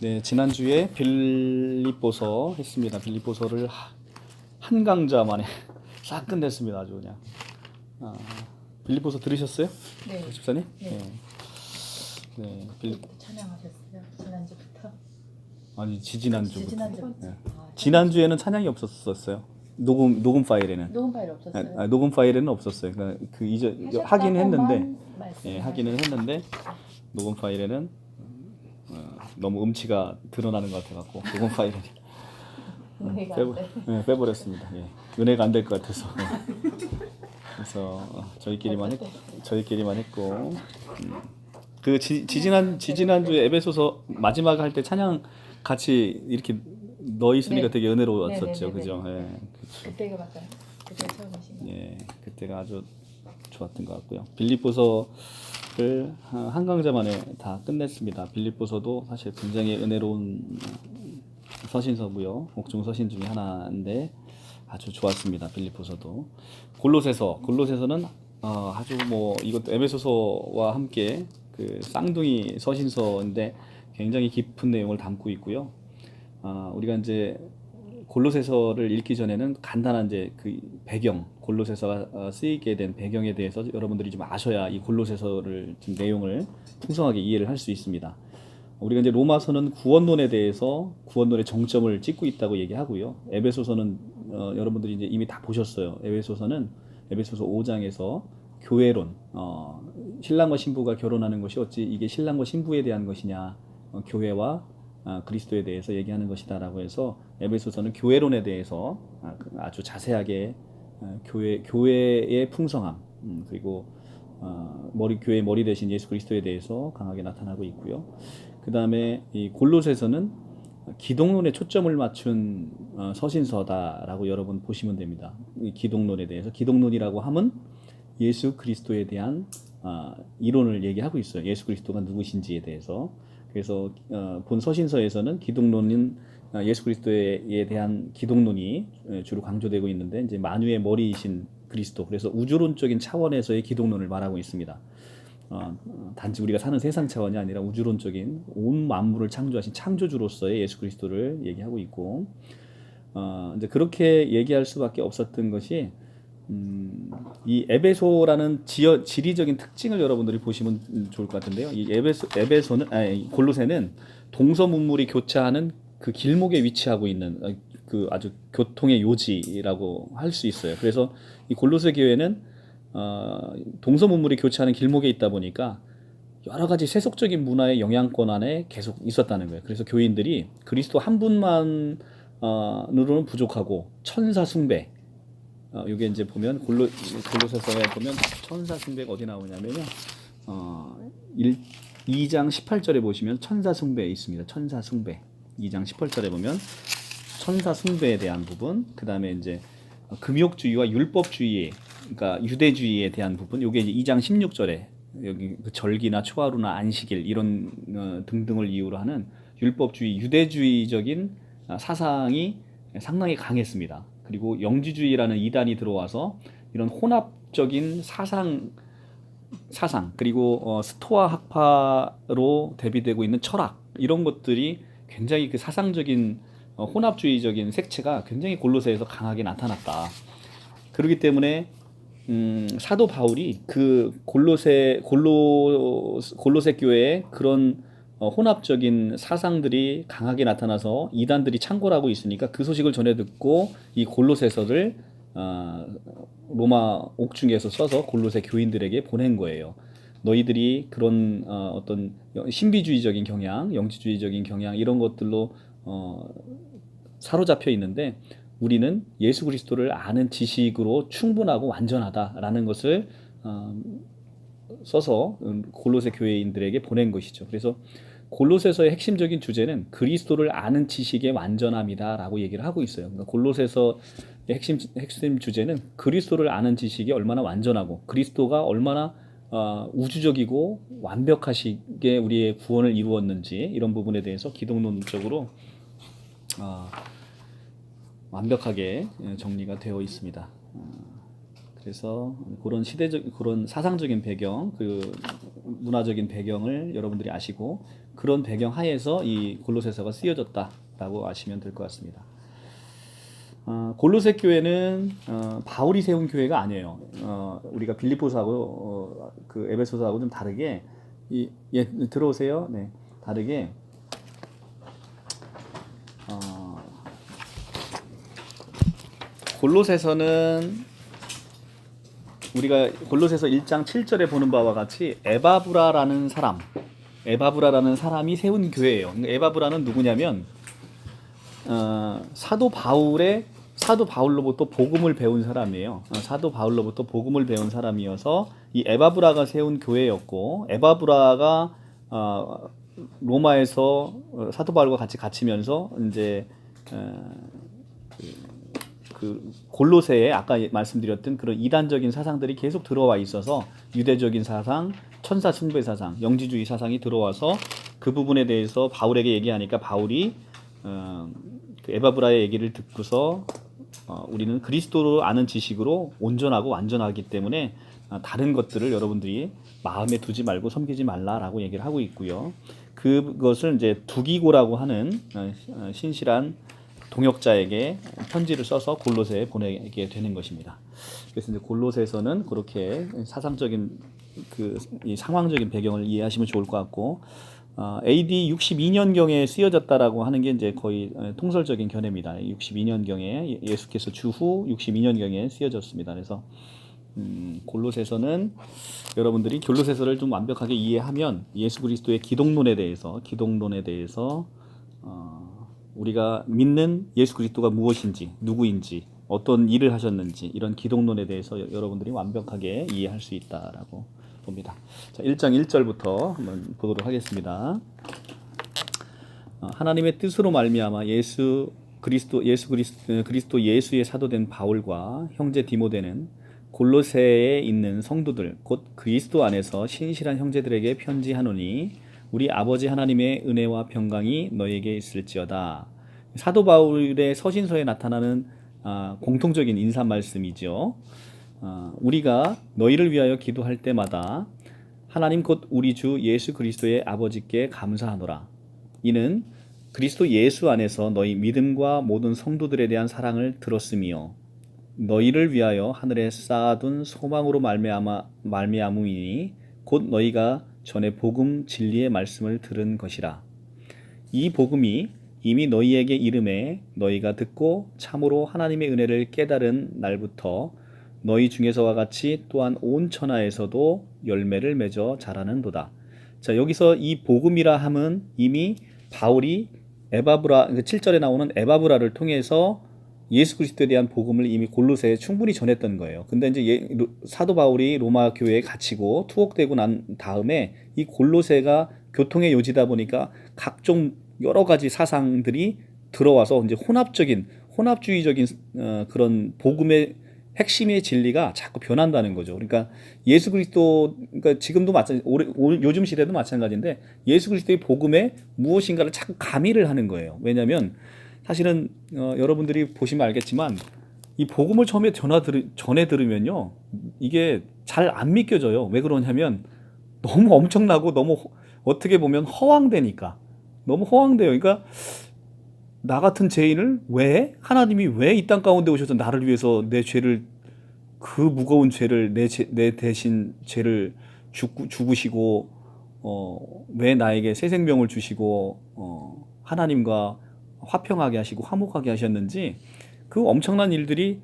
네, 지난주에 빌립보서 했습니다. 빌립보서를 한 강좌 만에 싹 끝냈습니다. 아주 그냥. 빌립보서 들으셨어요? 네. 집사님? 네. 네. 찬양하셨어요? 지난주부터? 아니, 지난주부터. 지난주부터. 네. 아, 지난주에는 찬양이 없었어요. 녹음 파일에는. 녹음 파일 없었어요? 녹음 파일에는 없었어요. 그 이제 하기는 했는데, 하기는 했는데 녹음 파일에는 너무 음치가 드러나는 것 같아갖고 녹음 파일에는 빼버렸습니다. 예. 은혜가 안 될 것 같아서. 그래서 저희끼리만 했고, 그 지지난주에 에베소서 마지막 할 때 찬양 같이 이렇게 넣어 있으니까 네. 되게 은혜로웠었죠, 네네네네. 그죠? 예. 그때가 맞아요. 그때 처음이신 거. 예, 그때가 아주 좋았던 것 같고요. 빌립보서를 한 강좌 만에 다 끝냈습니다. 빌립보서도 사실 굉장히 은혜로운 서신서고요. 옥중 서신 중에 하나인데 아주 좋았습니다. 빌립보서도. 골로새서는 아주 이것도 에베소서와 함께 그 쌍둥이 서신서인데 굉장히 깊은 내용을 담고 있고요. 우리가 이제 골로새서를 읽기 전에는 간단한 이제 그 배경, 골로새서가 쓰이게 된 배경에 대해서 여러분들이 좀 아셔야 이 골로새서를 좀 내용을 풍성하게 이해를 할 수 있습니다. 우리가 이제 로마서는 구원론에 대해서 구원론의 정점을 찍고 있다고 얘기하고요. 에베소서는 여러분들이 이제 이미 다 보셨어요. 에베소서 5장에서 교회론, 신랑과 신부가 결혼하는 것이 어찌 이게 신랑과 신부에 대한 것이냐, 교회와 그리스도에 대해서 얘기하는 것이다라고 해서 에베소서는 교회론에 대해서 아주 자세하게 교회의 풍성함, 그리고 교회의 머리 대신 예수 그리스도에 대해서 강하게 나타나고 있고요. 그 다음에 이 골로새서는 기독론에 초점을 맞춘 서신서다라고 여러분 보시면 됩니다. 이 기독론에 대해서, 기독론이라고 하면 예수 그리스도에 대한 이론을 얘기하고 있어요. 예수 그리스도가 누구신지에 대해서. 그래서 본 서신서에서는 기독론은 예수 그리스도에 대한 기독론이 주로 강조되고 있는데, 이제 만유의 머리이신 그리스도, 그래서 우주론적인 차원에서의 기독론을 말하고 있습니다. 단지 우리가 사는 세상 차원이 아니라 우주론적인 온 만물을 창조하신 창조주로서의 예수 그리스도를 얘기하고 있고, 이제 그렇게 얘기할 수밖에 없었던 것이 이 에베소라는 지리적인 특징을 여러분들이 보시면 좋을 것 같은데요. 이 골로새는 동서문물이 교차하는 그 길목에 위치하고 있는 그 아주 교통의 요지라고 할 수 있어요. 그래서 이 골로새 교회는 동서문물이 교차하는 길목에 있다 보니까 여러 가지 세속적인 문화의 영향권 안에 계속 있었다는 거예요. 그래서 교인들이 그리스도 한 분만으로는 부족하고 천사 숭배, 여기 이제 보면 골로새서에 보면 천사 숭배가 어디 나오냐면요, 2장 18절에 보시면 천사 숭배 있습니다. 천사 숭배 2장 18절에 보면 천사 숭배에 대한 부분, 그 다음에 이제 금욕주의와 율법주의, 그러니까 유대주의에 대한 부분, 요게 이제 2장 16절에 여기 그 절기나 초하루나 안식일 이런 등등을 이유로 하는 율법주의, 유대주의적인 사상이 상당히 강했습니다. 그리고 영지주의라는 이단이 들어와서 이런 혼합적인 사상 그리고 스토아 학파로 대비되고 있는 철학, 이런 것들이 굉장히 그 사상적인 혼합주의적인 색채가 굉장히 골로새에서 강하게 나타났다. 그렇기 때문에 사도 바울이 그 골로새 교회에 그런 혼합적인 사상들이 강하게 나타나서 이단들이 창궐 하고 있으니까 그 소식을 전해 듣고 이 골로새서를 로마 옥중에서 써서 골로새 교인들에게 보낸 거예요. 너희들이 그런 어떤 신비주의적인 경향, 영지주의적인 경향, 이런 것들로 사로잡혀 있는데 우리는 예수 그리스도를 아는 지식으로 충분하고 완전하다라는 것을 써서 골로새 교회인들에게 보낸 것이죠. 그래서 골로새서의 핵심적인 주제는 그리스도를 아는 지식의 완전함이다라고 얘기를 하고 있어요. 그러니까 골로새서의 핵심 주제는 그리스도를 아는 지식이 얼마나 완전하고 그리스도가 얼마나 우주적이고 완벽하시게 우리의 구원을 이루었는지, 이런 부분에 대해서 기독론적으로 완벽하게 정리가 되어 있습니다. 그래서 그런 사상적인 배경, 그 문화적인 배경을 여러분들이 아시고, 그런 배경 하에서 이 골로새서가 쓰여졌다라고 아시면 될 것 같습니다. 골로새 교회는 바울이 세운 교회가 아니에요. 우리가 빌립보서하고 그 에베소서하고 좀 다르게 들어오세요. 네, 다르게 골로새서는 우리가 골로새서 1장 7절에 보는 바와 같이 에바브라라는 사람이 세운 교회예요. 에바브라는 누구냐면 사도 바울로부터 복음을 배운 사람이에요. 사도 바울로부터 복음을 배운 사람이어서 이 에바브라가 세운 교회였고, 에바브라가 로마에서 사도 바울과 같이 갇히면서 이제 그 골로새에 아까 말씀드렸던 그런 이단적인 사상들이 계속 들어와 있어서 유대적인 사상, 천사 숭배 사상, 영지주의 사상이 들어와서 그 부분에 대해서 바울에게 얘기하니까 바울이 그 에바브라의 얘기를 듣고서 우리는 그리스도를 아는 지식으로 온전하고 완전하기 때문에 다른 것들을 여러분들이 마음에 두지 말고 섬기지 말라라고 얘기를 하고 있고요. 그것을 이제 두기고라고 하는 신실한 동역자에게 편지를 써서 골로새에 보내게 되는 것입니다. 그래서 이제 골로새서는 그렇게 사상적인 이 상황적인 배경을 이해하시면 좋을 것 같고, AD 62년경에 쓰여졌다라고 하는 게 이제 거의 통설적인 견해입니다. 62년경에 예수께서 주후 62년경에 쓰여졌습니다. 그래서 골로새서는 여러분들이 골로새서를 좀 완벽하게 이해하면 예수 그리스도의 기독론에 대해서 우리가 믿는 예수 그리스도가 무엇인지, 누구인지, 어떤 일을 하셨는지 이런 기독론에 대해서 여러분들이 완벽하게 이해할 수 있다라고 봅니다. 자, 1장 1절부터 한번 보도록 하겠습니다. 하나님의 뜻으로 말미암아 그리스도 예수의 사도된 바울과 형제 디모데는 골로새에 있는 성도들 곧 그리스도 안에서 신실한 형제들에게 편지하노니 우리 아버지 하나님의 은혜와 평강이 너희에게 있을지어다. 사도 바울의 서신서에 나타나는 공통적인 인사 말씀이죠. 우리가 너희를 위하여 기도할 때마다 하나님 곧 우리 주 예수 그리스도의 아버지께 감사하노라. 이는 그리스도 예수 안에서 너희 믿음과 모든 성도들에 대한 사랑을 들었으며 너희를 위하여 하늘에 쌓아둔 소망으로 말미암음이니 곧 너희가 전에 복음 진리의 말씀을 들은 것이라. 이 복음이 이미 너희에게 이름에 너희가 듣고 참으로 하나님의 은혜를 깨달은 날부터 너희 중에서와 같이 또한 온 천하에서도 열매를 맺어 자라는도다. 자, 여기서 이 복음이라 함은 이미 바울이 7절에 나오는 에바브라를 통해서 예수 그리스도에 대한 복음을 이미 골로새에 충분히 전했던 거예요. 근데 이제 사도 바울이 로마 교회에 갇히고 투옥되고 난 다음에 이 골로새가 교통의 요지다 보니까 각종 여러 가지 사상들이 들어와서 이제 혼합주의적인 그런 복음의 핵심의 진리가 자꾸 변한다는 거죠. 그러니까 예수 그리스도, 그러니까 지금도 요즘 시대도 마찬가지인데 예수 그리스도의 복음에 무엇인가를 자꾸 가미를 하는 거예요. 왜냐하면 사실은 여러분들이 보시면 알겠지만 이 복음을 처음에 전해 들으면요 이게 잘 안 믿겨져요. 왜 그러냐면 너무 엄청나고 너무 어떻게 보면 허황되니까 너무 허황돼요. 그러니까 나 같은 죄인을 하나님이 왜 이 땅 가운데 오셔서 나를 위해서 내 죄를, 그 무거운 죄를 내 대신 죄를 죽으시고 왜 나에게 새 생명을 주시고 하나님과 화평하게 하시고 화목하게 하셨는지, 그 엄청난 일들이,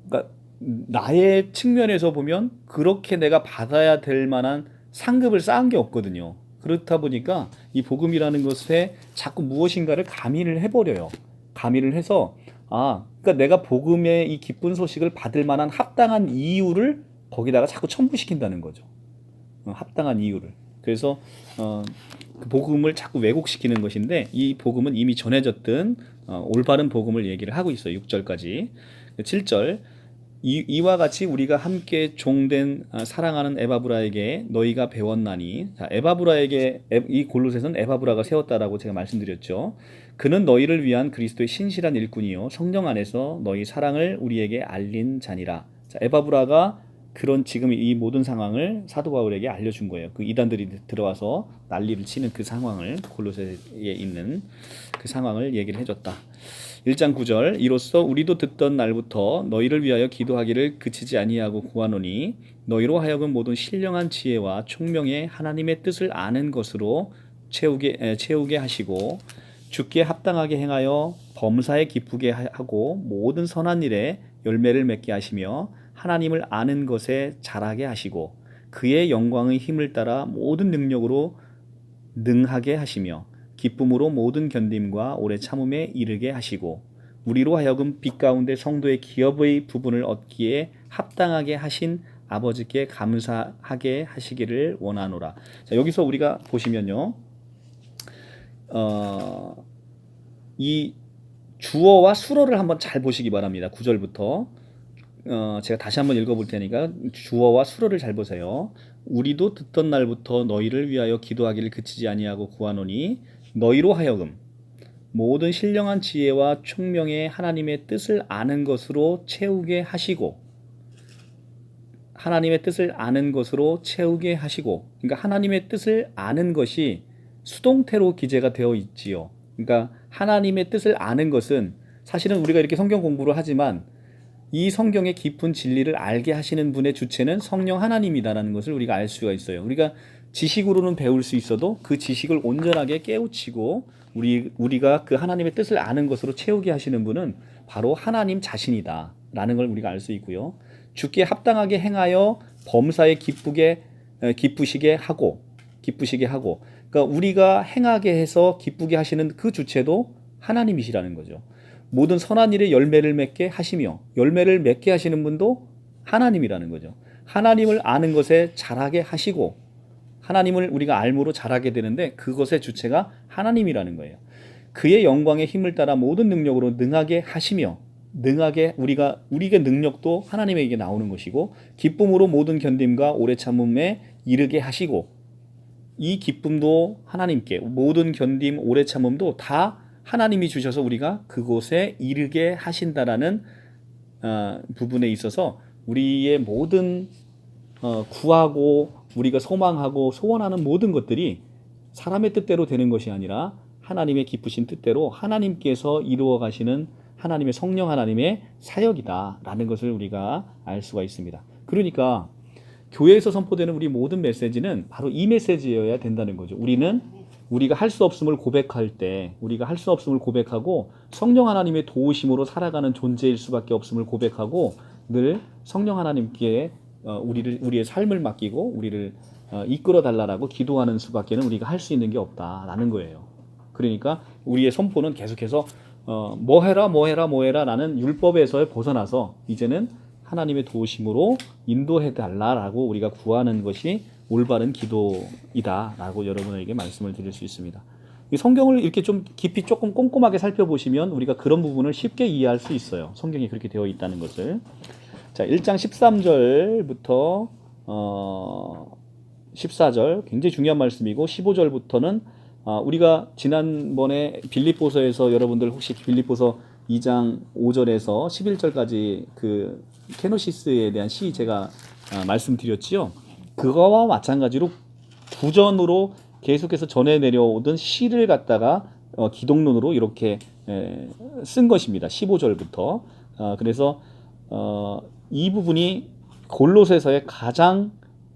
그러니까 나의 측면에서 보면 그렇게 내가 받아야 될 만한 상급을 쌓은 게 없거든요. 그렇다 보니까 이 복음이라는 것에 자꾸 무엇인가를 가미를 해버려요. 가미를 해서 그러니까 내가 복음의 이 기쁜 소식을 받을 만한 합당한 이유를 거기다가 자꾸 첨부시킨다는 거죠. 합당한 이유를. 그래서 그 복음을 자꾸 왜곡시키는 것인데, 이 복음은 이미 전해졌던 올바른 복음을 얘기를 하고 있어요. 6절까지. 7절, 이와 같이 우리가 함께 종된 사랑하는 에바브라에게 너희가 배웠나니. 자, 이 골로새서는 에바브라가 세웠다라고 제가 말씀드렸죠. 그는 너희를 위한 그리스도의 신실한 일꾼이요 성령 안에서 너희 사랑을 우리에게 알린 자니라. 자, 에바브라가 그런 지금 이 모든 상황을 사도 바울에게 알려준 거예요. 그 이단들이 들어와서 난리를 치는 그 상황을, 골로새에 있는 그 상황을 얘기를 해줬다. 1장 9절 이로써 우리도 듣던 날부터 너희를 위하여 기도하기를 그치지 아니하고 구하노니 너희로 하여금 모든 신령한 지혜와 총명의 하나님의 뜻을 아는 것으로 채우게 하시고 주께 합당하게 행하여 범사에 기쁘게 하고 모든 선한 일에 열매를 맺게 하시며 하나님을 아는 것에 자라게 하시고 그의 영광의 힘을 따라 모든 능력으로 능하게 하시며 기쁨으로 모든 견딤과 오래 참음에 이르게 하시고 우리로 하여금 빛 가운데 성도의 기업의 부분을 얻기에 합당하게 하신 아버지께 감사하게 하시기를 원하노라. 자, 여기서 우리가 보시면요, 이 주어와 수어를 한번 잘 보시기 바랍니다. 9절부터 제가 다시 한번 읽어볼 테니까 주어와 수어를 잘 보세요. 우리도 듣던 날부터 너희를 위하여 기도하기를 그치지 아니하고 구하노니 너희로 하여금 모든 신령한 지혜와 총명의 하나님의 뜻을 아는 것으로 채우게 하시고 하나님의 뜻을 아는 것으로 채우게 하시고 그러니까 하나님의 뜻을 아는 것이 수동태로 기재가 되어 있지요. 그러니까 하나님의 뜻을 아는 것은 사실은 우리가 이렇게 성경 공부를 하지만 이 성경의 깊은 진리를 알게 하시는 분의 주체는 성령 하나님이다라는 것을 우리가 알 수가 있어요. 우리가 지식으로는 배울 수 있어도 그 지식을 온전하게 깨우치고 우리가 그 하나님의 뜻을 아는 것으로 채우게 하시는 분은 바로 하나님 자신이다라는 걸 우리가 알 수 있고요. 주께 합당하게 행하여 범사에 기쁘시게 하고 그러니까 우리가 행하게 해서 기쁘게 하시는 그 주체도 하나님이시라는 거죠. 모든 선한 일에 열매를 맺게 하시며 열매를 맺게 하시는 분도 하나님이라는 거죠. 하나님을 아는 것에 자라게 하시고 하나님을 우리가 알므로 자라게 되는데 그것의 주체가 하나님이라는 거예요. 그의 영광의 힘을 따라 모든 능력으로 능하게 하시며 능하게 우리의 능력도 하나님에게 나오는 것이고 기쁨으로 모든 견딤과 오래 참음에 이르게 하시고 이 기쁨도 하나님께 모든 견딤 오래 참음도 다 하나님이 주셔서 우리가 그곳에 이르게 하신다라는 부분에 있어서 우리의 모든 구하고 우리가 소망하고 소원하는 모든 것들이 사람의 뜻대로 되는 것이 아니라 하나님의 기쁘신 뜻대로 하나님께서 이루어 가시는 하나님의 성령 하나님의 사역이다라는 것을 우리가 알 수가 있습니다. 그러니까 교회에서 선포되는 우리 모든 메시지는 바로 이 메시지여야 된다는 거죠. 우리가 할 수 없음을 고백할 때 우리가 할 수 없음을 고백하고 성령 하나님의 도우심으로 살아가는 존재일 수밖에 없음을 고백하고 늘 성령 하나님께 우리의 삶을 맡기고 우리를 이끌어 달라라고 기도하는 수밖에는 우리가 할 수 있는 게 없다라는 거예요. 그러니까 우리의 선포는 계속해서 뭐 해라 라는 율법에서 벗어나서 이제는 하나님의 도우심으로 인도해 달라라고 우리가 구하는 것이 올바른 기도이다라고 여러분에게 말씀을 드릴 수 있습니다. 이 성경을 이렇게 좀 깊이 조금 꼼꼼하게 살펴보시면 우리가 그런 부분을 쉽게 이해할 수 있어요. 성경이 그렇게 되어 있다는 것을. 자, 1장 13절부터 14절 굉장히 중요한 말씀이고 15절부터는 우리가 지난번에 빌립보서에서 여러분들 혹시 빌립보서 2장 5절에서 11절까지 그 케노시스에 대한 시 제가 말씀드렸지요. 그거와 마찬가지로 구전으로 계속해서 전해 내려오던 시를 갖다가 기독론으로 이렇게 쓴 것입니다. 15절부터. 그래서 이 부분이 골로새서의 가장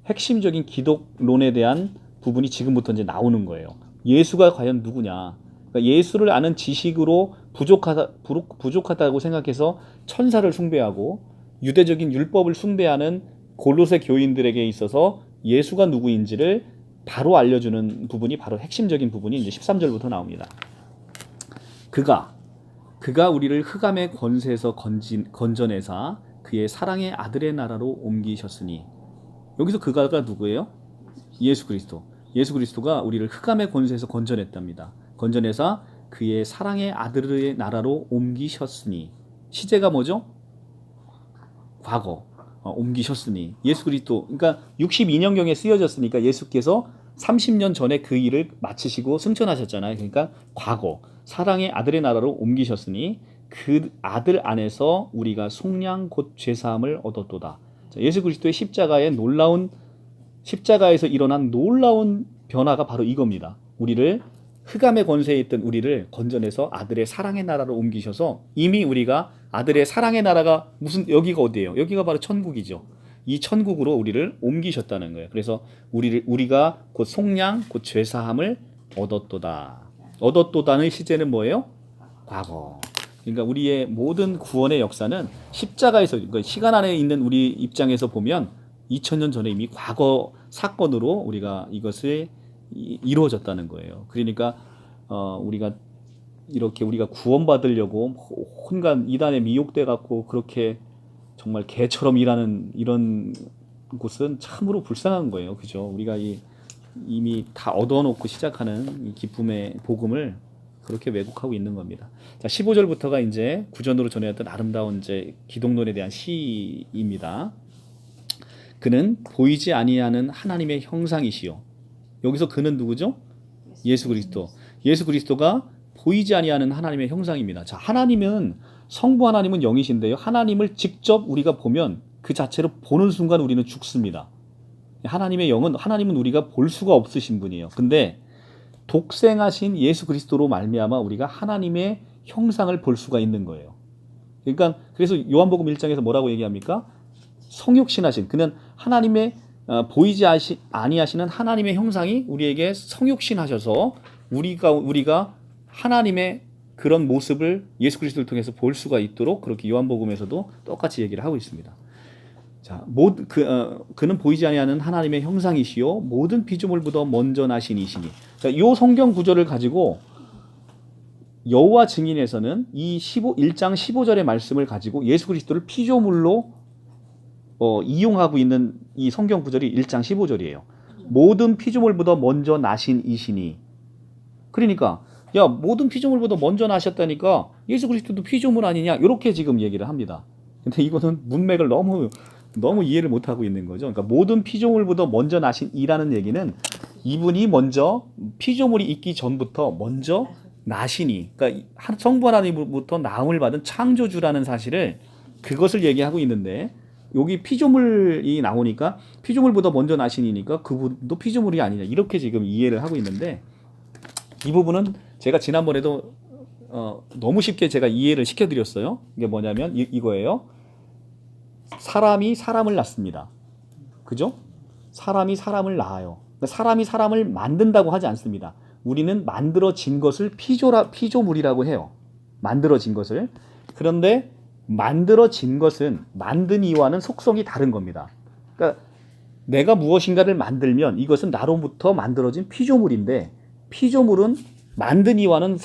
핵심적인 기독론에 대한 부분이 지금부터 이제 나오는 거예요. 예수가 과연 누구냐? 그러니까 예수를 아는 지식으로 부족하다고 생각해서 천사를 숭배하고 유대적인 율법을 숭배하는 골로새 교인들에게 있어서 예수가 누구인지를 바로 알려주는 부분이 바로 핵심적인 부분이 이제 13절부터 나옵니다. 그가 우리를 흑암의 권세에서 건져내사 그의 사랑의 아들의 나라로 옮기셨으니 여기서 그가가 누구예요? 예수 그리스도. 예수 그리스도가 우리를 흑암의 권세에서 건져냈답니다. 건져내사 그의 사랑의 아들의 나라로 옮기셨으니 시제가 뭐죠? 과거. 옮기셨으니 예수 그리스도 그러니까 62년경에 쓰여졌으니까 예수께서 30년 전에 그 일을 마치시고 승천하셨잖아요. 그러니까 과거 사랑의 아들의 나라로 옮기셨으니 그 아들 안에서 우리가 속량 곧 죄사함을 얻었도다. 자, 예수 그리스도의 십자가에서 일어난 놀라운 변화가 바로 이겁니다. 우리를 흑암의 권세에 있던 우리를 건져내서 아들의 사랑의 나라로 옮기셔서 이미 우리가 아들의 사랑의 나라가 여기가 어디예요? 여기가 바로 천국이죠. 이 천국으로 우리를 옮기셨다는 거예요. 그래서 우리가 곧 속량, 곧 죄사함을 얻었도다. 얻었도다의 시제는 뭐예요? 과거. 그러니까 우리의 모든 구원의 역사는 십자가에서, 그러니까 시간 안에 있는 우리 입장에서 보면 2000년 전에 이미 과거 사건으로 우리가 이것을 이루어졌다는 거예요. 그러니까 우리가 이렇게 우리가 구원받으려고 온갖 이단에 미혹돼 갖고 그렇게 정말 개처럼 일하는 이런 곳은 참으로 불쌍한 거예요. 그죠? 우리가 이미 다 얻어놓고 시작하는 이 기쁨의 복음을 그렇게 왜곡하고 있는 겁니다. 자, 15절부터가 이제 구전으로 전해왔던 아름다운 이제 기독론에 대한 시입니다. 그는 보이지 아니하는 하나님의 형상이시요. 여기서 그는 누구죠? 예수 그리스도. 예수 그리스도가 보이지 아니하는 하나님의 형상입니다. 자, 성부 하나님은 영이신데요. 하나님을 직접 우리가 보면 그 자체로 보는 순간 우리는 죽습니다. 하나님은 우리가 볼 수가 없으신 분이에요. 근데 독생하신 예수 그리스도로 말미암아 우리가 하나님의 형상을 볼 수가 있는 거예요. 그러니까 그래서 요한복음 1장에서 뭐라고 얘기합니까? 성육신하신, 그는 하나님의 보이지 아니하시는 하나님의 형상이 우리에게 성육신하셔서 우리가 하나님의 그런 모습을 예수 그리스도를 통해서 볼 수가 있도록 그렇게 요한복음에서도 똑같이 얘기를 하고 있습니다. 자, 그는 보이지 아니하는 하나님의 형상이시요 모든 피조물보다 먼저 나신 이시니. 자, 이 성경 구절을 가지고 여호와 증인에서는 이 1장 15절의 말씀을 가지고 예수 그리스도를 피조물로 이용하고 있는 이 성경 구절이 1장 15절이에요. 모든 피조물보다 먼저 나신 이시니. 그러니까 야, 모든 피조물보다 먼저 나셨다니까 예수 그리스도도 피조물 아니냐, 이렇게 지금 얘기를 합니다. 근데 이거는 문맥을 너무 이해를 못하고 있는 거죠. 그러니까 모든 피조물보다 먼저 나신 이라는 얘기는 이분이 먼저 피조물이 있기 전부터 먼저 나시니, 그러니까 성부 하나님으로부터 나음을 받은 창조주라는 사실을, 그것을 얘기하고 있는데 여기 피조물이 나오니까 피조물보다 먼저 나시니까 그분도 피조물이 아니냐, 이렇게 지금 이해를 하고 있는데, 이 부분은 제가 지난번에도 너무 쉽게 제가 이해를 시켜드렸어요. 이게 뭐냐면 이거예요. 사람이 사람을 낳습니다. 그죠? 사람이 사람을 낳아요. 사람이 사람을 만든다고 하지 않습니다. 우리는 만들어진 것을 피조물이라고 해요. 만들어진 것을. 그런데 만들어진 것은 만든 이와는 속성이 다른 겁니다. 그러니까 내가 무엇인가를 만들면 이것은 나로부터 만들어진 피조물인데, 피조물은 만든 이와는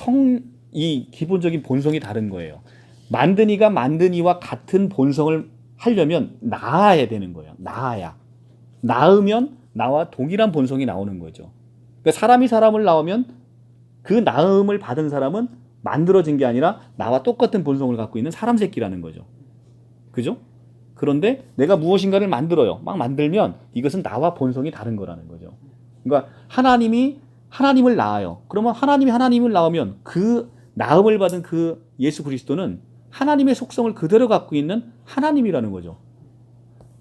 이 기본적인 본성이 다른 거예요. 만든 이가 만든 이와 같은 본성을 하려면 낳아야 되는 거예요. 낳으면 나와 동일한 본성이 나오는 거죠. 그러니까 사람이 사람을 낳으면 그 낳음을 받은 사람은 만들어진 게 아니라 나와 똑같은 본성을 갖고 있는 사람 새끼라는 거죠. 그죠? 그런데 내가 무엇인가를 만들어요. 막 만들면 이것은 나와 본성이 다른 거라는 거죠. 그러니까 하나님을 낳아요. 그러면 하나님을 낳으면 그 낳음을 받은 그 예수 그리스도는 하나님의 속성을 그대로 갖고 있는 하나님이라는 거죠.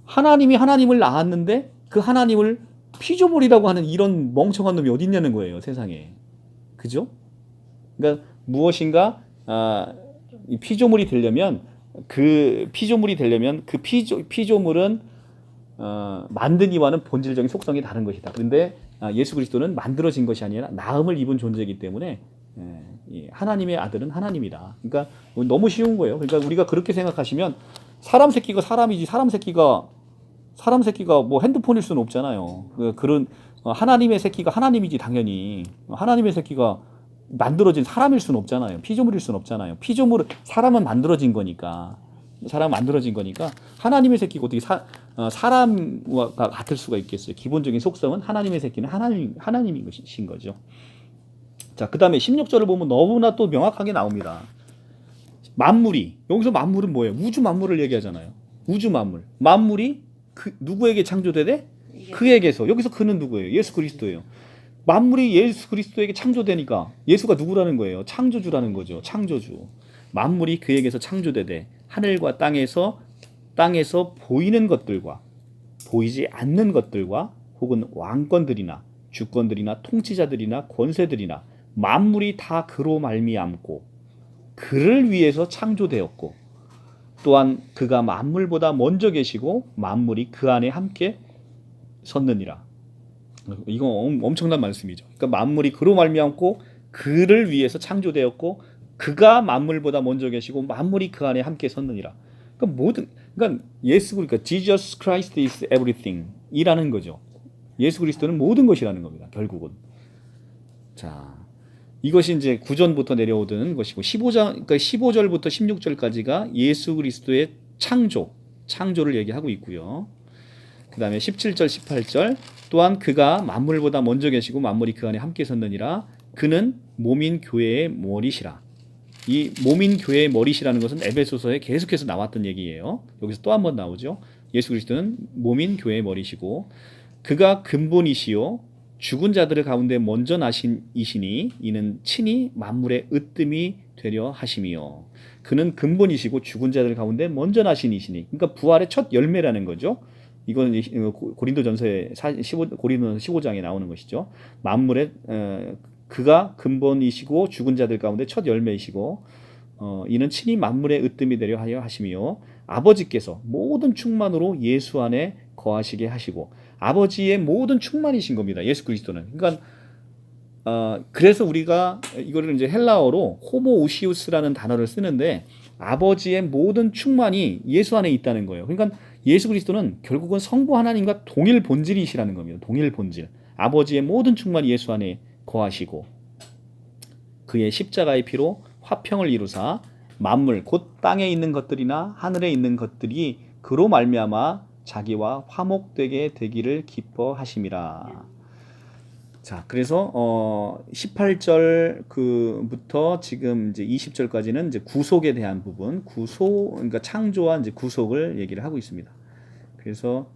하나님이 하나님을 낳았는데 그 하나님을 피조물이라고 하는 이런 멍청한 놈이 어디 있냐는 거예요, 세상에. 그죠? 그러니까 무엇인가 피조물이 되려면 그 피조물은 만든 이와는 본질적인 속성이 다른 것이다. 그런데 예수 그리스도는 만들어진 것이 아니라 나음을 입은 존재이기 때문에 하나님의 아들은 하나님이다. 그러니까 너무 쉬운 거예요. 그러니까 우리가 그렇게 생각하시면 사람 새끼가 사람이지, 사람 새끼가 뭐 핸드폰일 수는 없잖아요. 그런 하나님의 새끼가 하나님이지, 당연히. 하나님의 새끼가 만들어진 사람일 수는 없잖아요. 피조물일 수는 없잖아요. 사람은 만들어진 거니까. 하나님의 새끼가 어떻게 사람과 같을 수가 있겠어요. 기본적인 속성은 하나님의 새끼는 하나님이신 거죠. 자, 그 다음에 16절을 보면 너무나 또 명확하게 나옵니다. 여기서 만물은 뭐예요? 우주 만물을 얘기하잖아요. 우주 만물. 만물이 누구에게 창조되대? 그에게서. 여기서 그는 누구예요? 예수 그리스도예요. 만물이 예수 그리스도에게 창조되니까 예수가 누구라는 거예요? 창조주라는 거죠. 창조주. 만물이 그에게서 창조되되 하늘과 땅에서 땅에서 보이는 것들과 보이지 않는 것들과 혹은 왕권들이나 주권들이나 통치자들이나 권세들이나 만물이 다 그로 말미암고 그를 위해서 창조되었고 또한 그가 만물보다 먼저 계시고 만물이 그 안에 함께 섰느니라. 이거 엄청난 말씀이죠. 그러니까 만물이 그로 말미암고 그를 위해서 창조되었고 그가 만물보다 먼저 계시고 만물이 그 안에 함께 섰느니라. 그러니까 예수 그러니까 Jesus Christ is everything 이라는 거죠. 예수 그리스도는 모든 것이라는 겁니다. 결국은. 자, 이것이 이제 구전부터 내려오던 것이고 15절부터 16절까지가 예수 그리스도의 창조를 얘기하고 있고요. 그다음에 17절, 18절 또한 그가 만물보다 먼저 계시고 만물이 그 안에 함께 섰느니라. 그는 몸인 교회의 머리시라. 이 몸인 교회의 머리시라는 것은 에베소서에 계속해서 나왔던 얘기예요. 여기서 또 한 번 나오죠. 예수 그리스도는 몸인 교회의 머리시고 그가 근본이시요 죽은 자들 가운데 먼저 나신 이시니 이는 친히 만물의 으뜸이 되려 하심이요. 그는 근본이시고 죽은 자들 가운데 먼저 나신 이시니 그러니까 부활의 첫 열매라는 거죠. 이건 고린도전서의 15장에 나오는 것이죠. 만물의 그가 근본이시고 죽은 자들 가운데 첫 열매이시고 이는 친히 만물의 으뜸이 되려 하여 하심이요. 아버지께서 모든 충만으로 예수 안에 거하시게 하시고 아버지의 모든 충만이신 겁니다. 예수 그리스도는. 그러니까 그래서 우리가 이거를 이제 헬라어로 호모우시우스라는 단어를 쓰는데 아버지의 모든 충만이 예수 안에 있다는 거예요. 그러니까 예수 그리스도는 결국은 성부 하나님과 동일 본질이시라는 겁니다. 동일 본질. 아버지의 모든 충만이 예수 안에 거하시고 그의 십자가의 피로 화평을 이루사 만물 곧 땅에 있는 것들이나 하늘에 있는 것들이 그로 말미암아 자기와 화목되게 되기를 기뻐하심이라. 자, 그래서 18절부터 지금 이제 20절까지는 이제 구속에 대한 부분, 그러니까 창조와 이제 구속을 얘기를 하고 있습니다. 그래서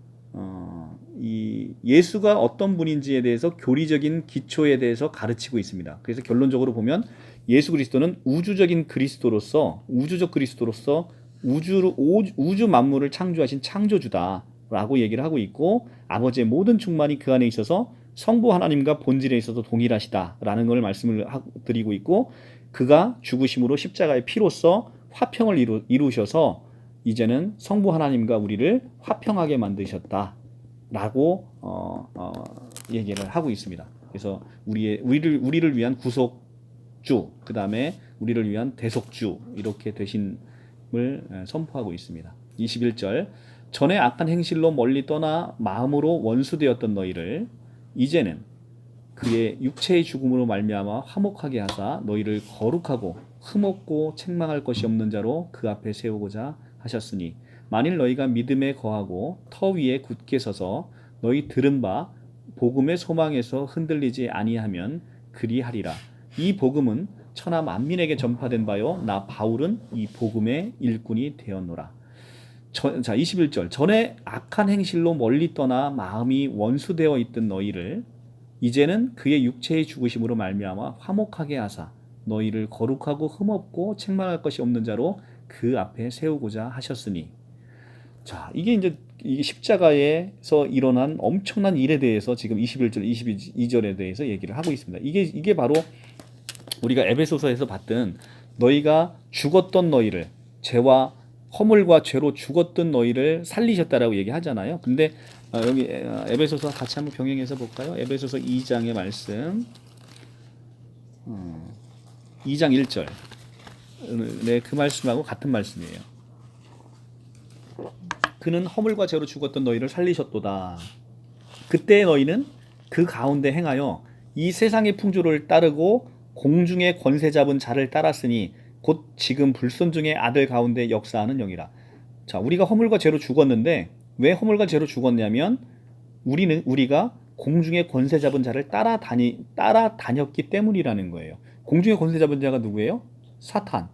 이 예수가 어떤 분인지에 대해서 교리적인 기초에 대해서 가르치고 있습니다. 그래서 결론적으로 보면 예수 그리스도는 우주적 그리스도로서 우주 만물을 창조하신 창조주다라고 얘기를 하고 있고 아버지의 모든 충만이 그 안에 있어서 성부 하나님과 본질에 있어서 동일하시다라는 걸 말씀을 드리고 있고 그가 죽으심으로 십자가의 피로써 화평을 이루셔서 이제는 성부 하나님과 우리를 화평하게 만드셨다라고 얘기를 하고 있습니다. 그래서 우리를 위한 구속주, 그 다음에 우리를 위한 대속주 이렇게 되심을 선포하고 있습니다. 21절 전에 악한 행실로 멀리 떠나 마음으로 원수되었던 너희를 이제는 그의 육체의 죽음으로 말미암아 화목하게 하사 너희를 거룩하고 흠없고 책망할 것이 없는 자로 그 앞에 세우고자 하셨으니 만일 너희가 믿음에 거하고 터 위에 굳게 서서 너희 들은 바 복음의 소망에서 흔들리지 아니하면 그리하리라. 이 복음은 천하 만민에게 전파된 바요 나 바울은 이 복음의 일꾼이 되었노라. 자, 21절 전에 악한 행실로 멀리 떠나 마음이 원수되어 있던 너희를 이제는 그의 육체의 죽으심으로 말미암아 화목하게 하사 너희를 거룩하고 흠없고 책망할 것이 없는 자로 그 앞에 세우고자 하셨으니. 자, 이게 이제 이 십자가에서 일어난 엄청난 일에 대해서 지금 21절, 22절에 대해서 얘기를 하고 있습니다. 이게 바로 우리가 에베소서에서 봤던 너희가 죽었던 너희를 죄와 허물과 죄로 죽었던 너희를 살리셨다라고 얘기하잖아요. 근데 여기 에베소서 같이 한번 병행해서 볼까요? 에베소서 2장의 말씀 2장 1절 네, 그 말씀하고 같은 말씀이에요. 그는 허물과 죄로 죽었던 너희를 살리셨도다. 그때 너희는 그 가운데 행하여 이 세상의 풍조를 따르고 공중의 권세 잡은 자를 따랐으니 곧 지금 불순종의 아들 가운데 역사하는 영이라. 자, 우리가 허물과 죄로 죽었는데 왜 허물과 죄로 죽었냐면 우리가 공중의 권세 잡은 자를 따라다녔기 때문이라는 거예요. 공중의 권세 잡은 자가 누구예요? 사탄.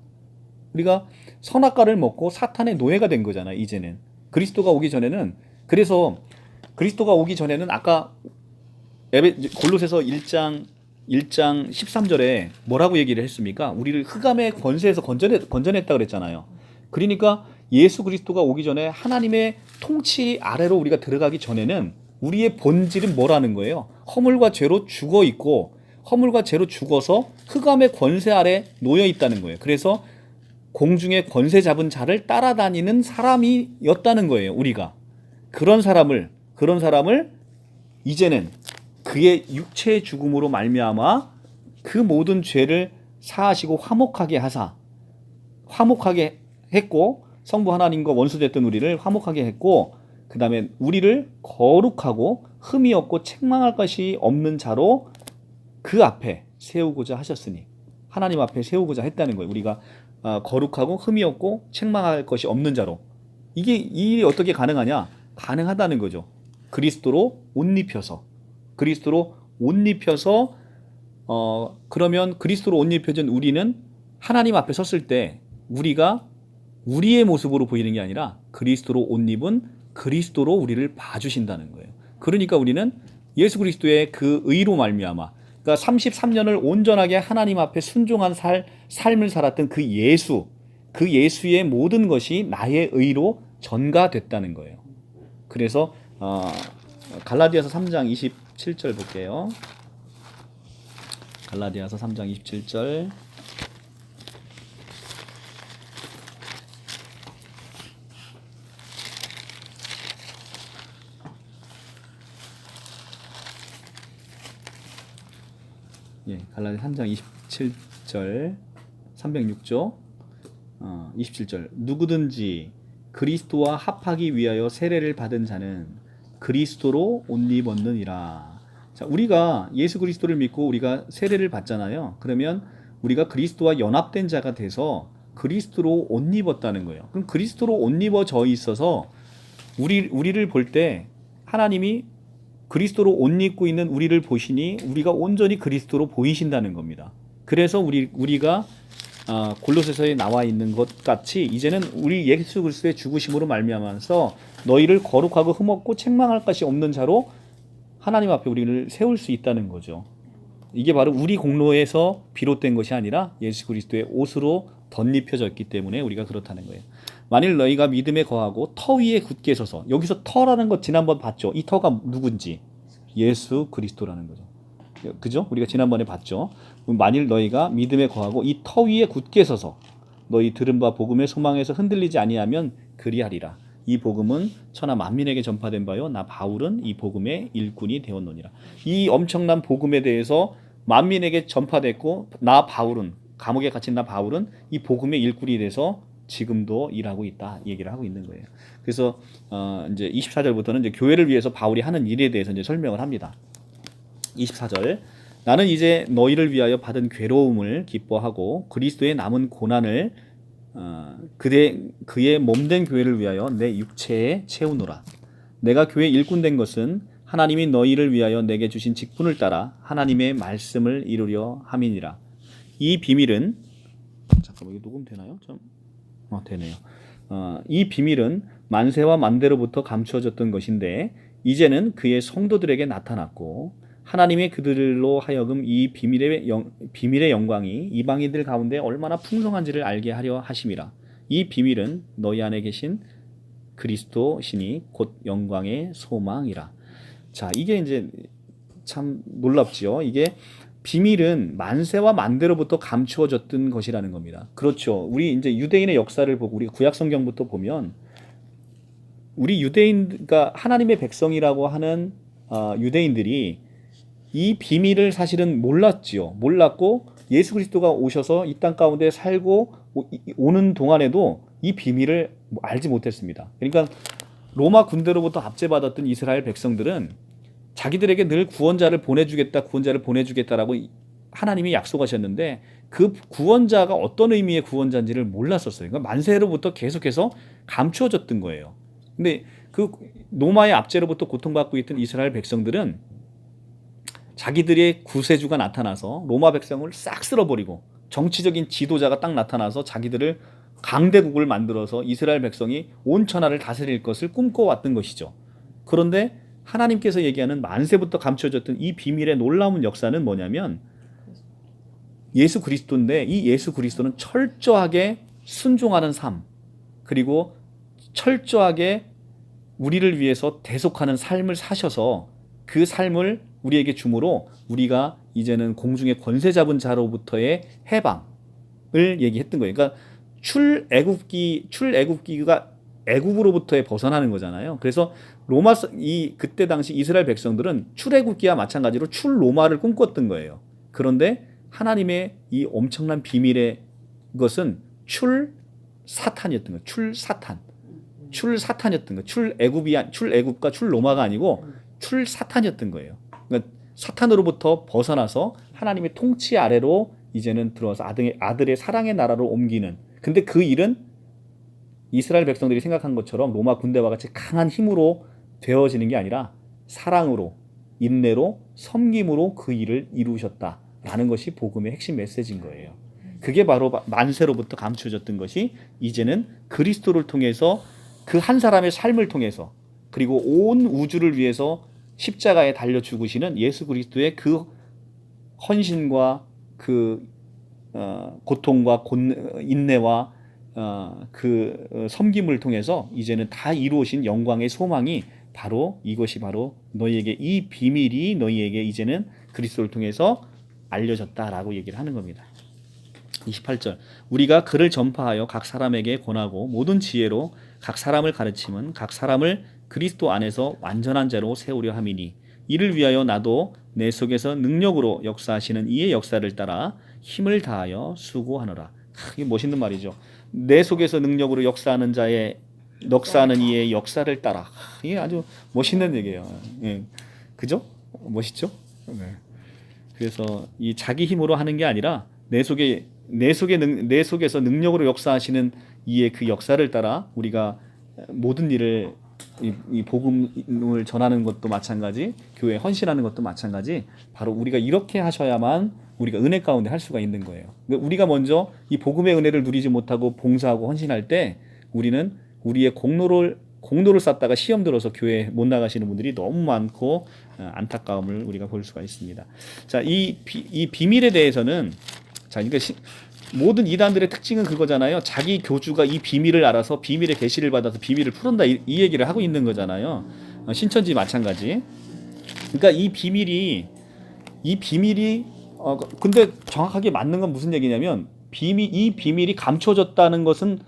우리가 선악과를 먹고 사탄의 노예가 된 거잖아요. 이제는 그리스도가 오기 전에는 아까 골로새서 1장 13절에 뭐라고 얘기를 했습니까? 우리를 흑암의 권세에서 건져냈다 그랬잖아요. 그러니까 예수 그리스도가 오기 전에 하나님의 통치 아래로 우리가 들어가기 전에는 우리의 본질은 뭐라는 거예요? 허물과 죄로 죽어 있고 허물과 죄로 죽어서 흑암의 권세 아래 놓여 있다는 거예요. 그래서 공중의 권세 잡은 자를 따라다니는 사람이었다는 거예요. 우리가 그런 사람을 이제는 그의 육체의 죽음으로 말미암아 그 모든 죄를 사하시고 화목하게 하사 화목하게 했고 성부 하나님과 원수됐던 우리를 화목하게 했고 그 다음에 우리를 거룩하고 흠이 없고 책망할 것이 없는 자로 그 앞에 세우고자 하셨으니 하나님 앞에 세우고자 했다는 거예요. 우리가 거룩하고 흠이 없고 책망할 것이 없는 자로 이게 이 일이 어떻게 가능하냐? 가능하다는 거죠. 그리스도로 옷 입혀서 그러면 그리스도로 옷 입혀진 우리는 하나님 앞에 섰을 때 우리가 우리의 모습으로 보이는 게 아니라 그리스도로 옷 입은 그리스도로 우리를 봐주신다는 거예요. 그러니까 우리는 예수 그리스도의 그 의로 말미암아 그러니까 33년을 온전하게 하나님 앞에 순종한 삶을 살았던 그 예수의 모든 것이 나의 의로 전가됐다는 거예요. 그래서 갈라디아서 3장 27절 볼게요. 갈라디아서 3장 27절 갈라디아 3장 27절 306조 27절 누구든지 그리스도와 합하기 위하여 세례를 받은 자는 그리스도로 옷 입었느니라. 자, 우리가 예수 그리스도를 믿고 우리가 세례를 받잖아요. 그러면 우리가 그리스도와 연합된 자가 돼서 그리스도로 옷 입었다는 거예요. 그럼 그리스도로 옷 입어져 있어서 우리를 볼 때 하나님이 그리스도로 옷 입고 있는 우리를 보시니 우리가 온전히 그리스도로 보이신다는 겁니다. 그래서 우리가 골로새서에 나와 있는 것 같이 이제는 우리 예수 그리스도의 죽으심으로 말미암아서 너희를 거룩하고 흠없고 책망할 것이 없는 자로 하나님 앞에 우리를 세울 수 있다는 거죠. 이게 바로 우리 공로에서 비롯된 것이 아니라 예수 그리스도의 옷으로 덧입혀졌기 때문에 우리가 그렇다는 거예요. 만일 너희가 믿음에 거하고 터 위에 굳게 서서 여기서 터라는 것 지난번 봤죠. 이 터가 누군지 예수 그리스도라는 거죠. 그죠? 우리가 지난번에 봤죠. 만일 너희가 믿음에 거하고 이 터 위에 굳게 서서 너희 들은 바 복음의 소망에서 흔들리지 아니하면 그리하리라. 이 복음은 천하 만민에게 전파된 바요 나 바울은 이 복음의 일꾼이 되었노니라. 이 엄청난 복음에 대해서 만민에게 전파됐고 나 바울은 감옥에 갇힌 나 바울은 이 복음의 일꾼이 돼서 지금도 일하고 있다 얘기를 하고 있는 거예요. 그래서 이제 24절부터는 이제 교회를 위해서 바울이 하는 일에 대해서 이제 설명을 합니다. 24절 나는 이제 너희를 위하여 받은 괴로움을 기뻐하고 그리스도의 남은 고난을 그의 몸된 교회를 위하여 내 육체에 채우노라. 내가 교회 일꾼 된 것은 하나님이 너희를 위하여 내게 주신 직분을 따라 하나님의 말씀을 이루려 함이니라. 이 비밀은 잠깐만 이거 녹음 되나요? 되네요. 이 비밀은 만세와 만대로부터 감추어졌던 것인데 이제는 그의 성도들에게 나타났고 하나님의 그들로 하여금 이 비밀의 영광이 이방인들 가운데 얼마나 풍성한지를 알게 하려 하심이라. 이 비밀은 너희 안에 계신 그리스도시니 곧 영광의 소망이라. 자, 이게 이제 참 놀랍지요. 이게 비밀은 만세와 만대로부터 감추어졌던 것이라는 겁니다. 그렇죠. 우리 이제 유대인의 역사를 보고 우리 구약 성경부터 보면 우리 유대인, 그러니까 하나님의 백성이라고 하는 유대인들이 이 비밀을 사실은 몰랐지요. 몰랐고 예수 그리스도가 오셔서 이 땅 가운데 살고 오는 동안에도 이 비밀을 알지 못했습니다. 그러니까 로마 군대로부터 압제받았던 이스라엘 백성들은 자기들에게 늘 구원자를 보내주겠다라고 하나님이 약속하셨는데 그 구원자가 어떤 의미의 구원자인지를 몰랐었어요. 그러니까 만세로부터 계속해서 감추어졌던 거예요. 근데 그 로마의 압제로부터 고통받고 있던 이스라엘 백성들은 자기들의 구세주가 나타나서 로마 백성을 싹 쓸어버리고 정치적인 지도자가 딱 나타나서 자기들을 강대국을 만들어서 이스라엘 백성이 온 천하를 다스릴 것을 꿈꿔왔던 것이죠. 그런데 하나님께서 얘기하는 만세부터 감춰졌던 이 비밀의 놀라운 역사는 뭐냐면 예수 그리스도인데 이 예수 그리스도는 철저하게 순종하는 삶 그리고 철저하게 우리를 위해서 대속하는 삶을 사셔서 그 삶을 우리에게 주므로 우리가 이제는 공중의 권세 잡은 자로부터의 해방을 얘기했던 거예요. 그러니까 출애굽기가 애굽으로부터의 벗어나는 거잖아요. 그래서 그때 당시 이스라엘 백성들은 출애굽기와 마찬가지로 출로마를 꿈꿨던 거예요. 그런데 하나님의 이 엄청난 비밀의 것은 출사탄이었던 거예요. 출사탄이었던 거예요. 출애굽과 출로마가 아니고 출사탄이었던 거예요. 그러니까 사탄으로부터 벗어나서 하나님의 통치 아래로 이제는 들어와서 아들의 사랑의 나라로 옮기는. 근데 그 일은 이스라엘 백성들이 생각한 것처럼 로마 군대와 같이 강한 힘으로 되어지는 게 아니라 사랑으로, 인내로, 섬김으로 그 일을 이루셨다라는 것이 복음의 핵심 메시지인 거예요. 그게 바로 만세로부터 감추어졌던 것이 이제는 그리스도를 통해서 그 한 사람의 삶을 통해서 그리고 온 우주를 위해서 십자가에 달려 죽으시는 예수 그리스도의 그 헌신과 그 고통과 인내와 그 섬김을 통해서 이제는 다 이루어진 영광의 소망이 바로 이것이 바로 너희에게 이 비밀이 너희에게 이제는 그리스도를 통해서 알려졌다라고 얘기를 하는 겁니다. 28절 우리가 그를 전파하여 각 사람에게 권하고 모든 지혜로 각 사람을 가르치면 각 사람을 그리스도 안에서 완전한 자로 세우려 함이니 이를 위하여 나도 내 속에서 능력으로 역사하시는 이의 역사를 따라 힘을 다하여 수고하노라. 이게 멋있는 말이죠. 내 속에서 능력으로 역사하는 이의 역사를 따라. 이게 아주 멋있는 얘기예요. 예. 그죠? 멋있죠? 네. 그래서 이 자기 힘으로 하는 게 아니라 내 속에서 능력으로 역사하시는 이의 그 역사를 따라 우리가 모든 일을 이 복음을 전하는 것도 마찬가지, 교회에 헌신하는 것도 마찬가지, 바로 우리가 이렇게 하셔야만 우리가 은혜 가운데 할 수가 있는 거예요. 우리가 먼저 이 복음의 은혜를 누리지 못하고 봉사하고 헌신할 때 우리는 우리의 공로를 쌓다가 시험 들어서 교회 못 나가시는 분들이 너무 많고 안타까움을 우리가 볼 수가 있습니다. 자, 이 비밀에 대해서는 자, 그러니까 모든 이단들의 특징은 그거잖아요. 자기 교주가 이 비밀을 알아서 비밀의 계시를 받아서 비밀을 풀었다 이 얘기를 하고 있는 거잖아요. 신천지 마찬가지. 그러니까 이 비밀이 근데 정확하게 맞는 건 무슨 얘기냐면 이 비밀이 감춰졌다는 것은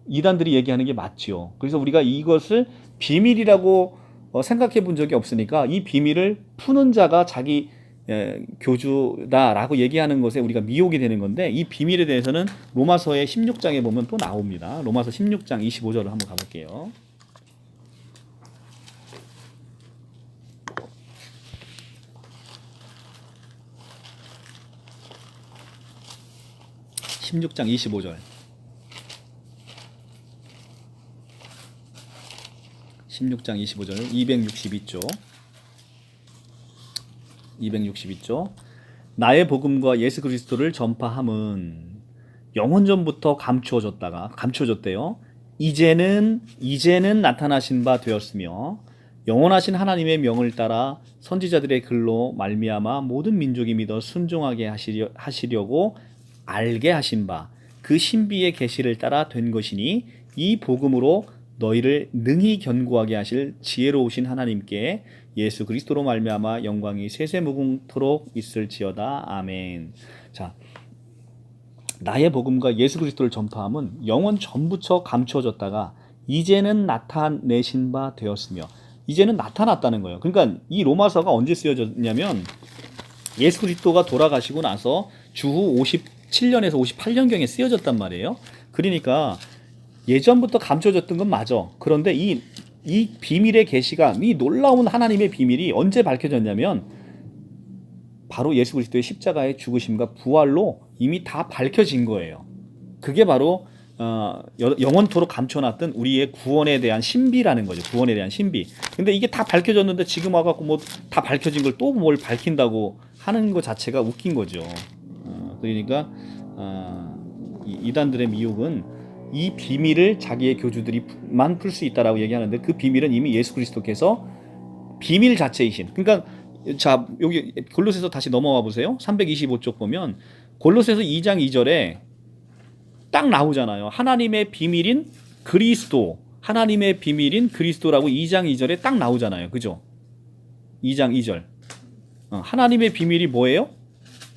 이단들이 얘기하는 게 맞죠. 그래서 우리가 이것을 비밀이라고 생각해 본 적이 없으니까 이 비밀을 푸는 자가 자기 교주다라고 얘기하는 것에 우리가 미혹이 되는 건데 이 비밀에 대해서는 로마서의 16장에 보면 또 나옵니다. 로마서 16장 25절을 한번 가볼게요. (16장 25절) 16장 25절 262조 나의 복음과 예수 그리스도를 전파함은 영원전부터 감추어졌대요. 이제는 나타나신 바 되었으며 영원하신 하나님의 명을 따라 선지자들의 글로 말미암아 모든 민족이 믿어 순종하게 하시려고 알게 하신 바 그 신비의 계시를 따라 된 것이니 이 복음으로 너희를 능히 견고하게 하실 지혜로우신 하나님께 예수 그리스도로 말미암아 영광이 세세무궁토록 있을지어다. 아멘. 자, 나의 복음과 예수 그리스도를 전파함은 영원 전부터 감추어졌다가 이제는 나타내신 바 되었으며 이제는 나타났다는 거예요. 그러니까 이 로마서가 언제 쓰여졌냐면 예수 그리스도가 돌아가시고 나서 주후 57년에서 58년경에 쓰여졌단 말이에요. 그러니까 예전부터 감춰졌던 건 맞아. 그런데 이 비밀의 계시가 이 놀라운 하나님의 비밀이 언제 밝혀졌냐면 바로 예수 그리스도의 십자가의 죽으심과 부활로 이미 다 밝혀진 거예요. 그게 바로 영원토록 감춰놨던 우리의 구원에 대한 신비라는 거죠. 구원에 대한 신비. 근데 이게 다 밝혀졌는데 지금 와갖고 뭐 다 밝혀진 걸 또 뭘 밝힌다고 하는 것 자체가 웃긴 거죠. 그러니까 이단들의 미혹은 이 비밀을 자기의 교주들이만 풀 수 있다라고 얘기하는데 그 비밀은 이미 예수 그리스도께서 비밀 자체이신. 그러니까 자, 여기 골로새서 다시 넘어와 보세요. 325쪽 보면 골로새서 2장 2절에 딱 나오잖아요. 하나님의 비밀인 그리스도, 하나님의 비밀인 그리스도라고 2장 2절에 딱 나오잖아요. 그죠? 2장 2절. 하나님의 비밀이 뭐예요?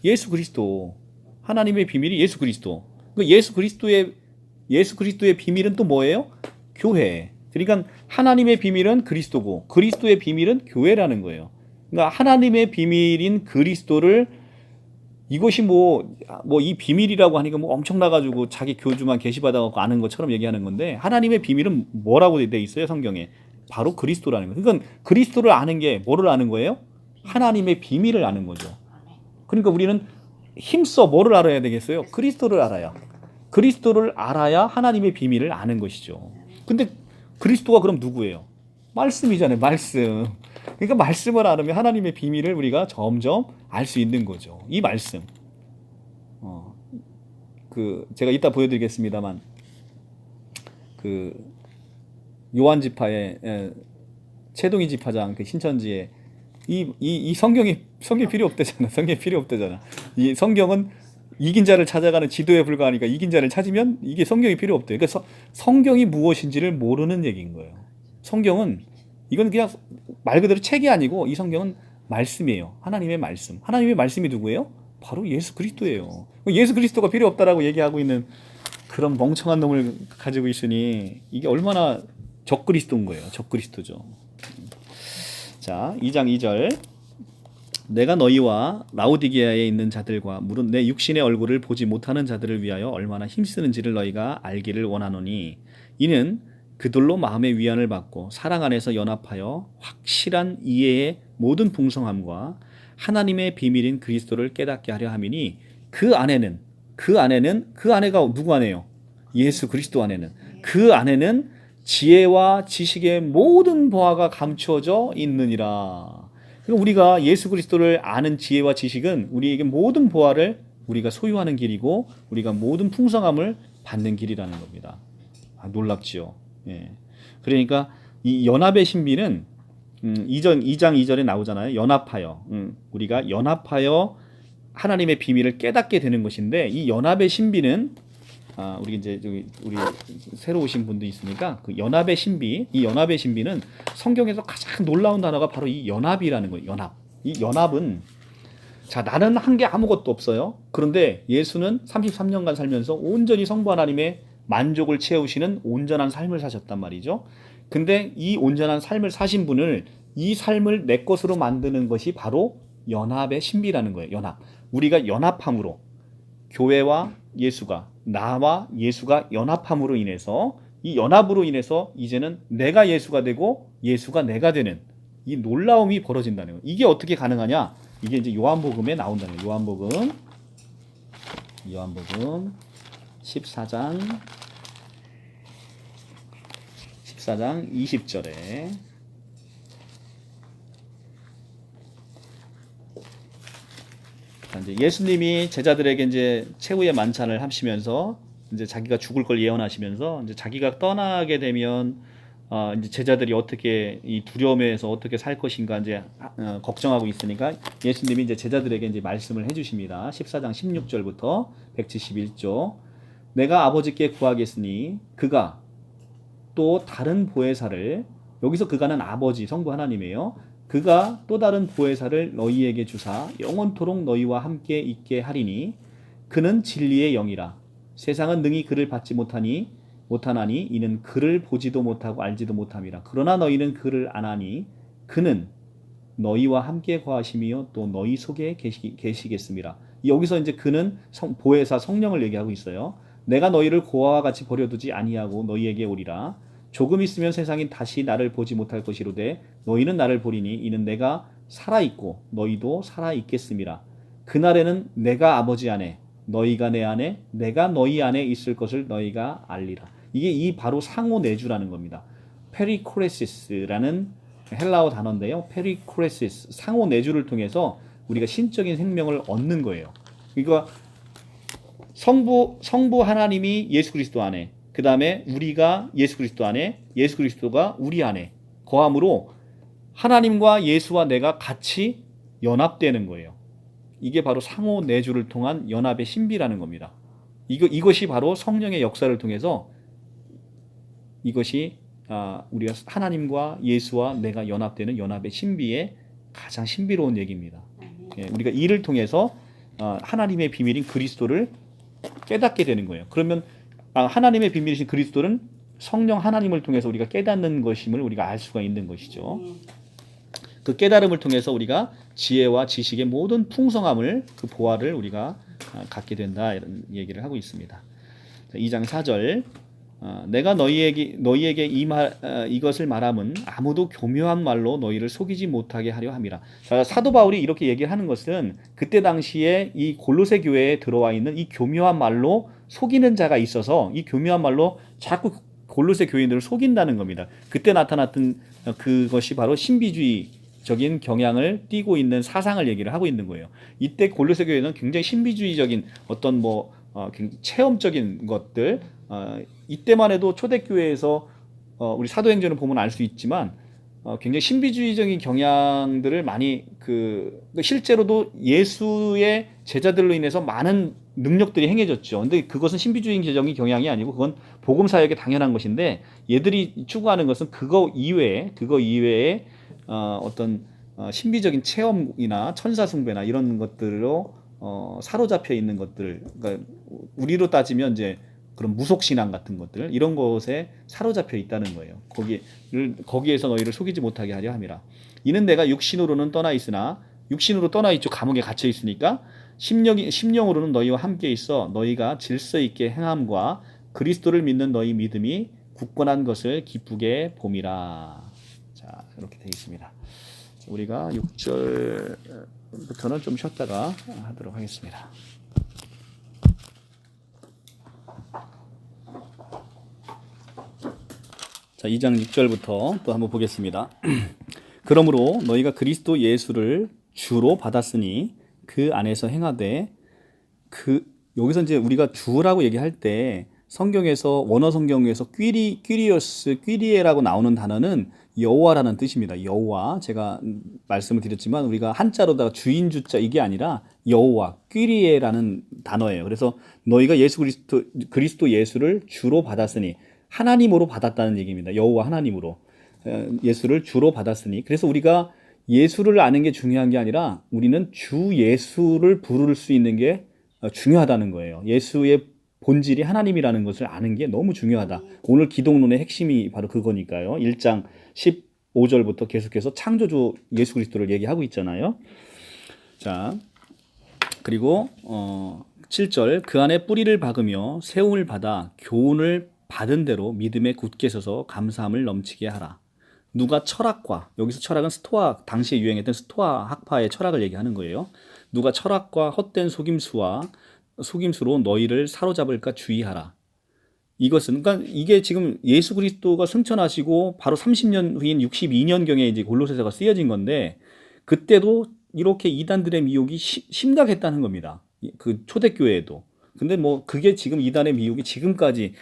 예수 그리스도. 하나님의 비밀이 예수 그리스도. 예수 그리스도의 비밀은 또 뭐예요? 교회. 그러니까 하나님의 비밀은 그리스도고 그리스도의 비밀은 교회라는 거예요. 그러니까 하나님의 비밀인 그리스도를 이것이 이 비밀이라고 하니까 엄청나가지고 자기 교주만 계시받아갖고 아는 것처럼 얘기하는 건데 하나님의 비밀은 뭐라고 돼 있어요 성경에? 바로 그리스도라는 거예요. 그러니까 그리스도를 아는 게 뭐를 아는 거예요? 하나님의 비밀을 아는 거죠. 그러니까 우리는 힘써 뭐를 알아야 되겠어요? 그리스도를 알아야. 그리스도를 알아야 하나님의 비밀을 아는 것이죠. 근데 그리스도가 그럼 누구예요? 말씀이잖아요. 말씀. 그러니까 말씀을 알으면 하나님의 비밀을 우리가 점점 알 수 있는 거죠. 이 말씀. 제가 이따 보여드리겠습니다만 요한 지파의 최동희 지파장 신천지에 이 성경이 필요 없대잖아. 성경이 필요 없대잖아. 이 성경은 이긴 자를 찾아가는 지도에 불과하니까 이긴 자를 찾으면 이게 성경이 필요 없대요. 그러니까 성경이 무엇인지를 모르는 얘기인 거예요. 성경은 이건 그냥 말 그대로 책이 아니고 이 성경은 말씀이에요. 하나님의 말씀. 하나님의 말씀이 누구예요? 바로 예수 그리스도예요. 예수 그리스도가 필요 없다라고 얘기하고 있는 그런 멍청한 놈을 가지고 있으니 이게 얼마나 적그리스도인 거예요. 적그리스도죠. 자, 2장 2절. 내가 너희와 라오디게아에 있는 자들과 물은 내 육신의 얼굴을 보지 못하는 자들을 위하여 얼마나 힘쓰는지를 너희가 알기를 원하노니 이는 그들로 마음의 위안을 받고 사랑 안에서 연합하여 확실한 이해의 모든 풍성함과 하나님의 비밀인 그리스도를 깨닫게 하려 함이니 그 안에는 그 안에가 누구 안에요? 예수 그리스도 안에는 그 안에는 지혜와 지식의 모든 보화가 감추어져 있느니라. 그러니까 우리가 예수 그리스도를 아는 지혜와 지식은 우리에게 모든 보화를 우리가 소유하는 길이고 우리가 모든 풍성함을 받는 길이라는 겁니다. 놀랍지요. 예. 그러니까 이 연합의 신비는 2장 2절에 나오잖아요. 연합하여. 우리가 연합하여 하나님의 비밀을 깨닫게 되는 것인데 이 연합의 신비는 우리 이제 우리 새로 오신 분도 있으니까 그 연합의 신비, 이 연합의 신비는 성경에서 가장 놀라운 단어가 바로 이 연합이라는 거예요. 연합. 이 연합은 자, 나는 한 게 아무것도 없어요. 그런데 예수는 33년간 살면서 온전히 성부 하나님의 만족을 채우시는 온전한 삶을 사셨단 말이죠. 근데 이 온전한 삶을 사신 분을 이 삶을 내 것으로 만드는 것이 바로 연합의 신비라는 거예요. 연합. 우리가 연합함으로 교회와 예수가 나와 예수가 연합함으로 인해서 이 연합으로 인해서 이제는 내가 예수가 되고 예수가 내가 되는 이 놀라움이 벌어진다는 거예요. 이게 어떻게 가능하냐? 이게 이제 요한복음에 나온다는 거예요. 요한복음 14장 20절에 이제 예수님이 제자들에게 이제 최후의 만찬을 하시면서 이제 자기가 죽을 걸 예언하시면서 이제 자기가 떠나게 되면 이제 제자들이 어떻게 이 두려움에서 어떻게 살 것인가 이제 걱정하고 있으니까 예수님이 이제 제자들에게 이제 말씀을 해주십니다. 14장 16절부터 171조. 내가 아버지께 구하겠으니 그가 또 다른 보혜사를, 여기서 그가는 아버지 성부 하나님이에요. 그가 또 다른 보혜사를 너희에게 주사 영원토록 너희와 함께 있게 하리니 그는 진리의 영이라. 세상은 능히 그를 받지 못하나니 이는 그를 보지도 못하고 알지도 못함이라. 그러나 너희는 그를 아나니 그는 너희와 함께 거하심이요 또 너희 속에 계시겠습니다. 여기서 이제 그는 보혜사 성령을 얘기하고 있어요. 내가 너희를 고아와 같이 버려두지 아니하고 너희에게 오리라. 조금 있으면 세상이 다시 나를 보지 못할 것이로되 너희는 나를 보리니 이는 내가 살아있고 너희도 살아있겠음이라. 그날에는 내가 아버지 안에 너희가 내 안에 내가 너희 안에 있을 것을 너희가 알리라. 이게 이 바로 상호 내주라는 겁니다. 페리코레시스라는 헬라어 단어인데요. 페리코레시스, 상호 내주를 통해서 우리가 신적인 생명을 얻는 거예요. 그러니까 성부 하나님이 예수 그리스도 안에, 그 다음에 우리가 예수 그리스도 안에, 예수 그리스도가 우리 안에 거함으로 하나님과 예수와 내가 같이 연합되는 거예요. 이게 바로 상호 내주를 통한 연합의 신비라는 겁니다. 이것이 바로 성령의 역사를 통해서 이것이 우리가 하나님과 예수와 내가 연합되는 연합의 신비의 가장 신비로운 얘기입니다. 예, 우리가 이를 통해서 하나님의 비밀인 그리스도를 깨닫게 되는 거예요. 그러면 하나님의 비밀이신 그리스도는 성령 하나님을 통해서 우리가 깨닫는 것임을 우리가 알 수가 있는 것이죠. 그 깨달음을 통해서 우리가 지혜와 지식의 모든 풍성함을 그 보화를 우리가 갖게 된다 이런 얘기를 하고 있습니다. 2장 4절 내가 너희에게 이것을 말함은 아무도 교묘한 말로 너희를 속이지 못하게 하려 함이라. 자, 사도 바울이 이렇게 얘기를 하는 것은 그때 당시에 이 골로새 교회에 들어와 있는 이 교묘한 말로 속이는 자가 있어서 이 교묘한 말로 자꾸 골로새 교인들을 속인다는 겁니다. 그때 나타났던 그것이 바로 신비주의적인 경향을 띠고 있는 사상을 얘기를 하고 있는 거예요. 이때 골로새 교회는 굉장히 신비주의적인 어떤 체험적인 것들 이때만 해도 초대교회에서 우리 사도행전을 보면 알 수 있지만 굉장히 신비주의적인 경향들을 많이 실제로도 예수의 제자들로 인해서 많은 능력들이 행해졌죠. 근데 그것은 신비주의적인 경향이 아니고 그건 복음 사역에 당연한 것인데 얘들이 추구하는 것은 그거 이외에 어떤 신비적인 체험이나 천사 숭배나 이런 것들로 사로잡혀 있는 것들, 그러니까 우리로 따지면 이제 그런 무속 신앙 같은 것들 이런 것에 사로잡혀 있다는 거예요. 거기에서 너희를 속이지 못하게 하려 함이라. 이는 내가 육신으로는 떠나 있으나 육신으로 떠나 있죠. 감옥에 갇혀 있으니까 심령으로는 너희와 함께 있어 너희가 질서 있게 행함과 그리스도를 믿는 너희 믿음이 굳건한 것을 기쁘게 봄이라. 자, 이렇게 되어 있습니다. 우리가 6절부터는 좀 쉬었다가 하도록 하겠습니다. 자, 2장 6절부터 또 한번 보겠습니다. 그러므로 너희가 그리스도 예수를 주로 받았으니 그 안에서 행하되 여기서 이제 우리가 주라고 얘기할 때 성경에서 원어 성경에서 퀴리에라고 나오는 단어는 여호와라는 뜻입니다. 여호와 제가 말씀을 드렸지만 우리가 한자로다가 주인 주자 이게 아니라 여호와 퀴리에라는 단어예요. 그래서 너희가 그리스도 예수를 주로 받았으니 하나님으로 받았다는 얘기입니다. 여호와 하나님으로 예수를 주로 받았으니 그래서 우리가 예수를 아는 게 중요한 게 아니라 우리는 주 예수를 부를 수 있는 게 중요하다는 거예요. 예수의 본질이 하나님이라는 것을 아는 게 너무 중요하다. 오늘 기독론의 핵심이 바로 그거니까요. 1장 15절부터 계속해서 창조주 예수 그리스도를 얘기하고 있잖아요. 자, 그리고 7절 그 안에 뿌리를 박으며 세움을 받아 교훈을 받은 대로 믿음에 굳게 서서 감사함을 넘치게 하라. 누가 철학과 여기서 철학은 스토아 당시에 유행했던 스토아 학파의 철학을 얘기하는 거예요. 누가 철학과 헛된 속임수로 너희를 사로잡을까 주의하라. 이것은 그러니까 이게 지금 예수 그리스도가 승천하시고 바로 30년 후인 62년경에 이제 골로새서가 쓰여진 건데 그때도 이렇게 이단들의 미혹이 심각했다는 겁니다. 그 초대교회에도. 근데 그게 지금 이단의 미혹이 지금까지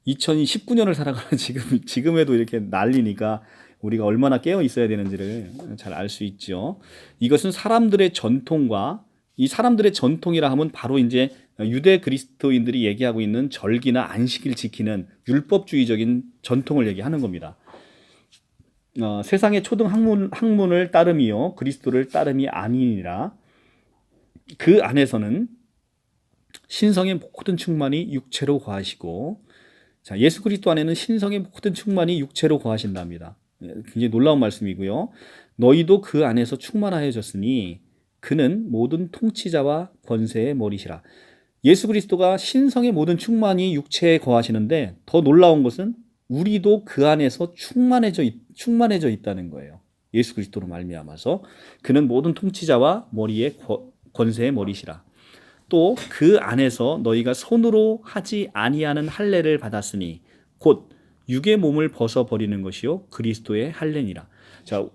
2019년을 살아가는 지금에도 이렇게 난리니까 우리가 얼마나 깨어 있어야 되는지를 잘 알 수 있죠. 이것은 사람들의 전통과 이 사람들의 전통이라 하면 바로 이제 유대 그리스도인들이 얘기하고 있는 절기나 안식일 지키는 율법주의적인 전통을 얘기하는 겁니다. 세상의 초등 학문을 따름이요 그리스도를 따름이 아니니라. 그 안에서는 신성의 모든 충만이 육체로 거하시고 자, 예수 그리스도 안에는 신성의 모든 충만이 육체로 거하신답니다. 굉장히 놀라운 말씀이고요. 너희도 그 안에서 충만하여졌으니 그는 모든 통치자와 권세의 머리시라. 예수 그리스도가 신성의 모든 충만이 육체에 거하시는데 더 놀라운 것은 우리도 그 안에서 충만해져 있다는 거예요. 예수 그리스도로 말미암아서 그는 모든 통치자와 권세의 머리시라. 또 그 안에서 너희가 손으로 하지 아니하는 할례를 받았으니 곧 육의 몸을 벗어버리는 것이요 그리스도의 할례니라. 자,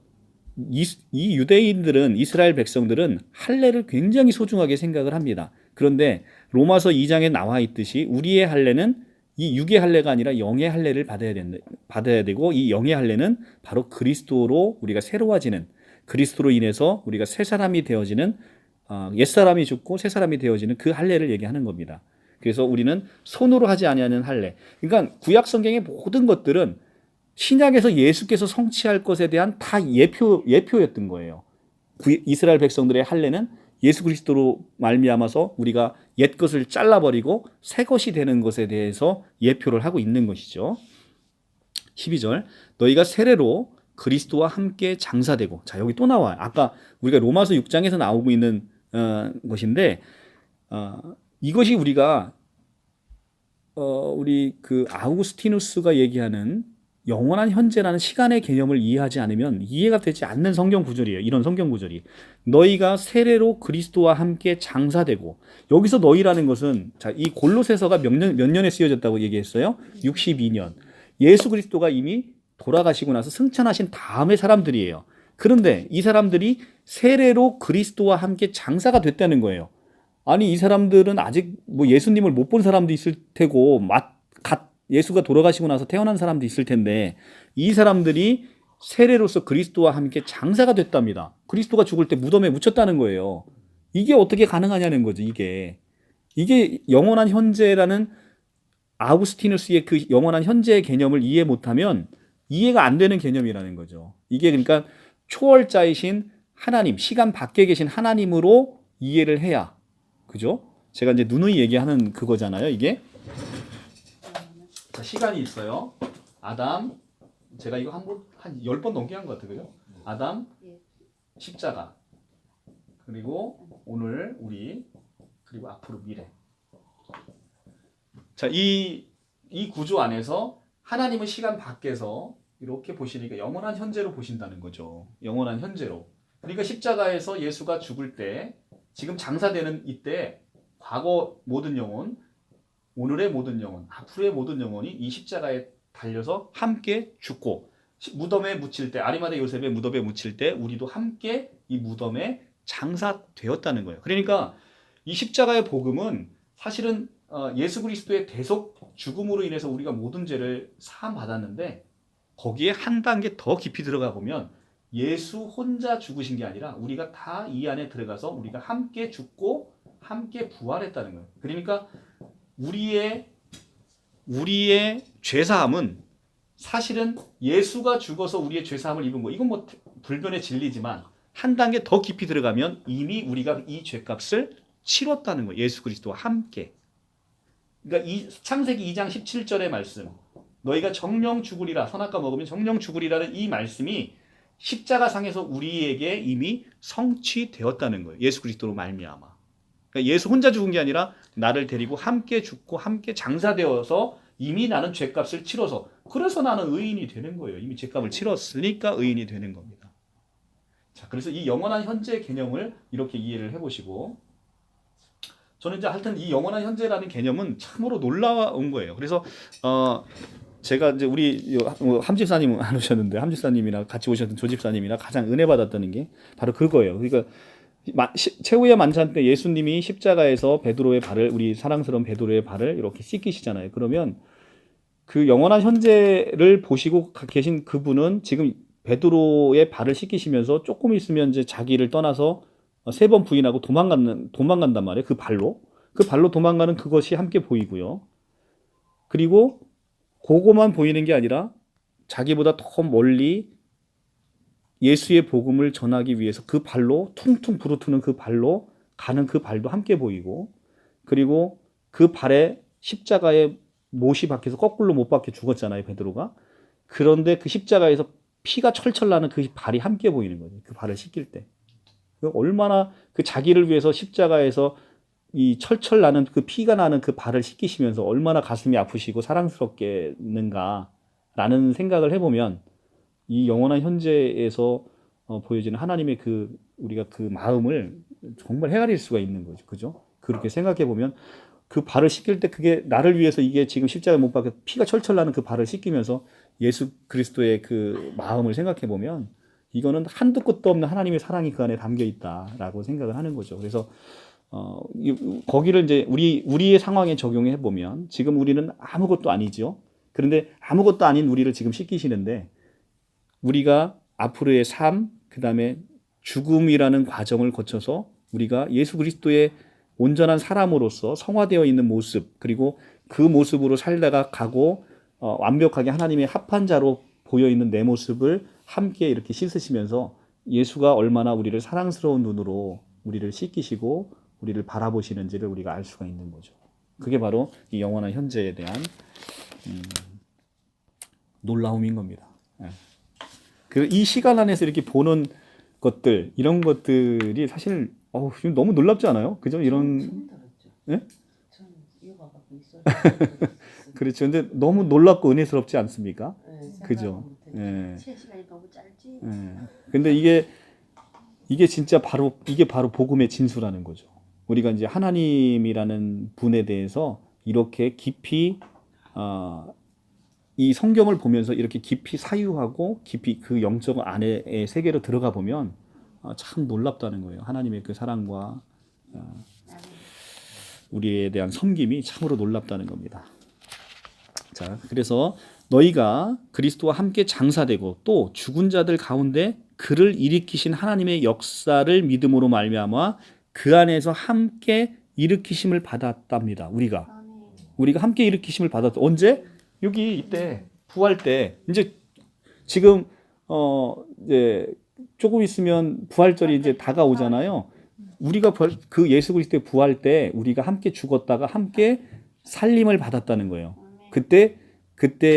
이 유대인들은 이스라엘 백성들은 할례를 굉장히 소중하게 생각을 합니다. 그런데 로마서 2장에 나와 있듯이 우리의 할례는 이 육의 할례가 아니라 영의 할례를 받아야 되고 이 영의 할례는 바로 그리스도로 우리가 새로워지는 그리스도로 인해서 우리가 새 사람이 되어지는 옛사람이 죽고 새 사람이 되어지는 그 할례를 얘기하는 겁니다. 그래서 우리는 손으로 하지 아니하는 할례. 그러니까 구약 성경의 모든 것들은 신약에서 예수께서 성취할 것에 대한 다 예표였던 거예요. 이스라엘 백성들의 할례는 예수 그리스도로 말미암아서 우리가 옛 것을 잘라버리고 새 것이 되는 것에 대해서 예표를 하고 있는 것이죠. 12절 너희가 세례로 그리스도와 함께 장사되고, 자 여기 또 나와요. 아까 우리가 로마서 6장에서 나오고 있는 것인데 이것이 우리가 우리 그 아우구스티누스가 얘기하는 영원한 현재라는 시간의 개념을 이해하지 않으면 이해가 되지 않는 성경 구절이에요. 이런 성경 구절이 너희가 세례로 그리스도와 함께 장사되고, 여기서 너희라는 것은 자, 이 골로새서가 몇 년에 쓰여졌다고 얘기했어요? 62년. 예수 그리스도가 이미 돌아가시고 나서 승천하신 다음의 사람들이에요. 그런데 이 사람들이 세례로 그리스도와 함께 장사가 됐다는 거예요. 아니 이 사람들은 아직 뭐 예수님을 못 본 사람도 있을 테고 예수가 돌아가시고 나서 태어난 사람도 있을 텐데 이 사람들이 세례로서 그리스도와 함께 장사가 됐답니다. 그리스도가 죽을 때 무덤에 묻혔다는 거예요. 이게 어떻게 가능하냐는 거죠. 이게 영원한 현재라는 아우구스티누스의 그 영원한 현재의 개념을 이해 못하면 이해가 안 되는 개념이라는 거죠. 이게 그러니까 초월자이신 하나님, 시간 밖에 계신 하나님으로 이해를 해야, 그죠? 제가 이제 누누이 얘기하는 그거잖아요. 이게 자, 시간이 있어요. 아담, 제가 이거 한 10번 넘게 한 것 같아요. 그죠? 아담, 십자가, 그리고 오늘 우리, 그리고 앞으로 미래. 자, 이 구조 안에서 하나님은 시간 밖에서 이렇게 보시니까 영원한 현재로 보신다는 거죠. 영원한 현재로. 그러니까 십자가에서 예수가 죽을 때, 지금 장사되는 이때 과거 모든 영혼, 오늘의 모든 영혼, 앞으로의 모든 영혼이 이 십자가에 달려서 함께 죽고 무덤에 묻힐 때, 아리마대 요셉의 무덤에 묻힐 때 우리도 함께 이 무덤에 장사되었다는 거예요. 그러니까 이 십자가의 복음은 사실은 예수 그리스도의 대속 죽음으로 인해서 우리가 모든 죄를 사함 받았는데, 거기에 한 단계 더 깊이 들어가 보면 예수 혼자 죽으신 게 아니라 우리가 다 이 안에 들어가서 우리가 함께 죽고 함께 부활했다는 거예요. 그러니까 우리의 죄사함은 사실은 예수가 죽어서 우리의 죄사함을 입은 거, 이건 뭐 불변의 진리지만 한 단계 더 깊이 들어가면 이미 우리가 이 죄값을 치렀다는 거예요. 예수 그리스도와 함께. 그러니까 이 창세기 2장 17절의 말씀, 너희가 정령 죽으리라, 선악과 먹으면 정령 죽으리라는 이 말씀이 십자가상에서 우리에게 이미 성취되었다는 거예요. 예수 그리스도로 말미암아. 그러니까 예수 혼자 죽은 게 아니라 나를 데리고 함께 죽고 함께 장사되어서 이미 나는 죄값을 치러서, 그래서 나는 의인이 되는 거예요. 이미 죄값을 치렀으니까 의인이 되는 겁니다. 자, 그래서 이 영원한 현재 개념을 이렇게 이해를 해보시고, 저는 이제 하여튼 이 영원한 현재라는 개념은 참으로 놀라운 거예요. 그래서 제가 이제 우리 함집사님 안 오셨는데 함집사님이나 같이 오셨던 조집사님이나 가장 은혜 받았다는 게 바로 그거예요. 그러니까 최후의 만찬 때 예수님이 십자가에서 베드로의 발을, 우리 사랑스러운 베드로의 발을 이렇게 씻기시잖아요. 그러면 그 영원한 현재를 보시고 계신 그분은 지금 베드로의 발을 씻기시면서 조금 있으면 이제 자기를 떠나서 3번 부인하고 도망간단 말이에요. 그 발로 도망가는 그것이 함께 보이고요. 그리고 그거만 보이는 게 아니라 자기보다 더 멀리 예수의 복음을 전하기 위해서 그 발로 퉁퉁 부르트는 그 발로 가는 그 발도 함께 보이고, 그리고 그 발에 십자가에 못이 박혀서 거꾸로 못 박혀 죽었잖아요, 베드로가. 그런데 그 십자가에서 피가 철철 나는 그 발이 함께 보이는 거죠. 그 발을 씻길 때. 얼마나 그 자기를 위해서 십자가에서 이 철철 나는 그 피가 나는 그 발을 씻기시면서 얼마나 가슴이 아프시고 사랑스럽겠는가라는 생각을 해보면 이 영원한 현재에서 보여지는 하나님의 그 우리가 그 마음을 정말 헤아릴 수가 있는 거죠. 그죠? 그렇게 생각해 보면 그 발을 씻길 때 그게 나를 위해서 이게 지금 십자가에 못 박혀 피가 철철 나는 그 발을 씻기면서 예수 그리스도의 그 마음을 생각해 보면 이거는 한도 끝도 없는 하나님의 사랑이 그 안에 담겨 있다라고 생각을 하는 거죠. 그래서 거기를 이제 우리의 상황에 적용해 보면 지금 우리는 아무것도 아니죠. 그런데 아무것도 아닌 우리를 지금 씻기시는데 우리가 앞으로의 삶, 그 다음에 죽음이라는 과정을 거쳐서 우리가 예수 그리스도의 온전한 사람으로서 성화되어 있는 모습, 그리고 그 모습으로 살다가 가고 완벽하게 하나님의 합한 자로 보여 있는 내 모습을 함께 이렇게 씻으시면서 예수가 얼마나 우리를 사랑스러운 눈으로 우리를 씻기시고 우리를 바라보시는지를 우리가 알 수가 있는 거죠. 그게 바로 이 영원한 현재에 대한 놀라움인 겁니다. 이 시간 안에서 이렇게 보는 것들, 이런 것들이 사실 너무 놀랍지 않아요? 그죠? 이런 예? 그렇죠. 근데 너무 놀랍고 은혜스럽지 않습니까? 그죠? 예. 시간이 너무 짧지. 예. 근데 이게 진짜 이게 바로 복음의 진수라는 거죠. 우리가 이제 하나님이라는 분에 대해서 이렇게 깊이 이 성경을 보면서 이렇게 깊이 사유하고 깊이 그 영적 안의 세계로 들어가 보면 참 놀랍다는 거예요. 하나님의 그 사랑과 우리에 대한 섬김이 참으로 놀랍다는 겁니다. 자, 그래서 너희가 그리스도와 함께 장사되고 또 죽은 자들 가운데 그를 일으키신 하나님의 역사를 믿음으로 말미암아 그 안에서 함께 일으키심을 받았답니다. 우리가 함께 일으키심을 받았다. 언제? 여기 이때 부활 때 이제 지금 이제 조금 있으면 부활절이 이제 다가오잖아요. 우리가 그 예수 그리스도의 부활 때 우리가 함께 죽었다가 함께 살림을 받았다는 거예요. 그때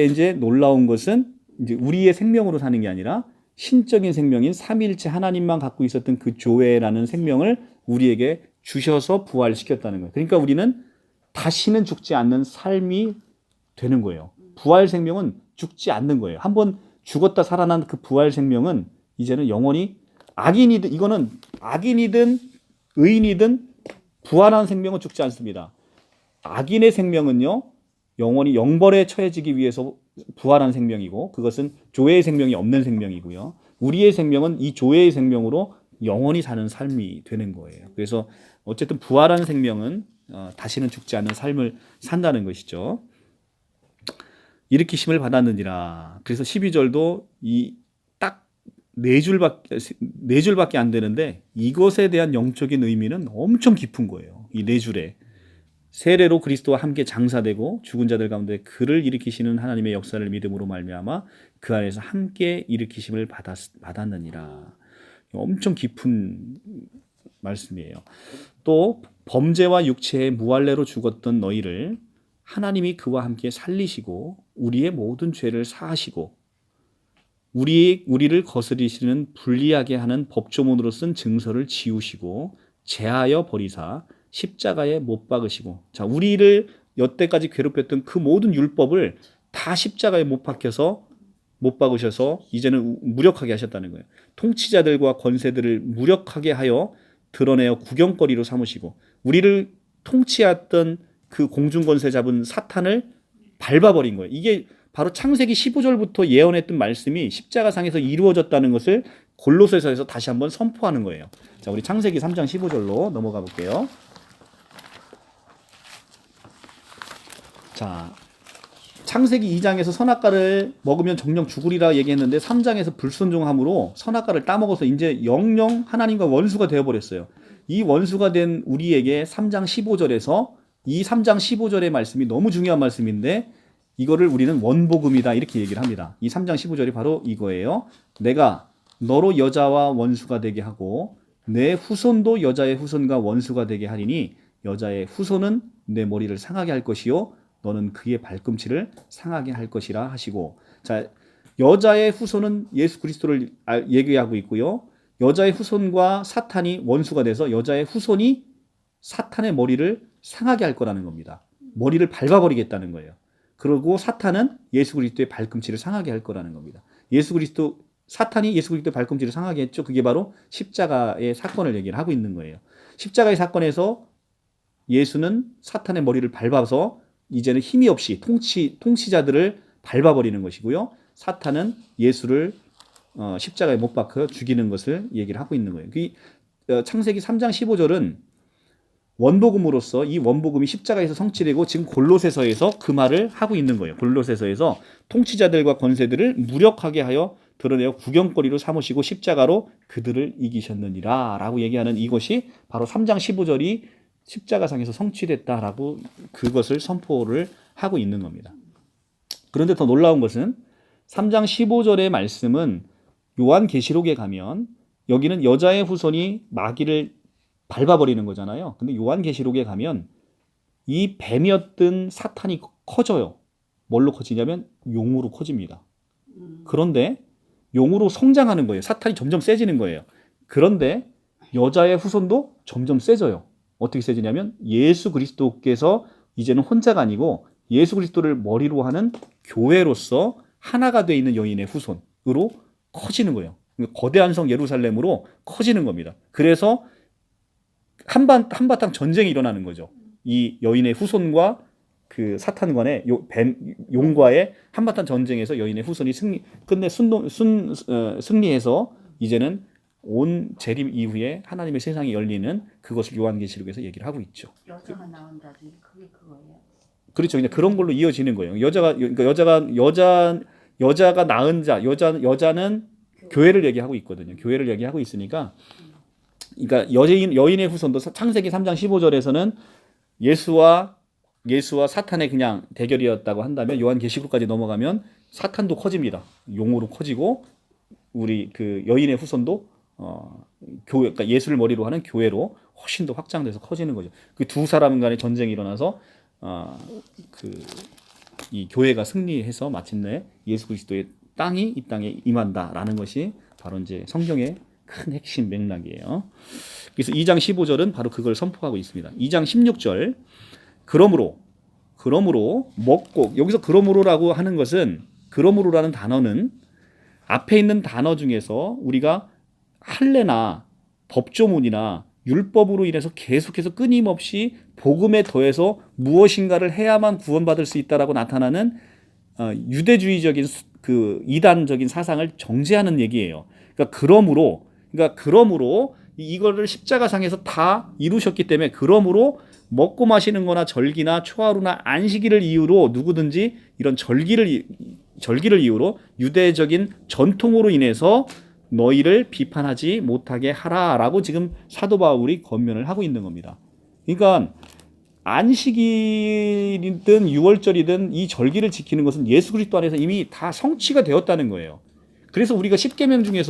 이제 놀라운 것은 이제 우리의 생명으로 사는 게 아니라 신적인 생명인 삼위일체 하나님만 갖고 있었던 그 조회라는 생명을 우리에게 주셔서 부활시켰다는 거예요. 그러니까 우리는 다시는 죽지 않는 삶이 되는 거예요. 부활 생명은 죽지 않는 거예요. 한번 죽었다 살아난 그 부활 생명은 이제는 영원히 이거는 악인이든 의인이든 부활한 생명은 죽지 않습니다. 악인의 생명은요, 영원히 영벌에 처해지기 위해서 부활한 생명이고 그것은 조회의 생명이 없는 생명이고요. 우리의 생명은 이 조회의 생명으로 영원히 사는 삶이 되는 거예요. 그래서 어쨌든 부활한 생명은 다시는 죽지 않는 삶을 산다는 것이죠. 일으키심을 받았느니라. 그래서 12절도 이 딱 네 줄밖에 안 되는데 이것에 대한 영적인 의미는 엄청 깊은 거예요. 이 네 줄에. 세례로 그리스도와 함께 장사되고 죽은 자들 가운데 그를 일으키시는 하나님의 역사를 믿음으로 말미암아 그 안에서 함께 일으키심을 받았느니라. 엄청 깊은 말씀이에요. 또 범죄와 육체의 무할례로 죽었던 너희를 하나님이 그와 함께 살리시고 우리의 모든 죄를 사하시고 우리를 거스리시는 불리하게 하는 법조문으로 쓴 증서를 지우시고 제하여 버리사 십자가에 못 박으시고, 자, 우리를 여태까지 괴롭혔던 그 모든 율법을 다 십자가에 못 박으셔서 이제는 무력하게 하셨다는 거예요. 통치자들과 권세들을 무력하게 하여 드러내어 구경거리로 삼으시고 우리를 통치했던 그 공중권세 잡은 사탄을 밟아버린 거예요. 이게 바로 창세기 15절부터 예언했던 말씀이 십자가상에서 이루어졌다는 것을 골로새서에서 다시 한번 선포하는 거예요. 자, 우리 창세기 3장 15절로 넘어가 볼게요. 자, 창세기 2장에서 선악과를 먹으면 정령 죽으리라 얘기했는데 3장에서 불순종함으로 선악과를 따먹어서 이제 영영 하나님과 원수가 되어버렸어요. 이 원수가 된 우리에게 3장 15절에서 이 3장 15절의 말씀이 너무 중요한 말씀인데 이거를 우리는 원복음이다 이렇게 얘기를 합니다. 이 3장 15절이 바로 이거예요. 내가 너로 여자와 원수가 되게 하고 내 후손도 여자의 후손과 원수가 되게 하리니 여자의 후손은 내 머리를 상하게 할 것이요 너는 그의 발꿈치를 상하게 할 것이라 하시고, 자, 여자의 후손은 예수 그리스도를 얘기하고 있고요. 여자의 후손과 사탄이 원수가 돼서 여자의 후손이 사탄의 머리를 상하게 할 거라는 겁니다. 머리를 밟아버리겠다는 거예요. 그리고 사탄은 예수 그리스도의 발꿈치를 상하게 할 거라는 겁니다. 사탄이 예수 그리스도의 발꿈치를 상하게 했죠. 그게 바로 십자가의 사건을 얘기를 하고 있는 거예요. 십자가의 사건에서 예수는 사탄의 머리를 밟아서 이제는 힘이 없이 통치자들을 밟아버리는 것이고요. 사탄은 예수를 십자가에 못 박혀 죽이는 것을 얘기를 하고 있는 거예요. 창세기 3장 15절은 원복음으로서 이 원복음이 십자가에서 성취되고 지금 골로새서에서 그 말을 하고 있는 거예요. 골로새서에서 통치자들과 권세들을 무력하게 하여 드러내어 구경거리로 삼으시고 십자가로 그들을 이기셨느니라 라고 얘기하는 이것이 바로 3장 15절이 십자가상에서 성취됐다라고 그것을 선포를 하고 있는 겁니다. 그런데 더 놀라운 것은 3장 15절의 말씀은 요한계시록에 가면 여기는 여자의 후손이 마귀를 밟아버리는 거잖아요. 근데 요한계시록에 가면 이 뱀이었던 사탄이 커져요. 뭘로 커지냐면 용으로 커집니다. 그런데 용으로 성장하는 거예요. 사탄이 점점 세지는 거예요. 그런데 여자의 후손도 점점 세져요. 어떻게 세지냐면 예수 그리스도께서 이제는 혼자가 아니고 예수 그리스도를 머리로 하는 교회로서 하나가 되어 있는 여인의 후손으로 커지는 거예요. 거대한 성 예루살렘으로 커지는 겁니다. 그래서 한바탕 전쟁이 일어나는 거죠. 이 여인의 후손과 그 사탄 간의 용과의 한바탕 전쟁에서 여인의 후손이 승리해서 이제는 온 재림 이후에 하나님의 세상이 열리는 그것을 요한계시록에서 얘기를 하고 있죠. 여자가 나온다더니 그게 그거예요. 그렇죠. 그냥 그런 걸로 이어지는 거예요. 여자가 낳은 자, 여자는 교회를 얘기하고 있거든요. 교회를 얘기하고 있으니까, 그러니까 여인의 후손도 창세기 3장 15절에서는 예수와 사탄의 그냥 대결이었다고 한다면 요한계시록까지 넘어가면 사탄도 커집니다. 용으로 커지고 우리 그 여인의 후손도 교회, 그러니까 예수를 머리로 하는 교회로 훨씬 더 확장돼서 커지는 거죠. 그 두 사람 간의 전쟁이 일어나서 이 교회가 승리해서 마침내 예수 그리스도의 땅이 이 땅에 임한다라는 것이 바로 이제 성경의 큰 핵심 맥락이에요. 그래서 2장 15절은 바로 그걸 선포하고 있습니다. 2장 16절 그러므로 먹고, 여기서 그러므로라고 하는 것은, 그러므로라는 단어는 앞에 있는 단어 중에서 우리가 할례나 법조문이나 율법으로 인해서 계속해서 끊임없이 복음에 더해서 무엇인가를 해야만 구원받을 수 있다라고 나타나는 유대주의적인 그 이단적인 사상을 정죄하는 얘기예요. 그러니까 그러므로 이거를 십자가상에서 다 이루셨기 때문에, 그러므로 먹고 마시는 거나 절기나 초하루나 안식일을 이유로 누구든지 이런 절기를 이유로 유대적인 전통으로 인해서 너희를 비판하지 못하게 하라라고 지금 사도 바울이 권면을 하고 있는 겁니다. 그러니까 안식일이든 유월절이든 이 절기를 지키는 것은 예수 그리스도 안에서 이미 다 성취가 되었다는 거예요. 그래서 우리가 10계명 중에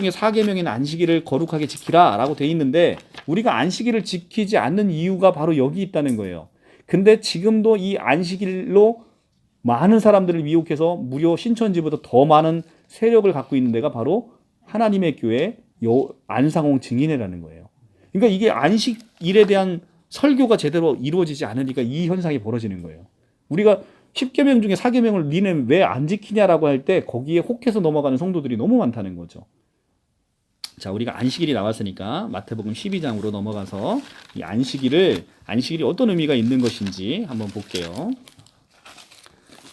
4계명인 안식일을 거룩하게 지키라라고 돼 있는데, 우리가 안식일을 지키지 않는 이유가 바로 여기 있다는 거예요. 근데 지금도 이 안식일로 많은 사람들을 미혹해서 무려 신천지보다 더 많은 세력을 갖고 있는 데가 바로 하나님의 교회 안상홍 증인회라는 거예요. 그러니까 이게 안식일에 대한 설교가 제대로 이루어지지 않으니까 이 현상이 벌어지는 거예요. 우리가 10계명 중에 4계명을 니네 왜 안 지키냐라고 할 때 거기에 혹해서 넘어가는 성도들이 너무 많다는 거죠. 자, 우리가 안식일이 나왔으니까 마태복음 12장으로 넘어가서 이 안식일이 어떤 의미가 있는 것인지 한번 볼게요.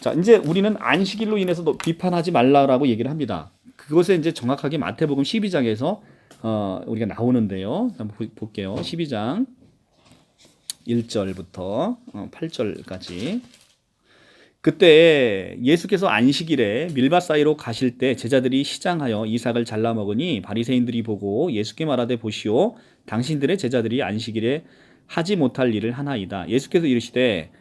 자, 이제 우리는 안식일로 인해서 비판하지 말라라고 얘기를 합니다. 그것에 이제 정확하게 마태복음 12장에서 우리가 나오는데요. 한번 볼게요. 12장 1절부터 8절까지. 그때 예수께서 안식일에 밀밭 사이로 가실 때 제자들이 시장하여 이삭을 잘라 먹으니 바리새인들이 보고 예수께 말하되 보시오, 당신들의 제자들이 안식일에 하지 못할 일을 하나이다. 예수께서 이르시되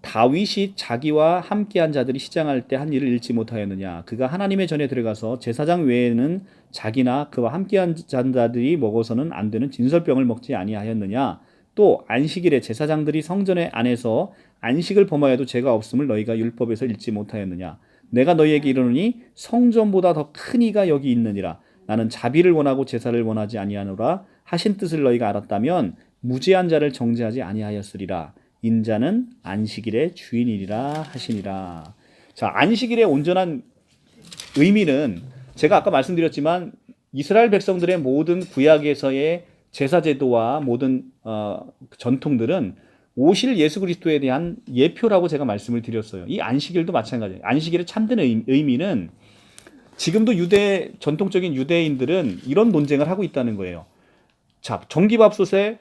다윗이 자기와 함께한 자들이 시장할 때 한 일을 잃지 못하였느냐. 그가 하나님의 전에 들어가서 제사장 외에는 자기나 그와 함께한 자들이 먹어서는 안 되는 진설병을 먹지 아니하였느냐. 또 안식일에 제사장들이 성전의 안에서 안식을 범하여도 죄가 없음을 너희가 율법에서 읽지 못하였느냐. 내가 너희에게 이르노니 성전보다 더 큰 이가 여기 있느니라. 나는 자비를 원하고 제사를 원하지 아니하노라 하신 뜻을 너희가 알았다면 무죄한 자를 정죄하지 아니하였으리라. 인자는 안식일의 주인이리라 하시니라. 자, 안식일의 온전한 의미는 제가 아까 말씀드렸지만 이스라엘 백성들의 모든 구약에서의 제사 제도와 모든 전통들은 오실 예수 그리스도에 대한 예표라고 제가 말씀을 드렸어요. 이 안식일도 마찬가지예요. 안식일의 참된 의미는 지금도 전통적인 유대인들은 이런 논쟁을 하고 있다는 거예요. 자, 전기밥솥을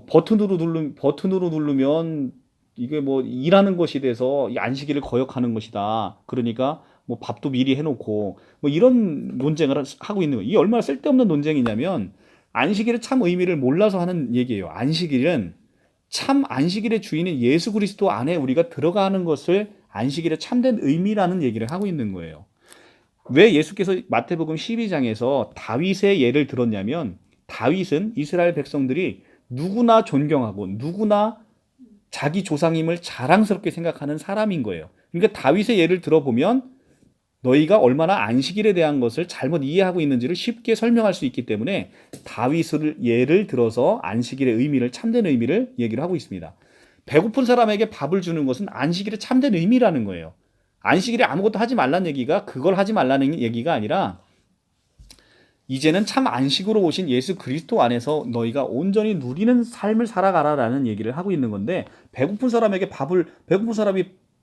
버튼으로 누르면 이게 뭐 일하는 것이 돼서 이 안식일을 거역하는 것이다. 그러니까 뭐 밥도 미리 해놓고 뭐 이런 논쟁을 하고 있는 거예요. 이게 얼마나 쓸데없는 논쟁이냐면 안식일의 참 의미를 몰라서 하는 얘기예요. 안식일은 참 안식일의 주인인 예수 그리스도 안에 우리가 들어가는 것을 안식일의 참된 의미라는 얘기를 하고 있는 거예요. 왜 예수께서 마태복음 12장에서 다윗의 예를 들었냐면 다윗은 이스라엘 백성들이 누구나 존경하고 누구나 자기 조상임을 자랑스럽게 생각하는 사람인 거예요. 그러니까 다윗의 예를 들어보면 너희가 얼마나 안식일에 대한 것을 잘못 이해하고 있는지를 쉽게 설명할 수 있기 때문에 다윗을 예를 들어서 안식일의 의미를 참된 의미를 얘기를 하고 있습니다. 배고픈 사람에게 밥을 주는 것은 안식일의 참된 의미라는 거예요. 안식일에 아무것도 하지 말라는 얘기가 그걸 하지 말라는 얘기가 아니라 이제는 참 안식으로 오신 예수 그리스도 안에서 너희가 온전히 누리는 삶을 살아가라라는 얘기를 하고 있는 건데 배고픈 사람이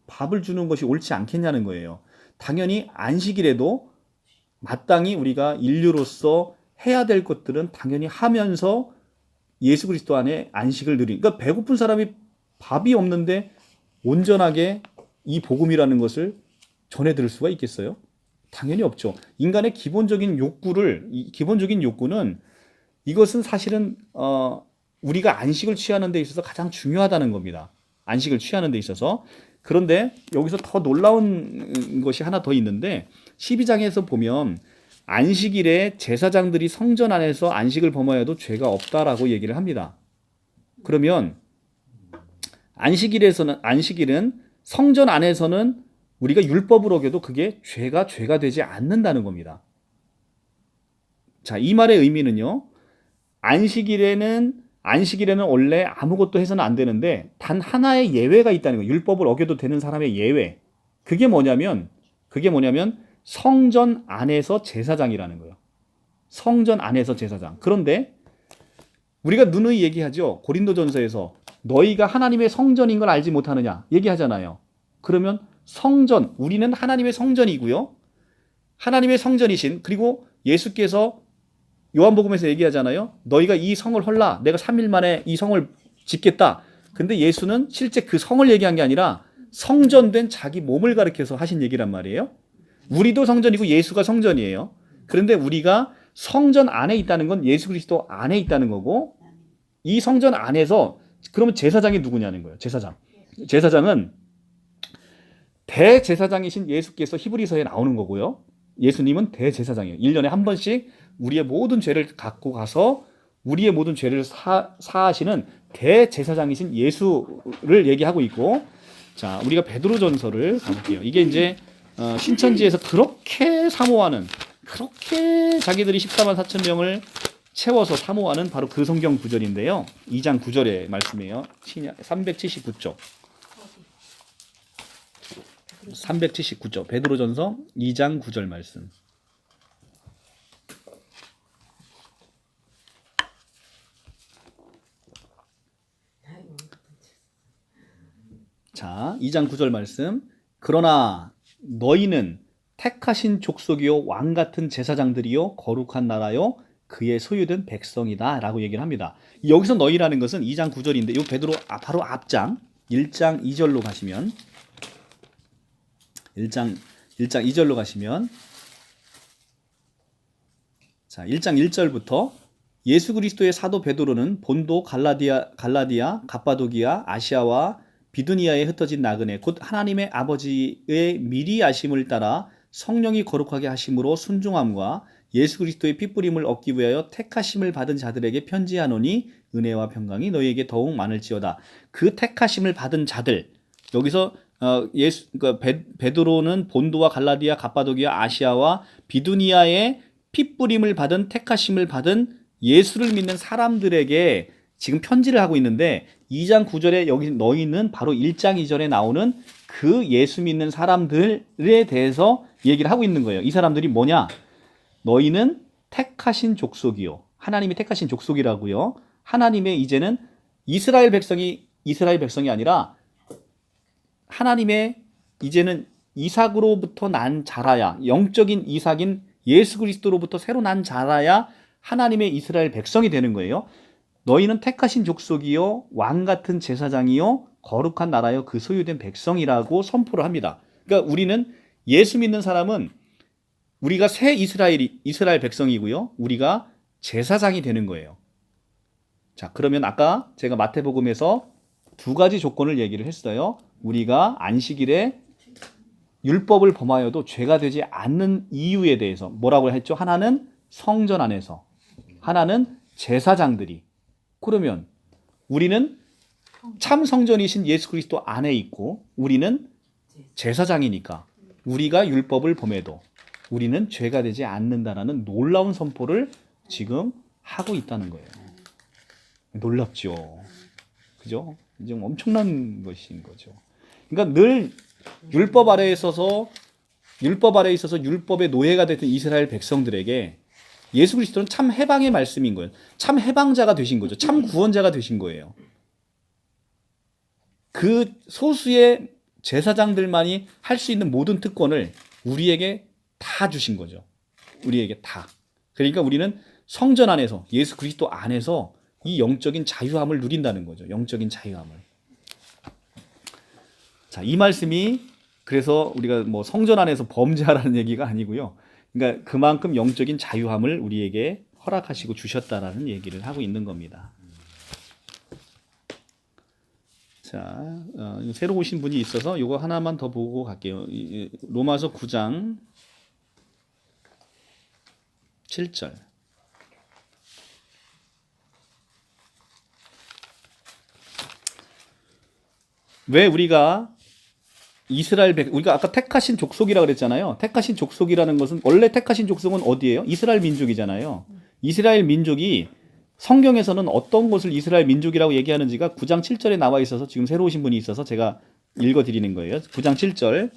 밥을 주는 것이 옳지 않겠냐는 거예요. 당연히 안식일에도 마땅히 우리가 인류로서 해야 될 것들은 당연히 하면서 예수 그리스도 안에 안식을 누리는, 그러니까 배고픈 사람이 밥이 없는데 온전하게 이 복음이라는 것을 전해 들을 수가 있겠어요? 당연히 없죠. 인간의 기본적인 욕구는 이것은 사실은 우리가 안식을 취하는 데 있어서 가장 중요하다는 겁니다. 안식을 취하는 데 있어서. 그런데 여기서 더 놀라운 것이 하나 더 있는데 12장에서 보면 안식일에 제사장들이 성전 안에서 안식을 범하여도 죄가 없다라고 얘기를 합니다. 그러면 안식일은 성전 안에서는 우리가 율법을 어겨도 그게 죄가 되지 않는다는 겁니다. 자, 이 말의 의미는요. 안식일에는 원래 아무것도 해서는 안 되는데 단 하나의 예외가 있다는 거예요. 율법을 어겨도 되는 사람의 예외. 그게 뭐냐면 성전 안에서 제사장이라는 거예요. 성전 안에서 제사장. 그런데 우리가 누누이 얘기하죠. 고린도전서에서 너희가 하나님의 성전인 걸 알지 못하느냐 얘기하잖아요. 그러면 우리는 하나님의 성전이고요. 하나님의 성전이신, 그리고 예수께서 요한복음에서 얘기하잖아요. 너희가 이 성을 헐라. 내가 3일 만에 이 성을 짓겠다. 근데 예수는 실제 그 성을 얘기한 게 아니라 성전된 자기 몸을 가리켜서 하신 얘기란 말이에요. 우리도 성전이고 예수가 성전이에요. 그런데 우리가 성전 안에 있다는 건 예수 그리스도 안에 있다는 거고, 이 성전 안에서 그러면 제사장이 누구냐는 거예요. 제사장은 대제사장이신 예수께서 히브리서에 나오는 거고요. 예수님은 대제사장이에요. 1년에 한 번씩 우리의 모든 죄를 갖고 가서 우리의 모든 죄를 사하시는 대제사장이신 예수를 얘기하고 있고, 자, 우리가 베드로전서를 가볼게요. 이게 이제 신천지에서 그렇게 사모하는, 그렇게 자기들이 14만 4천 명을 채워서 사모하는 바로 그 성경 구절인데요. 2장 9절의 말씀이에요. 379쪽. 379쪽. 베드로전서 2장 9절 말씀. 자, 2장 9절 말씀. 그러나 너희는 택하신 족속이요 왕 같은 제사장들이요 거룩한 나라요 그의 소유된 백성이다 라고 얘기를 합니다. 여기서 너희라는 것은 2장 9절인데 이 베드로 바로 앞장 1장 2절로 가시면 1장 2절로 가시면, 자, 1장 1절부터 예수 그리스도의 사도 베드로는 본도, 갈라디아, 갑바도기아, 아시아와 비두니아에 흩어진 나그네 곧 하나님의 아버지의 미리 아심을 따라 성령이 거룩하게 하심으로 순종함과 예수 그리스도의 pit뿌림을 얻기 위하여 택하심을 받은 자들에게 편지하노니 은혜와 평강이 너희에게 더욱 많을지어다. 그 택하심을 받은 자들, 여기서 그러니까 베드로는 본도와 갈라디아, 갑바도기아, 아시아와 비두니아의 핏부림을 받은 택하심을 받은 예수를 믿는 사람들에게 지금 편지를 하고 있는데 2장 9절에 여기 너희는 바로 1장 2절에 나오는 그 예수 믿는 사람들에 대해서 얘기를 하고 있는 거예요. 이 사람들이 뭐냐? 너희는 택하신 족속이요. 하나님이 택하신 족속이라고요. 하나님의 이제는 이스라엘 백성이 아니라 하나님의 이제는 이삭으로부터 난 자라야, 영적인 이삭인 예수 그리스도로부터 새로 난 자라야 하나님의 이스라엘 백성이 되는 거예요. 너희는 택하신 족속이요 왕 같은 제사장이요 거룩한 나라요 그 소유된 백성이라고 선포를 합니다. 그러니까 우리는 예수 믿는 사람은 우리가 새 이스라엘 백성이고요. 우리가 제사장이 되는 거예요. 자, 그러면 아까 제가 마태복음에서 두 가지 조건을 얘기를 했어요. 우리가 안식일에 율법을 범하여도 죄가 되지 않는 이유에 대해서 뭐라고 했죠? 하나는 성전 안에서, 하나는 제사장들이. 그러면 우리는 참 성전이신 예수 그리스도 안에 있고 우리는 제사장이니까 우리가 율법을 범해도 우리는 죄가 되지 않는다라는 놀라운 선포를 지금 하고 있다는 거예요. 놀랍죠. 그죠? 이제 엄청난 것인 거죠. 그러니까 늘 율법 아래에 있어서 율법의 노예가 됐던 이스라엘 백성들에게 예수 그리스도는 참 해방의 말씀인 거예요. 참 해방자가 되신 거죠. 참 구원자가 되신 거예요. 그 소수의 제사장들만이 할 수 있는 모든 특권을 우리에게 다 주신 거죠. 우리에게 다. 그러니까 우리는 성전 안에서 예수 그리스도 안에서 이 영적인 자유함을 누린다는 거죠. 영적인 자유함을. 자, 이 말씀이 그래서 우리가 뭐 성전 안에서 범죄하라는 얘기가 아니고요. 그러니까 그만큼 영적인 자유함을 우리에게 허락하시고 주셨다라는 얘기를 하고 있는 겁니다. 자, 새로 오신 분이 있어서 이거 하나만 더 보고 갈게요. 로마서 9장 7절. 왜 우리가 우리가 아까 택하신 족속이라 그랬잖아요. 택하신 족속이라는 것은 원래 택하신 족속은 어디예요? 이스라엘 민족이잖아요. 이스라엘 민족이 성경에서는 어떤 것을 이스라엘 민족이라고 얘기하는지가 9장 7절에 나와 있어서 지금 새로 오신 분이 있어서 제가 읽어드리는 거예요. 9장 7절.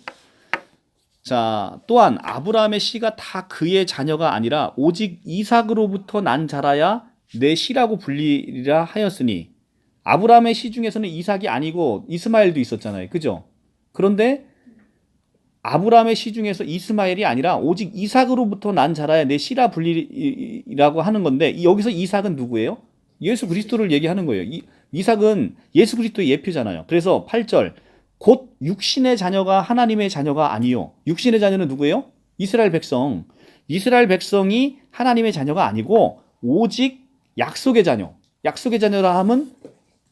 자, 또한 아브라함의 씨가 다 그의 자녀가 아니라 오직 이삭으로부터 난 자라야 내 씨라고 불리리라 하였으니 아브라함의 씨 중에서는 이삭이 아니고 이스마엘도 있었잖아요. 그죠? 그런데 아브라함의 씨 중에서 이스마엘이 아니라 오직 이삭으로부터 난 자라야 내 씨라 불리라고 하는 건데 여기서 이삭은 누구예요? 예수 그리스도를 얘기하는 거예요. 이삭은 예수 그리스도의 예표잖아요. 그래서 8절 곧 육신의 자녀가 하나님의 자녀가 아니요. 육신의 자녀는 누구예요? 이스라엘 백성. 이스라엘 백성이 하나님의 자녀가 아니고 오직 약속의 자녀. 약속의 자녀라 하면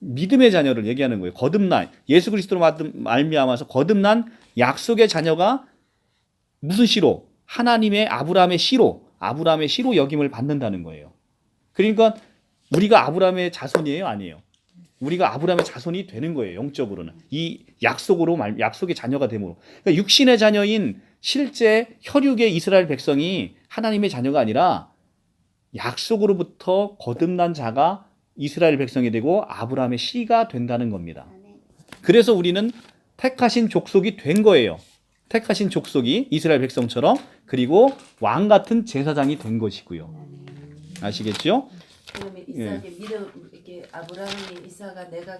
믿음의 자녀를 얘기하는 거예요. 거듭난 예수 그리스도로 말미암아서 거듭난 약속의 자녀가 무슨 씨로? 하나님의 아브라함의 씨로 여김을 받는다는 거예요. 그러니까 우리가 아브라함의 자손이에요, 아니에요? 우리가 아브라함의 자손이 되는 거예요. 영적으로는 이 약속의 자녀가 됨으로. 그러니까 육신의 자녀인 실제 혈육의 이스라엘 백성이 하나님의 자녀가 아니라 약속으로부터 거듭난 자가 이스라엘 백성이 되고 아브라함의 씨가 된다는 겁니다. 그래서 우리는 택하신 족속이 된 거예요. 택하신 족속이 이스라엘 백성처럼 그리고 왕 같은 제사장이 된 것이고요. 아시겠죠? 그러면 이삭의 믿음 이렇게 아브라함이 이삭아 내가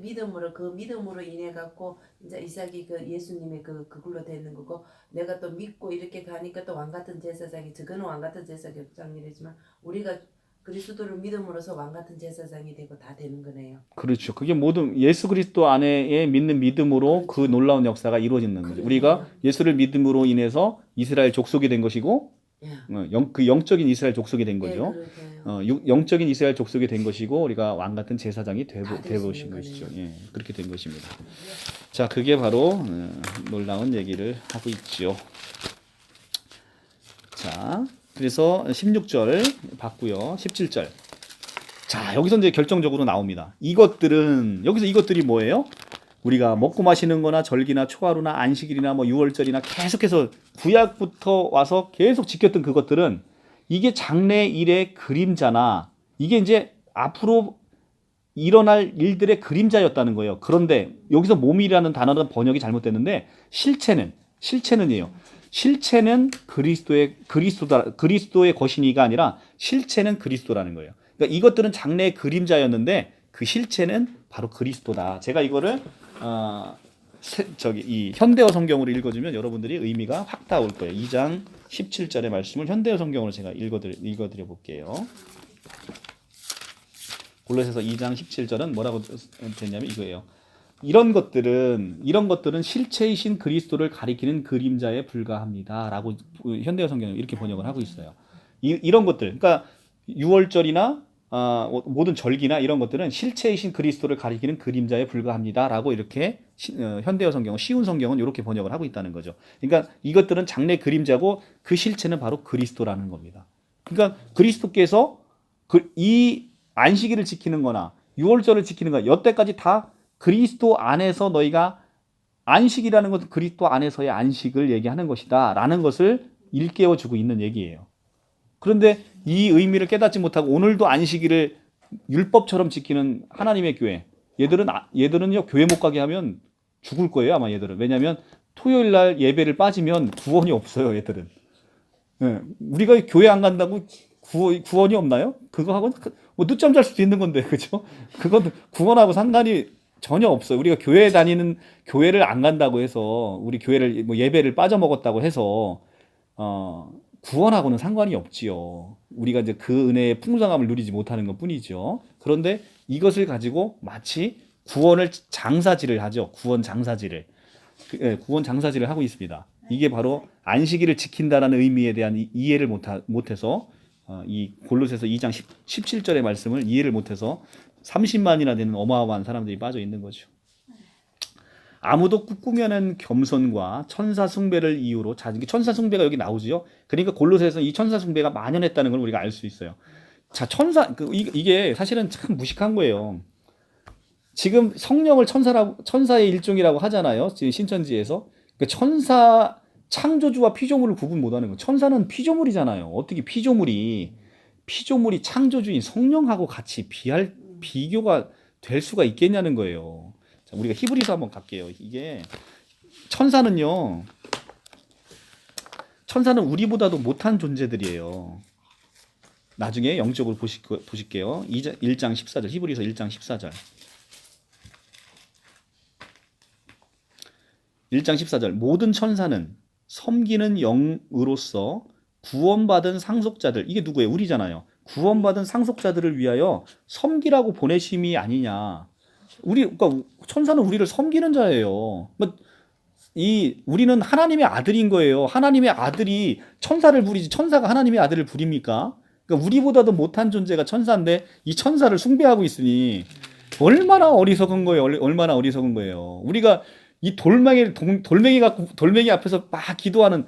믿음으로 인해 갖고 이제 이삭이 그 예수님의 그걸로 되는 거고 내가 또 믿고 이렇게 가니까 또 왕 같은 제사장이 저거는 왕 같은 제사장이지만 우리가 그리스도를 믿음으로써 왕 같은 제사장이 되고 다 되는 거네요. 그렇죠. 그게 모든 예수 그리스도 안에 믿는 믿음으로 그 놀라운 역사가 이루어지는 거죠. 우리가 예수를 믿음으로 인해서 이스라엘 족속이 된 것이고 그 영적인 이스라엘 족속이 된 거죠. 영적인 이스라엘 족속이 된 것이고 우리가 왕 같은 제사장이 되보신 것이죠. 예, 그렇게 된 것입니다. 자, 그게 바로 놀라운 얘기를 하고 있죠. 자, 그래서 16절 봤고요. 17절. 자, 여기서 이제 결정적으로 나옵니다. 이것들이 뭐예요? 우리가 먹고 마시는 거나 절기나 초하루나 안식일이나 뭐 유월절이나 계속해서 구약부터 와서 계속 지켰던 그것들은 이게 장래일의 그림자나 이게 이제 앞으로 일어날 일들의 그림자였다는 거예요. 그런데 여기서 몸이라는 단어는 번역이 잘못됐는데 실체는이에요. 실체는 그리스도의 것이니가 아니라 실체는 그리스도라는 거예요. 그러니까 이것들은 장래의 그림자였는데 그 실체는 바로 그리스도다. 제가 이거를 이 현대어 성경으로 읽어주면 여러분들이 의미가 확 다 올 거예요. 2장 17절의 말씀을 현대어 성경으로 제가 읽어드려 볼게요. 골로새서 2장 17절은 뭐라고 됐냐면 이거예요. 이런 것들은 실체이신 그리스도를 가리키는 그림자에 불과합니다라고 현대어 성경은 이렇게 번역을 하고 있어요. 이런 것들, 그러니까 유월절이나 모든 절기나 이런 것들은 실체이신 그리스도를 가리키는 그림자에 불과합니다라고 이렇게 현대어 성경은 쉬운 성경은 이렇게 번역을 하고 있다는 거죠. 그러니까 이것들은 장래 그림자고 그 실체는 바로 그리스도라는 겁니다. 그러니까 그리스도께서 이 안식일을 지키는 거나 유월절을 지키는 거나 여태까지 다 그리스도 안에서 너희가 안식이라는 것은 그리스도 안에서의 안식을 얘기하는 것이다 라는 것을 일깨워 주고 있는 얘기예요. 그런데 이 의미를 깨닫지 못하고 오늘도 안식일을 율법처럼 지키는 하나님의 교회, 얘들은요 교회 못 가게 하면 죽을 거예요 아마 얘들은. 왜냐하면 토요일 날 예배를 빠지면 구원이 없어요 얘들은. 네, 우리가 교회 안 간다고 구원이 없나요? 그거 하고 뭐 늦잠 잘 수도 있는 건데 그죠? 그건 구원하고 상관이 전혀 없어요. 우리가 교회를 안 간다고 해서 우리 교회를 뭐 예배를 빠져먹었다고 해서 구원하고는 상관이 없지요. 우리가 이제 그 은혜의 풍성함을 누리지 못하는 것뿐이죠. 그런데 이것을 가지고 마치 구원을 장사질을 하죠. 구원 장사질을 하고 있습니다. 이게 바로 안식일을 지킨다라는 의미에 대한 이해를 못해서 이 골로새서 2장 17절의 말씀을 이해를 못해서 30만이나 되는 어마어마한 사람들이 빠져 있는 거죠. 아무도 꿈꾸며낸 겸손과 천사 숭배를 이유로 천사 숭배가 여기 나오지요. 그러니까 골로새에서 이 천사 숭배가 만연했다는 걸 우리가 알 수 있어요. 자, 이게 사실은 참 무식한 거예요. 지금 성령을 천사의 일종이라고 하잖아요. 지금 신천지에서. 그러니까 창조주와 피조물을 구분 못하는 거. 천사는 피조물이잖아요. 어떻게 피조물이 창조주인 성령하고 같이 비교가 될 수가 있겠냐는 거예요. 자, 우리가 히브리서 한번 갈게요. 이게 천사는 우리보다도 못한 존재들이에요. 나중에 영적으로 보실게요. 1장 14절 히브리서 1장 14절 1장 14절 모든 천사는 섬기는 영으로서 구원받은 상속자들, 이게 누구예요? 우리잖아요. 구원받은 상속자들을 위하여 섬기라고 보내심이 아니냐. 그러니까 천사는 우리를 섬기는 자예요. 우리는 하나님의 아들인 거예요. 하나님의 아들이 천사를 부리지 천사가 하나님의 아들을 부립니까? 그러니까 우리보다도 못한 존재가 천사인데 이 천사를 숭배하고 있으니 얼마나 어리석은 거예요. 얼마나 어리석은 거예요. 우리가 이 돌멩이 앞에서 막 기도하는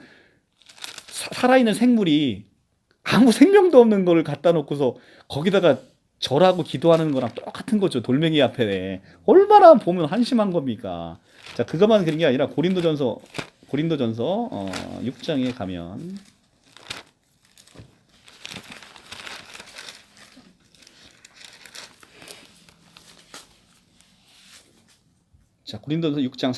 살아있는 생물이 아무 생명도 없는 거를 갖다 놓고서 거기다가 절하고 기도하는 거랑 똑같은 거죠. 돌멩이 앞에 얼마나 보면 한심한 겁니까? 자, 그것만 그런 게 아니라 고린도전서 6장에 가면 자, 고린도전서 6장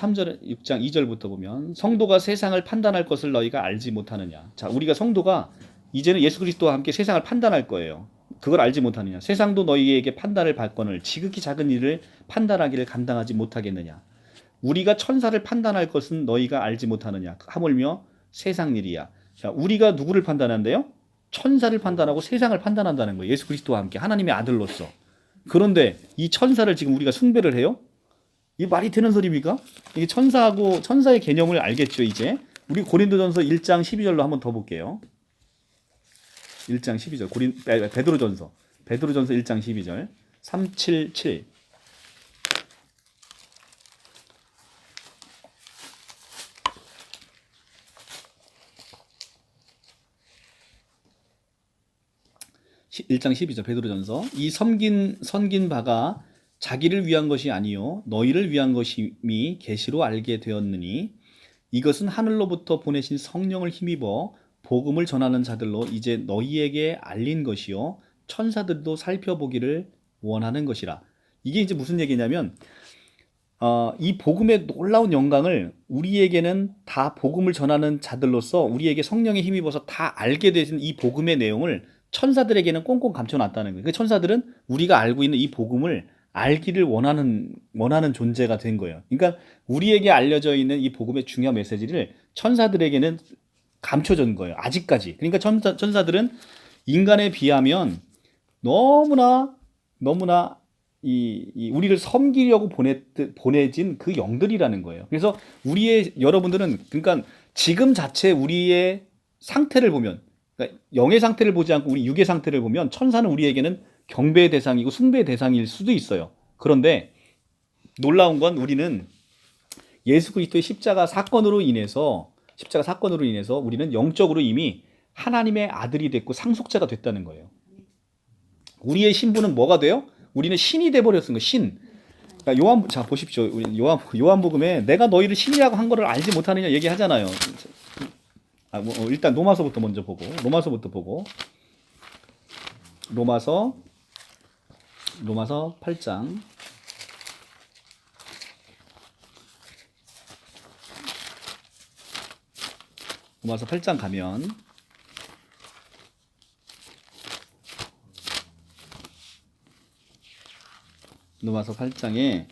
2절부터 보면 성도가 세상을 판단할 것을 너희가 알지 못하느냐. 자, 우리가 성도가 이제는 예수 그리스도와 함께 세상을 판단할 거예요. 그걸 알지 못하느냐. 세상도 너희에게 판단을 받거늘 지극히 작은 일을 판단하기를 감당하지 못하겠느냐. 우리가 천사를 판단할 것은 너희가 알지 못하느냐. 하물며 세상 일이야. 자, 우리가 누구를 판단한대요? 천사를 판단하고 세상을 판단한다는 거예요. 예수 그리스도와 함께 하나님의 아들로서. 그런데 이 천사를 지금 우리가 숭배를 해요? 이 말이 되는 소리입니까? 이게 천사의 개념을 알겠죠, 이제. 우리 고린도전서 1장 12절로 한번 더 볼게요. 1장 12절. 베드로전서 1장 12절. 377. (1장 12절) 베드로전서 이 섬긴 바가 자기를 위한 것이 아니요 너희를 위한 것임이 계시로 알게 되었느니 이것은 하늘로부터 보내신 성령을 힘입어 복음을 전하는 자들로 이제 너희에게 알린 것이요 천사들도 살펴보기를 원하는 것이라. 이게 이제 무슨 얘기냐면 이 복음의 놀라운 영광을 우리에게는 다 복음을 전하는 자들로서 우리에게 성령에 힘입어서 다 알게 되신 이 복음의 내용을 천사들에게는 꽁꽁 감춰놨다는 거예요. 그 천사들은 우리가 알고 있는 이 복음을 알기를 원하는 존재가 된 거예요. 그러니까 우리에게 알려져 있는 이 복음의 중요한 메시지를 천사들에게는 감춰진 거예요. 아직까지. 그러니까 천사들은 인간에 비하면 너무나 우리를 섬기려고 보내진 그 영들이라는 거예요. 그래서 여러분들은 그러니까 지금 자체 우리의 상태를 보면, 그러니까 영의 상태를 보지 않고 우리 육의 상태를 보면 천사는 우리에게는 경배의 대상이고 숭배의 대상일 수도 있어요. 그런데 놀라운 건 우리는 예수 그리스도의 십자가 사건으로 인해서 우리는 영적으로 이미 하나님의 아들이 됐고 상속자가 됐다는 거예요. 우리의 신분은 뭐가 돼요? 우리는 신이 돼 버렸은 거예요. 신. 그러니까 자 보십시오. 우리 요한복음에 내가 너희를 신이라고 한 거를 알지 못하느냐 얘기하잖아요. 일단 로마서부터 먼저 보고 로마서 8장 로마서 8장 가면 로마서 8장에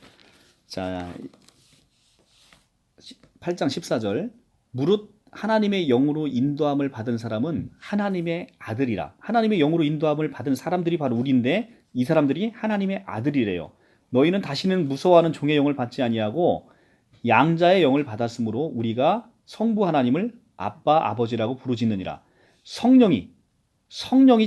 자 8장 14절 무릇 하나님의 영으로 인도함을 받은 사람은 하나님의 아들이라. 하나님의 영으로 인도함을 받은 사람들이 바로 우리인데 이 사람들이 하나님의 아들이래요. 너희는 다시는 무서워하는 종의 영을 받지 아니하고 양자의 영을 받았으므로 우리가 성부 하나님을 아빠 아버지라고 부르짖느니라. 성령이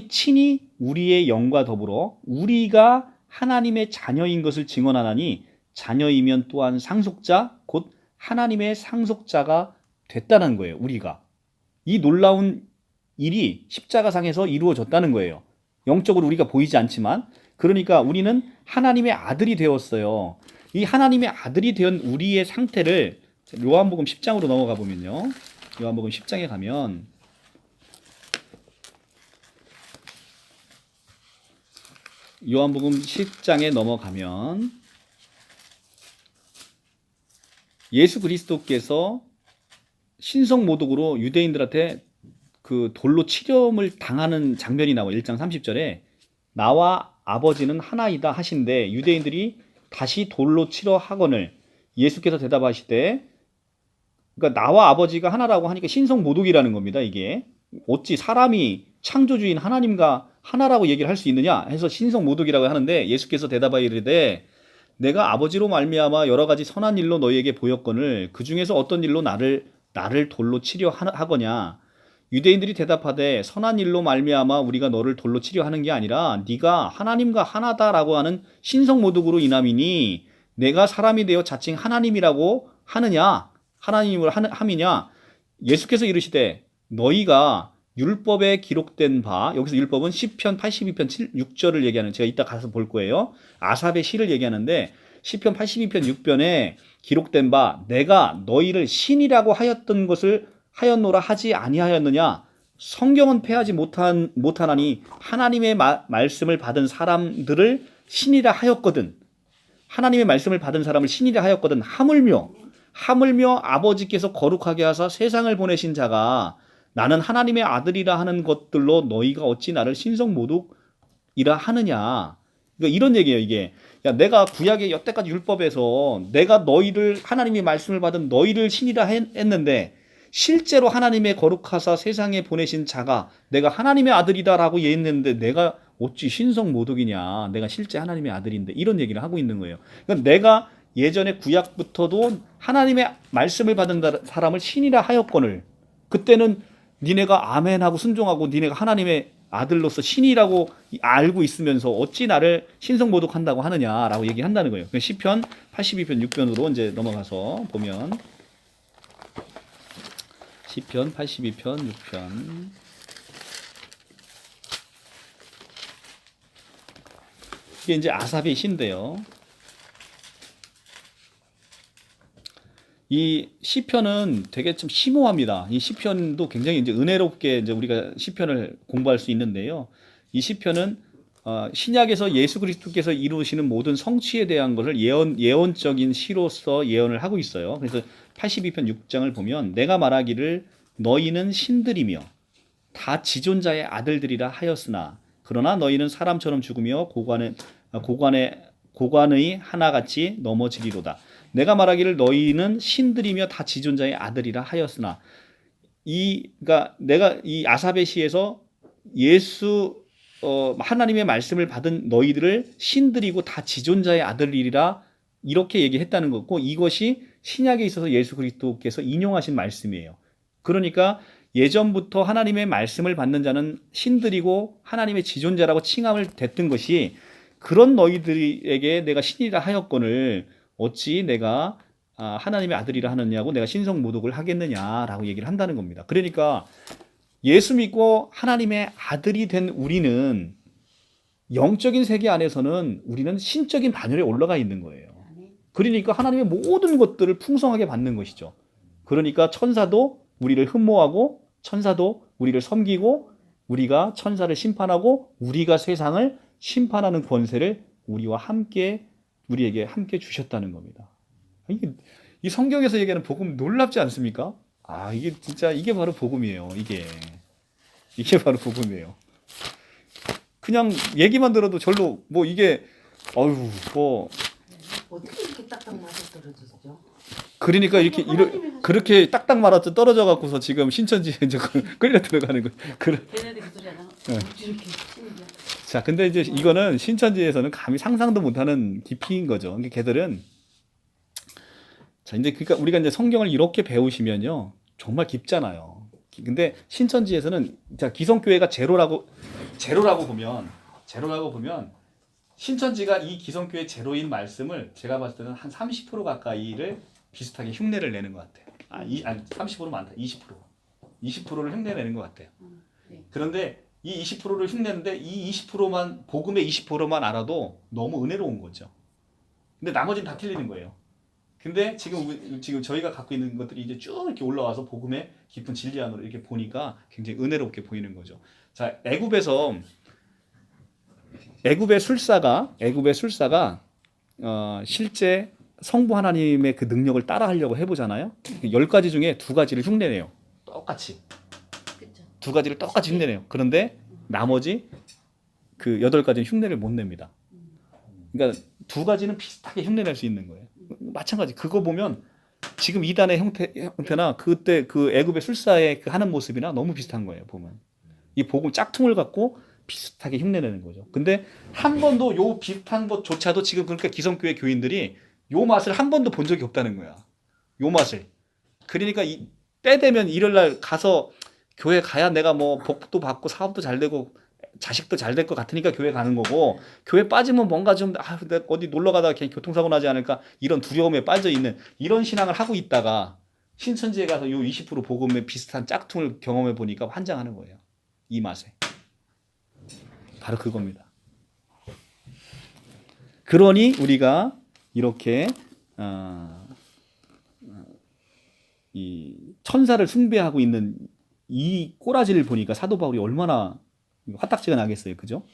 친히 우리의 영과 더불어 우리가 하나님의 자녀인 것을 증언하나니 자녀이면 또한 상속자 곧 하나님의 상속자가 됐다는 거예요. 우리가 이 놀라운 일이 십자가상에서 이루어졌다는 거예요. 영적으로 우리가 보이지 않지만 그러니까 우리는 하나님의 아들이 되었어요. 이 하나님의 아들이 된 우리의 상태를 요한복음 10장으로 넘어가 보면요. 요한복음 10장에 가면 요한복음 10장에 넘어가면 예수 그리스도께서 신성모독으로 유대인들한테 그 돌로 치렴을 당하는 장면이 나와요. 1장 30절에 나와 아버지는 하나이다 하신데 유대인들이 다시 돌로 치러 하거늘 예수께서 대답하시되 그러니까 나와 아버지가 하나라고 하니까 신성모독이라는 겁니다. 이게 어찌 사람이 창조주인 하나님과 하나라고 얘기를 할 수 있느냐 해서 신성모독이라고 하는데 예수께서 대답하여 이르되 내가 아버지로 말미암아 여러 가지 선한 일로 너희에게 보였거늘 그 중에서 어떤 일로 나를 돌로 치려 하거냐. 유대인들이 대답하되 선한 일로 말미암아 우리가 너를 돌로 치려 하는 게 아니라 네가 하나님과 하나다라고 하는 신성모독으로 인함이니 내가 사람이 되어 자칭 하나님이라고 하느냐 하나님을 함이냐. 예수께서 이르시되 너희가 율법에 기록된 바 여기서 율법은 시편 82편 6절을 얘기하는 제가 이따 가서 볼 거예요. 아삽의 시를 얘기하는데 시편 82편 6편에 기록된 바 내가 너희를 신이라고 하였던 것을 하였노라 하지 아니하였느냐. 성경은 패하지 못하나니 하나님의 말씀을 받은 사람들을 신이라 하였거든. 하나님의 말씀을 받은 사람을 신이라 하였거든. 하물며 아버지께서 거룩하게 하사 세상을 보내신 자가 나는 하나님의 아들이라 하는 것들로 너희가 어찌 나를 신성모독이라 하느냐. 그러니까 이런 얘기예요. 이게 야, 내가 구약의 여태까지 율법에서 내가 너희를 하나님의 말씀을 받은 너희를 신이라 했는데 실제로 하나님의 거룩하사 세상에 보내신 자가 내가 하나님의 아들이다라고 얘기했는데 내가 어찌 신성모독이냐. 내가 실제 하나님의 아들인데 이런 얘기를 하고 있는 거예요. 그러니까 내가 예전에 구약부터도 하나님의 말씀을 받은 사람을 신이라 하였거늘 그때는 니네가 아멘하고 순종하고 니네가 하나님의 아들로서 신이라고 알고 있으면서 어찌 나를 신성모독한다고 하느냐라고 얘기한다는 거예요. 시편 82편 6편으로 이제 넘어가서 보면 시편 82편 6편 이게 이제 아삽의 시인데요. 이 시편은 되게 좀 심오합니다. 이 시편도 굉장히 이제 은혜롭게 이제 우리가 시편을 공부할 수 있는데요. 이 시편은 신약에서 예수 그리스도께서 이루시는 모든 성취에 대한 것을 예언적인 시로서 예언을 하고 있어요. 그래서 82편 6장을 보면 내가 말하기를 너희는 신들이며 다 지존자의 아들들이라 하였으나 그러나 너희는 사람처럼 죽으며 고관의 하나같이 넘어지리로다. 내가 말하기를 너희는 신들이며 다 지존자의 아들이라 하였으나 그러니까 내가 이 아삽의 시에서 예수 하나님의 말씀을 받은 너희들을 신들이고 다 지존자의 아들이라 이렇게 얘기했다는 거고 이것이 신약에 있어서 예수 그리스도께서 인용하신 말씀이에요. 그러니까 예전부터 하나님의 말씀을 받는 자는 신들이고 하나님의 지존자라고 칭함을 됐던 것이 그런 너희들에게 내가 신이라 하였거늘 어찌 내가 하나님의 아들이라 하느냐고 내가 신성 모독을 하겠느냐라고 얘기를 한다는 겁니다. 그러니까 예수 믿고 하나님의 아들이 된 우리는 영적인 세계 안에서는 우리는 신적인 반열에 올라가 있는 거예요. 그러니까 하나님의 모든 것들을 풍성하게 받는 것이죠. 그러니까 천사도 우리를 흠모하고 천사도 우리를 섬기고 우리가 천사를 심판하고 우리가 세상을 심판하는 권세를 우리에게 함께 주셨다는 겁니다. 이 성경에서 얘기하는 복음 놀랍지 않습니까? 이게 진짜 이게 바로 복음이에요. 이게 바로 복음이에요. 그냥 얘기만 들어도 절로 뭐 이게 어떻게 이렇게 딱딱 맞아 떨어졌죠? 그러니까 그렇게 딱딱 말아서 떨어져 갖고서 지금 신천지에 이제 끌려 들어가는 거예요. 걔네들이 그러잖아. 이렇게 자, 근데 이제 이거는 신천지에서는 감히 상상도 못하는 깊이인 거죠. 그러니까 걔들은 자 이제 그러니까 우리가 이제 성경을 이렇게 배우시면요 정말 깊잖아요. 근데 신천지에서는 자 기성교회가 제로라고 보면 신천지가 이 기성교회 제로인 말씀을 제가 봤을 때는 한 30% 가까이를 비슷하게 흉내를 내는 것 같아요. 아니 30% 많다. 20%를 흉내내는 것 같아요. 네. 그런데 이 20%를 흉내내는데 이 20%만 복음의 20%만 알아도 너무 은혜로운 거죠. 근데 나머지는 다 틀리는 거예요. 근데 지금 저희가 갖고 있는 것들이 이제 쭉 이렇게 올라와서 복음의 깊은 진리 안으로 이렇게 보니까 굉장히 은혜롭게 보이는 거죠. 자, 애굽의 술사가 실제 성부 하나님의 그 능력을 따라하려고 해보잖아요. 10가지 중에 2가지를 흉내내요. 똑같이. 그쵸. 2가지를 똑같이 흉내내요. 그런데 나머지 그 8가지는 흉내를 못 냅니다. 그러니까 2가지는 비슷하게 흉내낼 수 있는 거예요. 마찬가지. 그거 보면 지금 이단의 형태나 그때 그 애굽의 술사의 그 하는 모습이나 너무 비슷한 거예요. 보면 이 복음 짝퉁을 갖고 비슷하게 흉내내는 거죠. 근데 한 번도 요 비슷한 것조차도 지금 그러니까 기성교회 교인들이 요 맛을 한 번도 본 적이 없다는 거야. 요 맛을. 그러니까 때 되면 일요일날 가서 교회 가야 내가 뭐 복도 받고 사업도 잘 되고 자식도 잘 될 것 같으니까 교회 가는 거고 교회 빠지면 뭔가 좀 내가 어디 놀러 가다가 그냥 교통사고 나지 않을까 이런 두려움에 빠져 있는 이런 신앙을 하고 있다가 신천지에 가서 요 20% 복음의 비슷한 짝퉁을 경험해 보니까 환장하는 거예요. 이 맛에. 바로 그겁니다. 그러니 우리가 이렇게 이 천사를 숭배하고 있는 이 꼬라지를 보니까 사도 바울이 얼마나 화딱지가 나겠어요, 그죠?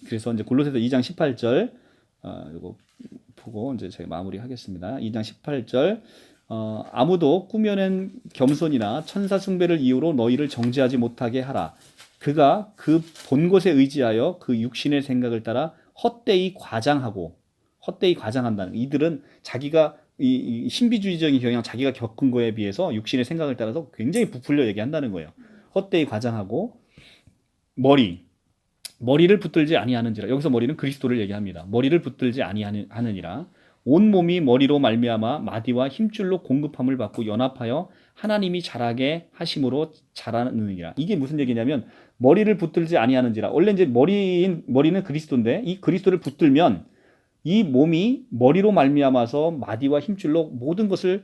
그래서 이제 골로새서 2장 18절 이거 보고 이제 제가 마무리하겠습니다. 2장 18절 아무도 꾸며낸 겸손이나 천사 숭배를 이유로 너희를 정죄하지 못하게 하라. 그가 그 본 것에 의지하여 그 육신의 생각을 따라 헛되이 과장한다는 이들은 자기가 이 신비주의적인 경향 자기가 겪은 거에 비해서 육신의 생각을 따라서 굉장히 부풀려 얘기한다는 거예요. 헛되이 과장하고 머리를 붙들지 아니하는지라. 여기서 머리는 그리스도를 얘기합니다. 머리를 붙들지 아니하느니라. 온 몸이 머리로 말미암아 마디와 힘줄로 공급함을 받고 연합하여 하나님이 자라게 하심으로 자라느니라. 이게 무슨 얘기냐면 머리를 붙들지 아니하는지라. 원래 이제 머리는 그리스도인데 이 그리스도를 붙들면 이 몸이 머리로 말미암아서 마디와 힘줄로 모든 것을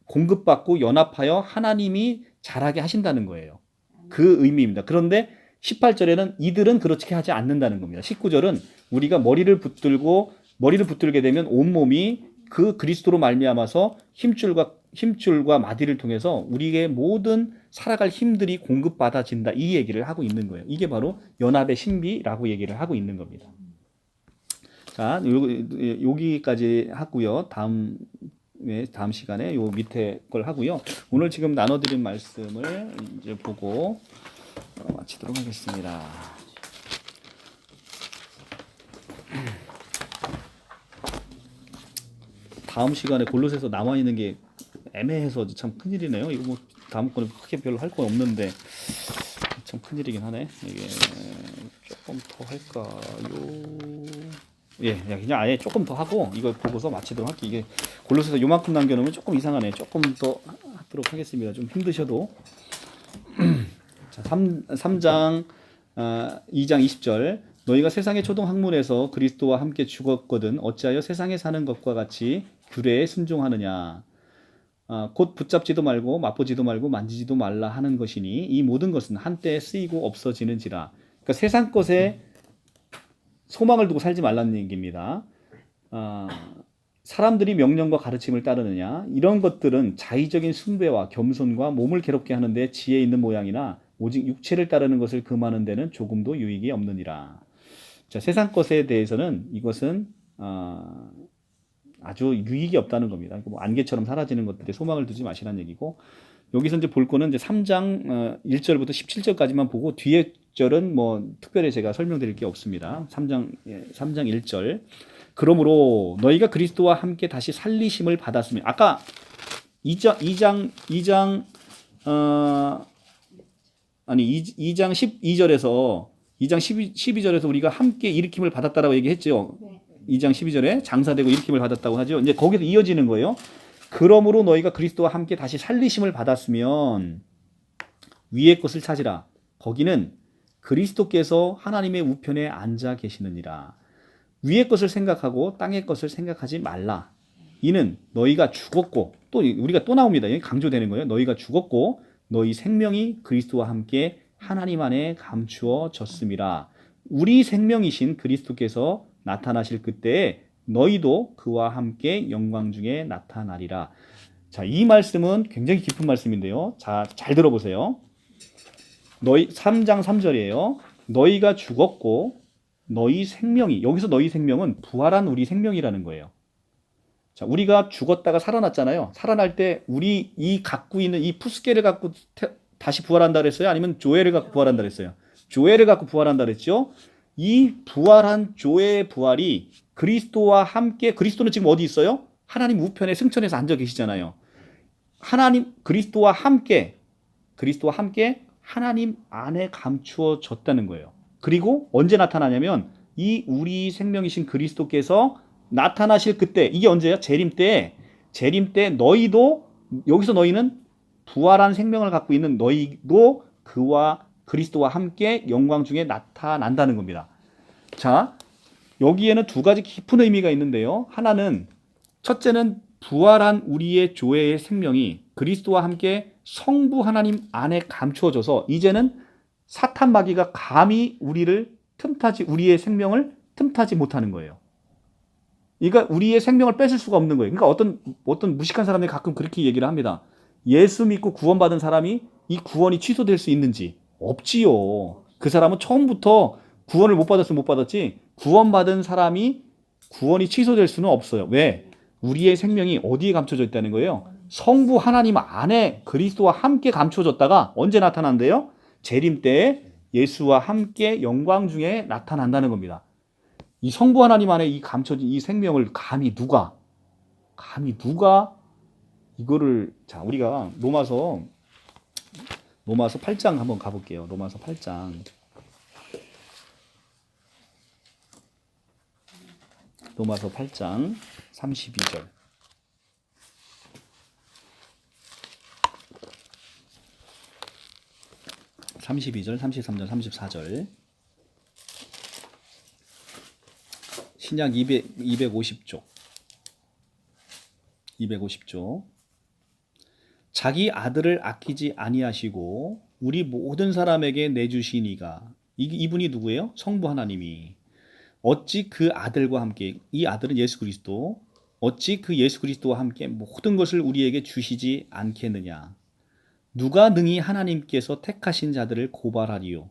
공급받고 연합하여 하나님이 자라게 하신다는 거예요. 그 의미입니다. 그런데 18절에는 이들은 그렇게 하지 않는다는 겁니다. 19절은 우리가 머리를 붙들게 되면 온몸이 그 그리스도로 말미암아서 힘줄과 마디를 통해서 우리의 모든 살아갈 힘들이 공급받아진다. 이 얘기를 하고 있는 거예요. 이게 바로 연합의 신비라고 얘기를 하고 있는 겁니다. 자, 여기까지 하고요. 다음 시간에 요 밑에 걸 하고요. 오늘 지금 나눠드린 말씀을 이제 보고 마치도록 하겠습니다. 다음 시간에 골로새서 남아 있는 게 애매해서 참 큰일이네요. 이거 뭐 다음 거는 크게 별로 할 거 없는데 참 큰일이긴 하네. 이게 조금 조금 더 할까요? 예, 그냥 아예 조금 더 하고 이거 보고서 마치도록 할게요. 이게 골로새서 요만큼 남겨놓으면 조금 이상하네. 조금 더 하도록 하겠습니다. 좀 힘드셔도. 자, 3장 2장 20절 너희가 세상의 초동 학문에서 그리스도와 함께 죽었거든 어찌하여 세상에 사는 것과 같이 규례에 순종하느냐. 곧 붙잡지도 말고 맛보지도 말고 만지지도 말라 하는 것이니 이 모든 것은 한때 쓰이고 없어지는지라. 그러니까 세상 것에 소망을 두고 살지 말라는 얘기입니다. 사람들이 명령과 가르침을 따르느냐 이런 것들은 자의적인 숭배와 겸손과 몸을 괴롭게 하는데 지혜 있는 모양이나 오직 육체를 따르는 것을 금하는 데는 조금도 유익이 없느니라. 자, 세상 것에 대해서는 이것은 아주 유익이 없다는 겁니다. 뭐 안개처럼 사라지는 것들에 소망을 두지 마시라는 얘기고 여기서 이제 볼 거는 이제 3장 1절부터 17절까지만 보고 뒤에 절은 뭐 특별히 제가 설명드릴 게 없습니다. 3장 1절 그러므로 너희가 그리스도와 함께 다시 살리심을 받았으면 아까 2장 12절에서 2장 12절에서 우리가 함께 일으킴을 받았다라고 얘기했죠. 2장 12절에 장사되고 일으킴을 받았다고 하죠. 이제 거기서 이어지는 거예요. 그러므로 너희가 그리스도와 함께 다시 살리심을 받았으면 위의 것을 찾으라. 거기는 그리스도께서 하나님의 우편에 앉아 계시느니라. 위의 것을 생각하고 땅의 것을 생각하지 말라. 이는 너희가 죽었고 또 우리가 또 나옵니다. 여기 강조되는 거예요. 너희가 죽었고 너희 생명이 그리스도와 함께 하나님 안에 감추어졌음이라. 우리 생명이신 그리스도께서 나타나실 그때에 너희도 그와 함께 영광 중에 나타나리라. 자, 이 말씀은 굉장히 깊은 말씀인데요. 자, 잘 들어보세요. 3장 3절이에요. 너희가 죽었고 너희 생명이 여기서 너희 생명은 부활한 우리 생명이라는 거예요. 자, 우리가 죽었다가 살아났잖아요. 살아날 때 우리 이 갖고 있는 이 푸스케를 갖고 다시 부활한다 그랬어요? 아니면 조엘을 갖고 부활한다 그랬어요? 조엘을 갖고 부활한다 그랬죠? 이 부활한 조의 부활이 그리스도와 함께 그리스도는 지금 어디 있어요? 하나님 우편에 승천해서 앉아 계시잖아요. 그리스도와 함께 하나님 안에 감추어졌다는 거예요. 그리고 언제 나타나냐면 이 우리 생명이신 그리스도께서 나타나실 그때 이게 언제야? 재림 때 너희도 여기서 너희는 부활한 생명을 갖고 있는 너희도 그와 그리스도와 함께 영광 중에 나타난다는 겁니다. 자, 여기에는 두 가지 깊은 의미가 있는데요. 하나는 첫째는 부활한 우리의 조회의 생명이 그리스도와 함께 성부 하나님 안에 감추어져서 이제는 사탄 마귀가 감히 우리의 생명을 틈타지 못하는 거예요. 그러니까 우리의 생명을 뺏을 수가 없는 거예요. 그러니까 어떤 무식한 사람들이 가끔 그렇게 얘기를 합니다. 예수 믿고 구원받은 사람이 이 구원이 취소될 수 있는지 없지요. 그 사람은 처음부터 구원을 못 받았으면 못 받았지 구원받은 사람이 구원이 취소될 수는 없어요. 왜? 우리의 생명이 어디에 감춰져 있다는 거예요? 성부 하나님 안에 그리스도와 함께 감춰졌다가 언제 나타난대요? 재림 때에 예수와 함께 영광 중에 나타난다는 겁니다. 이 성부 하나님 안에 이 감춰진 이 생명을 감히 누가 이거를 자 우리가 로마서 8장 한번 가볼게요. 로마서 8장 로마서 8장 32절 32절, 33절, 34절 신약 250쪽 자기 아들을 아끼지 아니하시고 우리 모든 사람에게 내주신 이분이 누구예요? 성부 하나님이 어찌 그 아들과 함께 이 아들은 예수 그리스도 어찌 그 예수 그리스도와 함께 모든 것을 우리에게 주시지 않겠느냐. 누가 능히 하나님께서 택하신 자들을 고발하리요.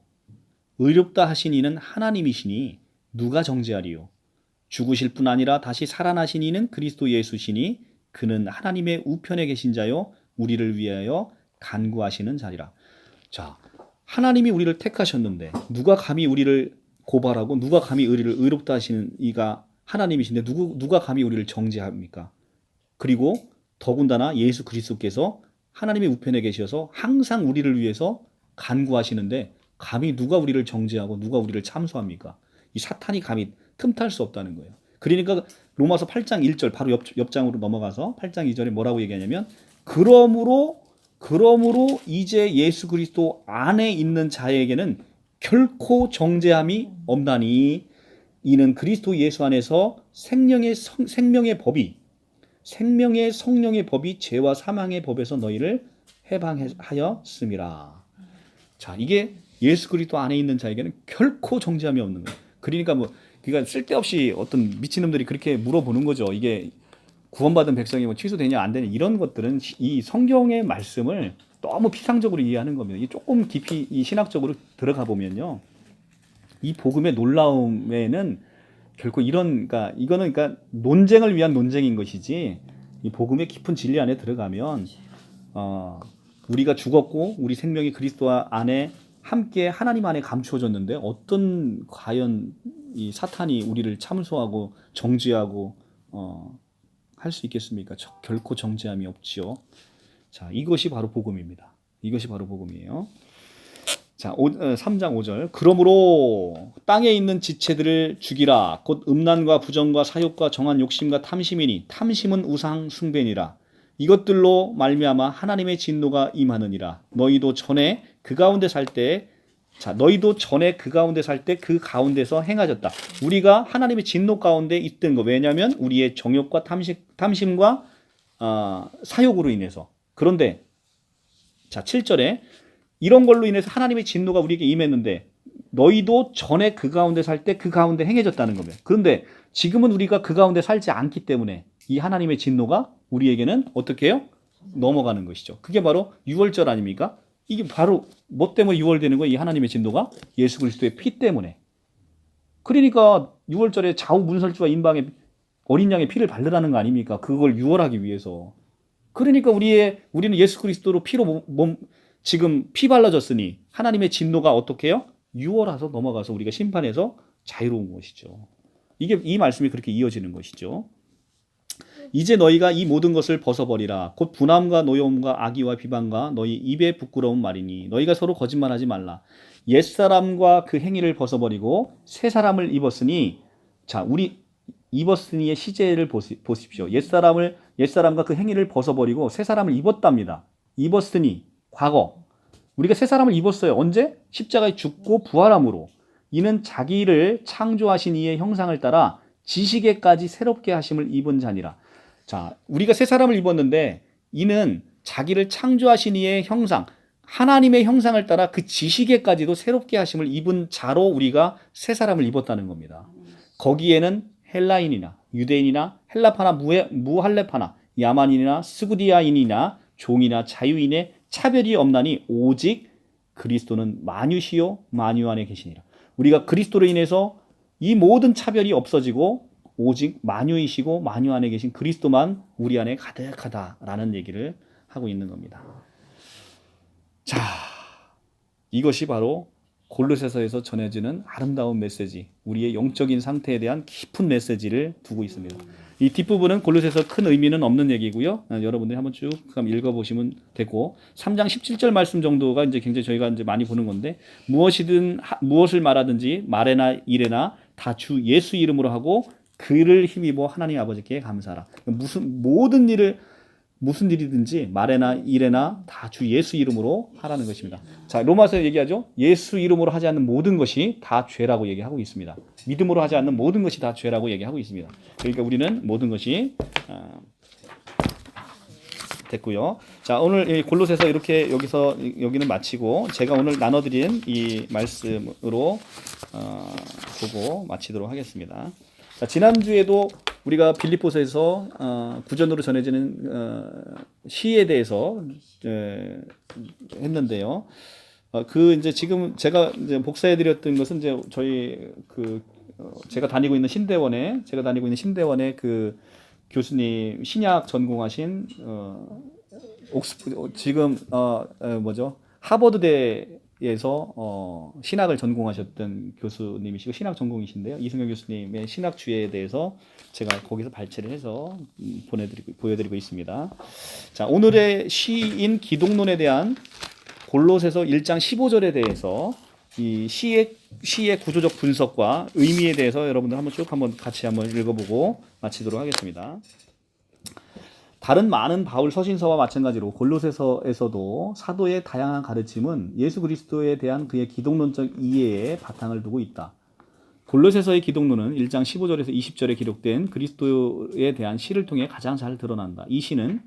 의롭다 하신 이는 하나님이시니 누가 정죄하리요. 죽으실 뿐 아니라 다시 살아나신 이는 그리스도 예수시니 그는 하나님의 우편에 계신 자요 우리를 위하여 간구하시는 자리라. 자, 하나님이 우리를 택하셨는데 누가 감히 우리를 고발하고 누가 감히 우리를 의롭다 하시는 이가 하나님이신데 누가 감히 우리를 정죄합니까? 그리고 더군다나 예수 그리스도께서 하나님의 우편에 계셔서 항상 우리를 위해서 간구하시는데 감히 누가 우리를 정죄하고 누가 우리를 참소합니까? 이 사탄이 감히 틈탈 수 없다는 거예요. 그러니까 로마서 8장 1절 바로 옆장으로 넘어가서 8장 2절에 뭐라고 얘기하냐면 그러므로 이제 예수 그리스도 안에 있는 자에게는 결코 정죄함이 없나니 이는 그리스도 예수 안에서 생명의 성령의 법이 죄와 사망의 법에서 너희를 해방하였음이라. 자, 이게 예수 그리스도 안에 있는 자에게는 결코 정죄함이 없는 거예요. 그러니까 쓸데없이 어떤 미친놈들이 그렇게 물어보는 거죠. 이게 구원받은 백성이 뭐 취소되냐 안 되냐 이런 것들은 이 성경의 말씀을 너무 피상적으로 이해하는 겁니다. 이 조금 깊이 이 신학적으로 들어가 보면요, 이 복음의 놀라움에는 결코 그러니까 이거는 그러니까 논쟁을 위한 논쟁인 것이지 이 복음의 깊은 진리 안에 들어가면 우리가 죽었고 우리 생명이 그리스도 안에 함께 하나님 안에 감추어졌는데 어떤 과연 이 사탄이 우리를 참소하고 정죄하고 할 수 있겠습니까? 결코 정죄함이 없지요. 자, 이것이 바로 복음입니다. 이것이 바로 복음이에요. 자, 3장 5절. 그러므로 땅에 있는 지체들을 죽이라. 곧 음란과 부정과 사욕과 정한 욕심과 탐심이니 탐심은 우상 숭배니라. 이것들로 말미암아 하나님의 진노가 임하느니라. 너희도 전에 그 가운데 살 때 그 가운데서 행하셨다. 우리가 하나님의 진노 가운데 있던 거. 왜냐하면 우리의 정욕과 탐심과 사욕으로 인해서. 그런데 자, 7절에 이런 걸로 인해서 하나님의 진노가 우리에게 임했는데 너희도 전에 그 가운데 살 때 그 가운데 행해졌다는 겁니다. 그런데 지금은 우리가 그 가운데 살지 않기 때문에 이 하나님의 진노가 우리에게는 어떻게 해요? 넘어가는 것이죠. 그게 바로 유월절 아닙니까? 이게 바로 뭐 때문에 유월되는 거예요? 이 하나님의 진노가 예수 그리스도의 피 때문에. 그러니까 유월절에 좌우문설주와 임방에 어린 양의 피를 바르라는 거 아닙니까? 그걸 유월하기 위해서. 그러니까 우리는 예수 그리스도로 피로 지금 피 발라졌으니 하나님의 진노가 어떻게 해요? 유월해서 넘어가서 우리가 심판에서 자유로운 것이죠. 이 말씀이 그렇게 이어지는 것이죠. 이제 너희가 이 모든 것을 벗어버리라. 곧 분함과 노여움과 악의와 비방과 너희 입에 부끄러운 말이니 너희가 서로 거짓말하지 말라. 옛사람과 그 행위를 벗어버리고 새 사람을 입었으니 자, 우리 입었으니의 시제를 보십시오. 옛사람과 그 행위를 벗어버리고 새 사람을 입었답니다. 입었으니 과거. 우리가 새 사람을 입었어요. 언제? 십자가에 죽고 부활함으로. 이는 자기를 창조하신 이의 형상을 따라 지식에까지 새롭게 하심을 입은 자니라. 자, 우리가 새 사람을 입었는데 이는 자기를 창조하신 이의 형상, 하나님의 형상을 따라 그 지식에까지도 새롭게 하심을 입은 자로 우리가 새 사람을 입었다는 겁니다. 거기에는 헬라인이나 유대인이나 헬라파나 무할레파나 야만인이나 스구디아인이나 종이나 자유인의 차별이 없나니 오직 그리스도는 만유시요 만유 안에 계시니라. 우리가 그리스도로 인해서 이 모든 차별이 없어지고 오직 만유이시고 만유 안에 계신 그리스도만 우리 안에 가득하다라는 얘기를 하고 있는 겁니다. 자, 이것이 바로 골로새서에서 전해지는 아름다운 메시지, 우리의 영적인 상태에 대한 깊은 메시지를 두고 있습니다. 이 뒷부분은 골로새서 큰 의미는 없는 얘기고요. 여러분들이 한번 쭉 읽어보시면 되고 3장 17절 말씀 정도가 이제 굉장히 저희가 이제 많이 보는 건데 무엇을 말하든지 말에나 일에나 다 주 예수 이름으로 하고 그를 힘입어 하나님 아버지께 감사하라. 무슨 일이든지 말에나 일에나 다 주 예수 이름으로 하라는 것입니다. 자, 로마서에 얘기하죠. 예수 이름으로 하지 않는 모든 것이 다 죄라고 얘기하고 있습니다. 믿음으로 하지 않는 모든 것이 다 죄라고 얘기하고 있습니다. 그러니까 우리는 모든 것이 됐고요. 자, 오늘 골로새서 이렇게 여기는 마치고 제가 오늘 나눠드린 이 말씀으로 보고 마치도록 하겠습니다. 자, 지난주에도 우리가 빌립보서에서 구전으로 전해지는 시에 대해서 했는데요. 이제 지금 제가 이제 복사해드렸던 것은 이제 제가 다니고 있는 신대원의 그 교수님 신약 전공하신 지금 하버드대에서 신학을 전공하셨던 교수님이시고 신학 전공이신데요. 이승현 교수님의 신학주의에 대해서 제가 거기서 발췌를 해서 보여드리고 있습니다. 자, 오늘의 시인 기독론에 대한 골로새서 1장 15절에 대해서 이 시의 구조적 분석과 의미에 대해서 여러분들 한번 같이 읽어보고 마치도록 하겠습니다. 다른 많은 바울 서신서와 마찬가지로 골로새서에서도 사도의 다양한 가르침은 예수 그리스도에 대한 그의 기독론적 이해에 바탕을 두고 있다. 골로새서의 기독론은 1장 15절에서 20절에 기록된 그리스도에 대한 시를 통해 가장 잘 드러난다. 이 시는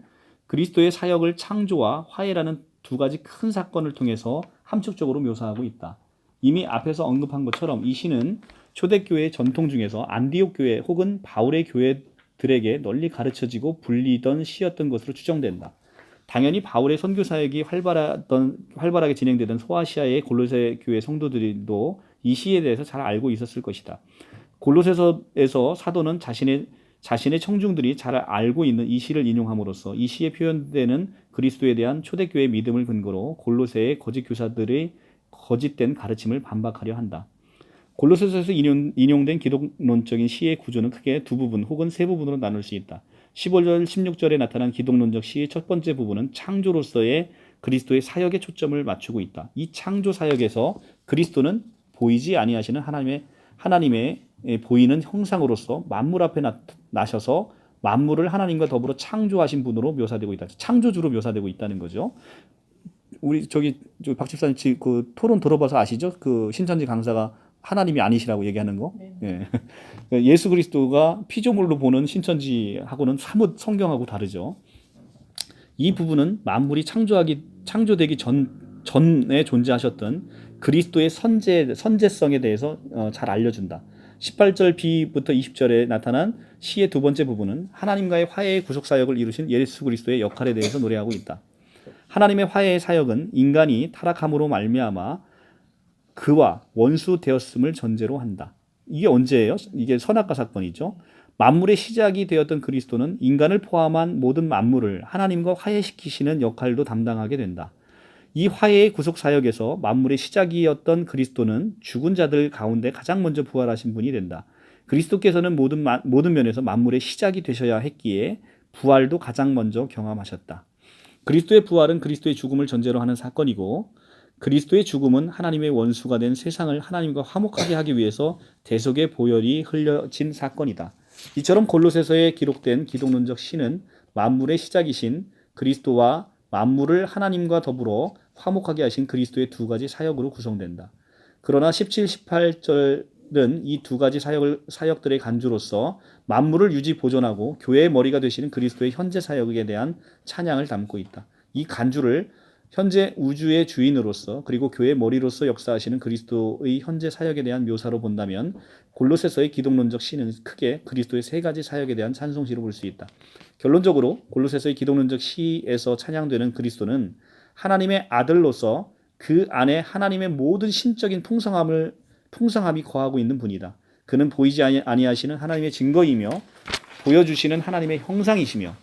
그리스도의 사역을 창조와 화해라는 두 가지 큰 사건을 통해서 함축적으로 묘사하고 있다. 이미 앞에서 언급한 것처럼 이 시는 초대교회의 전통 중에서 안디옥 교회 혹은 바울의 교회들에게 널리 가르쳐지고 불리던 시였던 것으로 추정된다. 당연히 바울의 선교 사역이 활발하게 진행되던 소아시아의 골로새 교회 성도들도 이 시에 대해서 잘 알고 있었을 것이다. 골로새서에서 사도는 자신의 청중들이 잘 알고 있는 이 시를 인용함으로써 이 시에 표현되는 그리스도에 대한 초대교회의 믿음을 근거로 골로새의 거짓 교사들의 거짓된 가르침을 반박하려 한다. 골로새서에서 인용된 기독론적인 시의 구조는 크게 두 부분 혹은 세 부분으로 나눌 수 있다. 15절, 16절에 나타난 기독론적 시의 첫 번째 부분은 창조로서의 그리스도의 사역에 초점을 맞추고 있다. 이 창조 사역에서 그리스도는 보이지 아니하시는 하나님의 보이는 형상으로서 만물 앞에 나셔서 만물을 하나님과 더불어 창조하신 분으로 묘사되고 있다. 창조주로 묘사되고 있다는 거죠. 우리 박 집사님 그 토론 들어봐서 아시죠? 그 신천지 강사가 하나님이 아니시라고 얘기하는 거. 네. 예. 예수 그리스도가 피조물로 보는 신천지하고는 사뭇 성경하고 다르죠. 이 부분은 만물이 창조되기 전에 존재하셨던 그리스도의 선제성에 대해서 잘 알려준다. 18절 B부터 20절에 나타난 시의 두 번째 부분은 하나님과의 화해의 구속 사역을 이루신 예수 그리스도의 역할에 대해서 노래하고 있다. 하나님의 화해의 사역은 인간이 타락함으로 말미암아 그와 원수 되었음을 전제로 한다. 이게 언제예요? 이게 선악과 사건이죠. 만물의 시작이 되었던 그리스도는 인간을 포함한 모든 만물을 하나님과 화해시키시는 역할도 담당하게 된다. 이 화해의 구속 사역에서 만물의 시작이었던 그리스도는 죽은 자들 가운데 가장 먼저 부활하신 분이 된다. 그리스도께서는 모든 면에서 만물의 시작이 되셔야 했기에 부활도 가장 먼저 경험하셨다. 그리스도의 부활은 그리스도의 죽음을 전제로 하는 사건이고 그리스도의 죽음은 하나님의 원수가 된 세상을 하나님과 화목하게 하기 위해서 대속의 보혈이 흘려진 사건이다. 이처럼 골로새서에 기록된 기독론적 시는 만물의 시작이신 그리스도와 만물을 하나님과 더불어 화목하게 하신 그리스도의 두 가지 사역으로 구성된다. 그러나 17, 18절은 이 두 가지 사역들의 간주로서 만물을 유지 보존하고 교회의 머리가 되시는 그리스도의 현재 사역에 대한 찬양을 담고 있다. 이 간주를 현재 우주의 주인으로서 그리고 교회의 머리로서 역사하시는 그리스도의 현재 사역에 대한 묘사로 본다면 골로새서의 기독론적 시는 크게 그리스도의 세 가지 사역에 대한 찬송시로 볼 수 있다. 결론적으로 골로새서의 기독론적 시에서 찬양되는 그리스도는 하나님의 아들로서 그 안에 하나님의 모든 신적인 풍성함이 거하고 있는 분이다. 그는 보이지 아니하시는 하나님의 증거이며 보여주시는 하나님의 형상이시며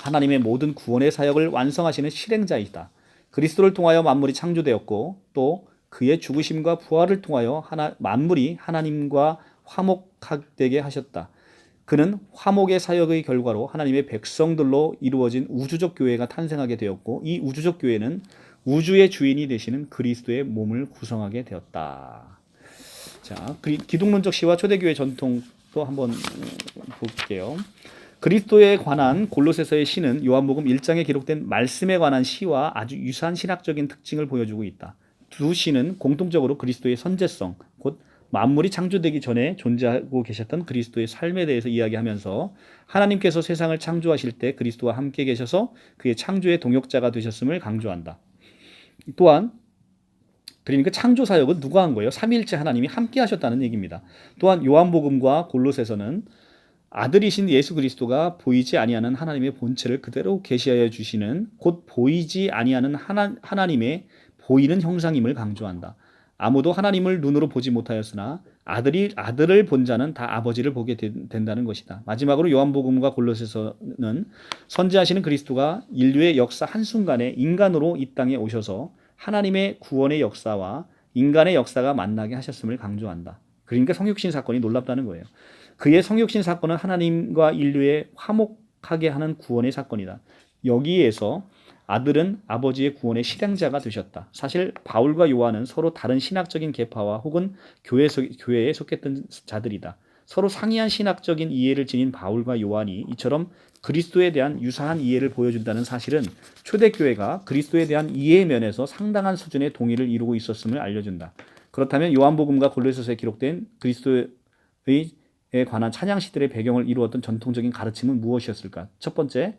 하나님의 모든 구원의 사역을 완성하시는 실행자이다. 그리스도를 통하여 만물이 창조되었고 또 그의 죽으심과 부활을 통하여 만물이 하나님과 화목되게 하셨다. 그는 화목의 사역의 결과로 하나님의 백성들로 이루어진 우주적 교회가 탄생하게 되었고 이 우주적 교회는 우주의 주인이 되시는 그리스도의 몸을 구성하게 되었다. 자, 기독론적 시와 초대교회 전통도 한번 볼게요. 그리스도에 관한 골로새서의 시는 요한복음 1장에 기록된 말씀에 관한 시와 아주 유사한 신학적인 특징을 보여주고 있다. 두 시는 공통적으로 그리스도의 선제성, 곧 만물이 창조되기 전에 존재하고 계셨던 그리스도의 삶에 대해서 이야기하면서 하나님께서 세상을 창조하실 때 그리스도와 함께 계셔서 그의 창조의 동역자가 되셨음을 강조한다. 또한 그러니까 창조 사역은 누가 한 거예요? 삼위일체 하나님이 함께 하셨다는 얘기입니다. 또한 요한복음과 골로새서는 아들이신 예수 그리스도가 보이지 아니하는 하나님의 본체를 그대로 계시하여 주시는 곧 보이지 아니하는 하나님의 보이는 형상임을 강조한다. 아무도 하나님을 눈으로 보지 못하였으나 아들을 본 자는 다 아버지를 보게 된다는 것이다. 마지막으로 요한복음과 골로새서는 선지하시는 그리스도가 인류의 역사 한순간에 인간으로 이 땅에 오셔서 하나님의 구원의 역사와 인간의 역사가 만나게 하셨음을 강조한다. 그러니까 성육신 사건이 놀랍다는 거예요. 그의 성육신 사건은 하나님과 인류의 화목하게 하는 구원의 사건이다. 여기에서 아들은 아버지의 구원의 실행자가 되셨다. 사실 바울과 요한은 서로 다른 신학적인 계파와 혹은 교회에 속했던 자들이다. 서로 상이한 신학적인 이해를 지닌 바울과 요한이 이처럼 그리스도에 대한 유사한 이해를 보여준다는 사실은 초대교회가 그리스도에 대한 이해의 면에서 상당한 수준의 동의를 이루고 있었음을 알려준다. 그렇다면 요한복음과 골로새서에 기록된 그리스도에 관한 찬양 시들의 배경을 이루었던 전통적인 가르침은 무엇이었을까? 첫 번째,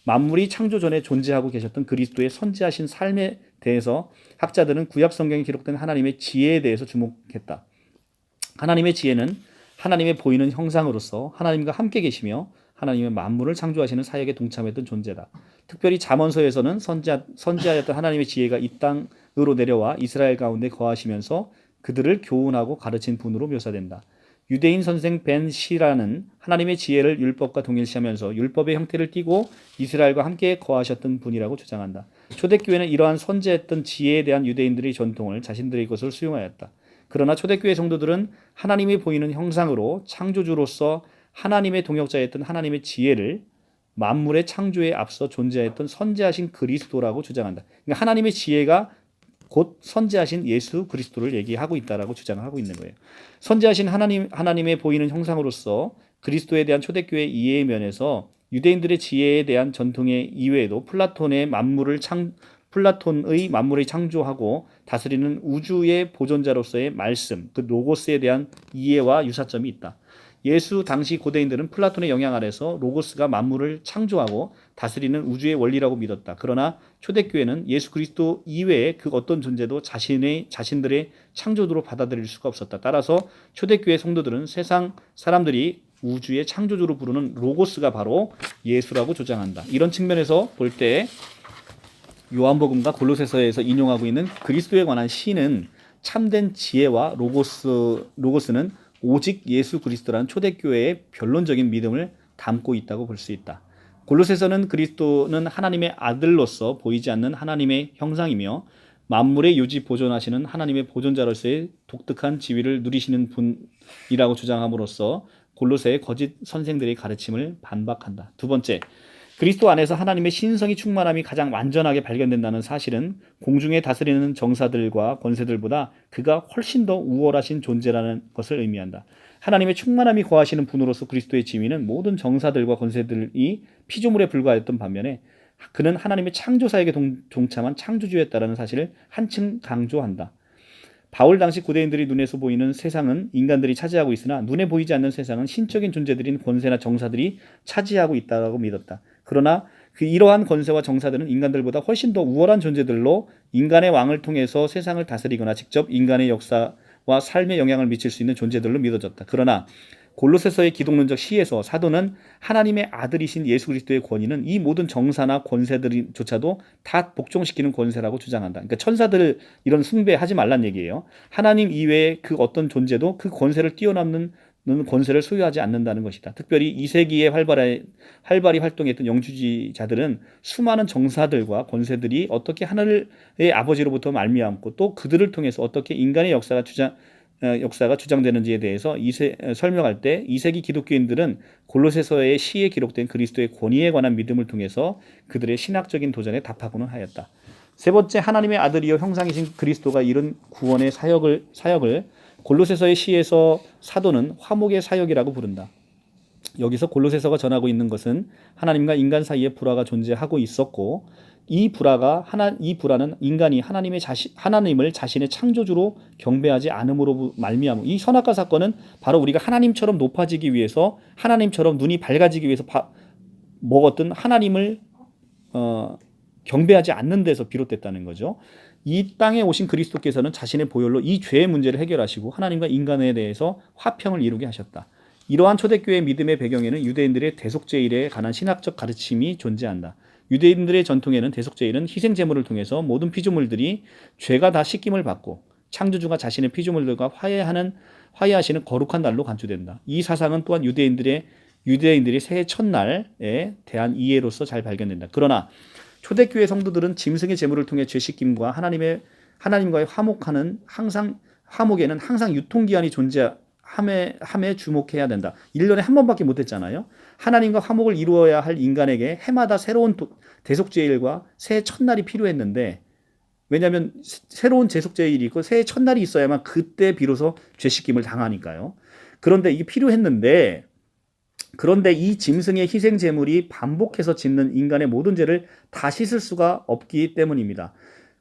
만물이 창조 전에 존재하고 계셨던 그리스도의 선지하신 삶에 대해서 학자들은 구약 성경에 기록된 하나님의 지혜에 대해서 주목했다. 하나님의 지혜는 하나님의 보이는 형상으로서 하나님과 함께 계시며 하나님의 만물을 창조하시는 사역에 동참했던 존재다. 특별히 잠언서에서는 선지하였던 하나님의 지혜가 이 땅으로 내려와 이스라엘 가운데 거하시면서 그들을 교훈하고 가르친 분으로 묘사된다. 유대인 선생 벤 시라는 하나님의 지혜를 율법과 동일시하면서 율법의 형태를 띠고 이스라엘과 함께 거하셨던 분이라고 주장한다. 초대교회는 이러한 선지했던 지혜에 대한 유대인들의 전통을 자신들의 것을 수용하였다. 그러나 초대교회 성도들은 하나님이 보이는 형상으로 창조주로서 하나님의 동역자였던 하나님의 지혜를 만물의 창조에 앞서 존재했던 선지하신 그리스도라고 주장한다. 그러니까 하나님의 지혜가 곧 선지하신 예수 그리스도를 얘기하고 있다라고 주장을 하고 있는 거예요. 선지하신 하나님의 보이는 형상으로서 그리스도에 대한 초대교회 이해의 면에서 유대인들의 지혜에 대한 전통의 이외에도 플라톤의 만물을 창조하고 다스리는 우주의 보존자로서의 말씀, 그 로고스에 대한 이해와 유사점이 있다. 예수 당시 고대인들은 플라톤의 영향 아래서 로고스가 만물을 창조하고 다스리는 우주의 원리라고 믿었다. 그러나 초대교회는 예수 그리스도 이외의 그 어떤 존재도 자신들의 창조주로 받아들일 수가 없었다. 따라서 초대교회 성도들은 세상 사람들이 우주의 창조주로 부르는 로고스가 바로 예수라고 주장한다. 이런 측면에서 볼 때 요한복음과 골로새서에서 인용하고 있는 그리스도에 관한 시는 참된 지혜와 로고스는 오직 예수 그리스도라는 초대교회의 변론적인 믿음을 담고 있다고 볼 수 있다. 골로새서는 그리스도는 하나님의 아들로서 보이지 않는 하나님의 형상이며 만물의 유지 보존하시는 하나님의 보존자로서의 독특한 지위를 누리시는 분이라고 주장함으로써 골로새의 거짓 선생들의 가르침을 반박한다. 두 번째, 그리스도 안에서 하나님의 신성이 충만함이 가장 완전하게 발견된다는 사실은 공중에 다스리는 정사들과 권세들보다 그가 훨씬 더 우월하신 존재라는 것을 의미한다. 하나님의 충만함이 거하시는 분으로서 그리스도의 지위는 모든 정사들과 권세들이 피조물에 불과했던 반면에 그는 하나님의 창조 사역에 동참한 창조주였다라는 사실을 한층 강조한다. 바울 당시 고대인들이 눈에서 보이는 세상은 인간들이 차지하고 있으나 눈에 보이지 않는 세상은 신적인 존재들인 권세나 정사들이 차지하고 있다고 믿었다. 그러나 이러한 권세와 정사들은 인간들보다 훨씬 더 우월한 존재들로 인간의 왕을 통해서 세상을 다스리거나 직접 인간의 역사와 삶에 영향을 미칠 수 있는 존재들로 믿어졌다. 그러나 골로새서의 기독론적 시에서 사도는 하나님의 아들이신 예수 그리스도의 권위는 이 모든 정사나 권세들조차도 다 복종시키는 권세라고 주장한다. 그러니까 천사들 이런 숭배하지 말란 얘기예요. 하나님 이외의 그 어떤 존재도 그 권세를 뛰어넘는 권세를 소유하지 않는다는 것이다. 특별히 2세기에 활발히 활동했던 영주주의자들은 수많은 정사들과 권세들이 어떻게 하늘의 아버지로부터 말미암고 또 그들을 통해서 어떻게 인간의 역사가 주장되는지에 대해서 설명할 때 2세기 기독교인들은 골로새서의 시에 기록된 그리스도의 권위에 관한 믿음을 통해서 그들의 신학적인 도전에 답하고는 하였다. 세 번째, 하나님의 아들이요 형상이신 그리스도가 이룬 구원의 사역을 골로새서의 시에서 사도는 화목의 사역이라고 부른다. 여기서 골로새서가 전하고 있는 것은 하나님과 인간 사이에 불화가 존재하고 있었고 이 불화는 인간이 하나님을 자신의 창조주로 경배하지 않음으로 말미암은 이 선악과 사건은 바로 우리가 하나님처럼 높아지기 위해서 하나님처럼 눈이 밝아지기 위해서 먹었던 하나님을 경배하지 않는 데서 비롯됐다는 거죠. 이 땅에 오신 그리스도께서는 자신의 보혈로 이 죄의 문제를 해결하시고 하나님과 인간에 대해서 화평을 이루게 하셨다. 이러한 초대교회의 믿음의 배경에는 유대인들의 대속죄일에 관한 신학적 가르침이 존재한다. 유대인들의 전통에는 대속죄일은 희생 제물을 통해서 모든 피조물들이 죄가 다 씻김을 받고 창조주가 자신의 피조물들과 화해하시는 거룩한 날로 간주된다. 이 사상은 또한 유대인들의 새해 첫날에 대한 이해로서 잘 발견된다. 그러나 초대교회 성도들은 짐승의 제물을 통해 죄 씻김과 하나님과의 화목에는 항상 유통기한이 존재하고 함에 주목해야 된다. 1년에 한 번밖에 못 했잖아요. 하나님과 화목을 이루어야 할 인간에게 해마다 새로운 대속죄일과 새해 첫날이 필요했는데, 왜냐하면 새로운 대속죄일이 있고 새해 첫날이 있어야만 그때 비로소 죄씻김을 당하니까요. 그런데 이게 필요했는데, 그런데 이 짐승의 희생 제물이 반복해서 짓는 인간의 모든 죄를 다 씻을 수가 없기 때문입니다.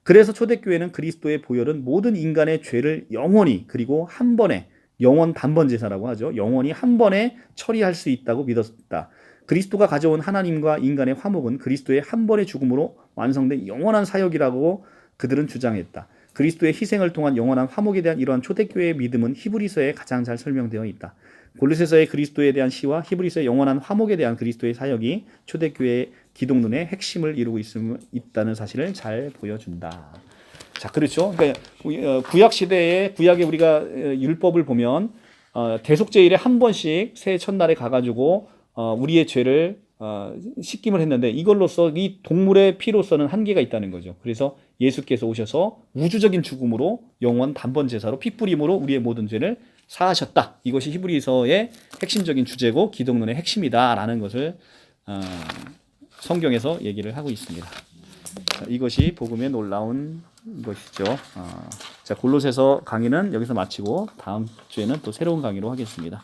그래서 초대교회는 그리스도의 보혈은 모든 인간의 죄를 영원히, 그리고 한 번에, 영원 단번 제사라고 하죠. 영원히 한 번에 처리할 수 있다고 믿었다. 그리스도가 가져온 하나님과 인간의 화목은 그리스도의 한 번의 죽음으로 완성된 영원한 사역이라고 그들은 주장했다. 그리스도의 희생을 통한 영원한 화목에 대한 이러한 초대교회의 믿음은 히브리서에 가장 잘 설명되어 있다. 골로새서의 그리스도에 대한 시와 히브리서의 영원한 화목에 대한 그리스도의 사역이 초대교회의 기독론의 핵심을 이루고 있다는 사실을 잘 보여준다. 자, 그렇죠. 그러니까 구약 시대에 구약에 우리가 율법을 보면 대속죄일에 한 번씩 새해 첫날에 가가지고 우리의 죄를 씻김을 했는데, 이걸로써 이 동물의 피로서는 한계가 있다는 거죠. 그래서 예수께서 오셔서 우주적인 죽음으로 영원 단번 제사로 피 뿌림으로 우리의 모든 죄를 사하셨다. 이것이 히브리서의 핵심적인 주제고 기독론의 핵심이다라는 것을 성경에서 얘기를 하고 있습니다. 자, 이것이 복음에 놀라운 것이죠. 자, 골로새서 강의는 여기서 마치고 다음 주에는 또 새로운 강의로 하겠습니다.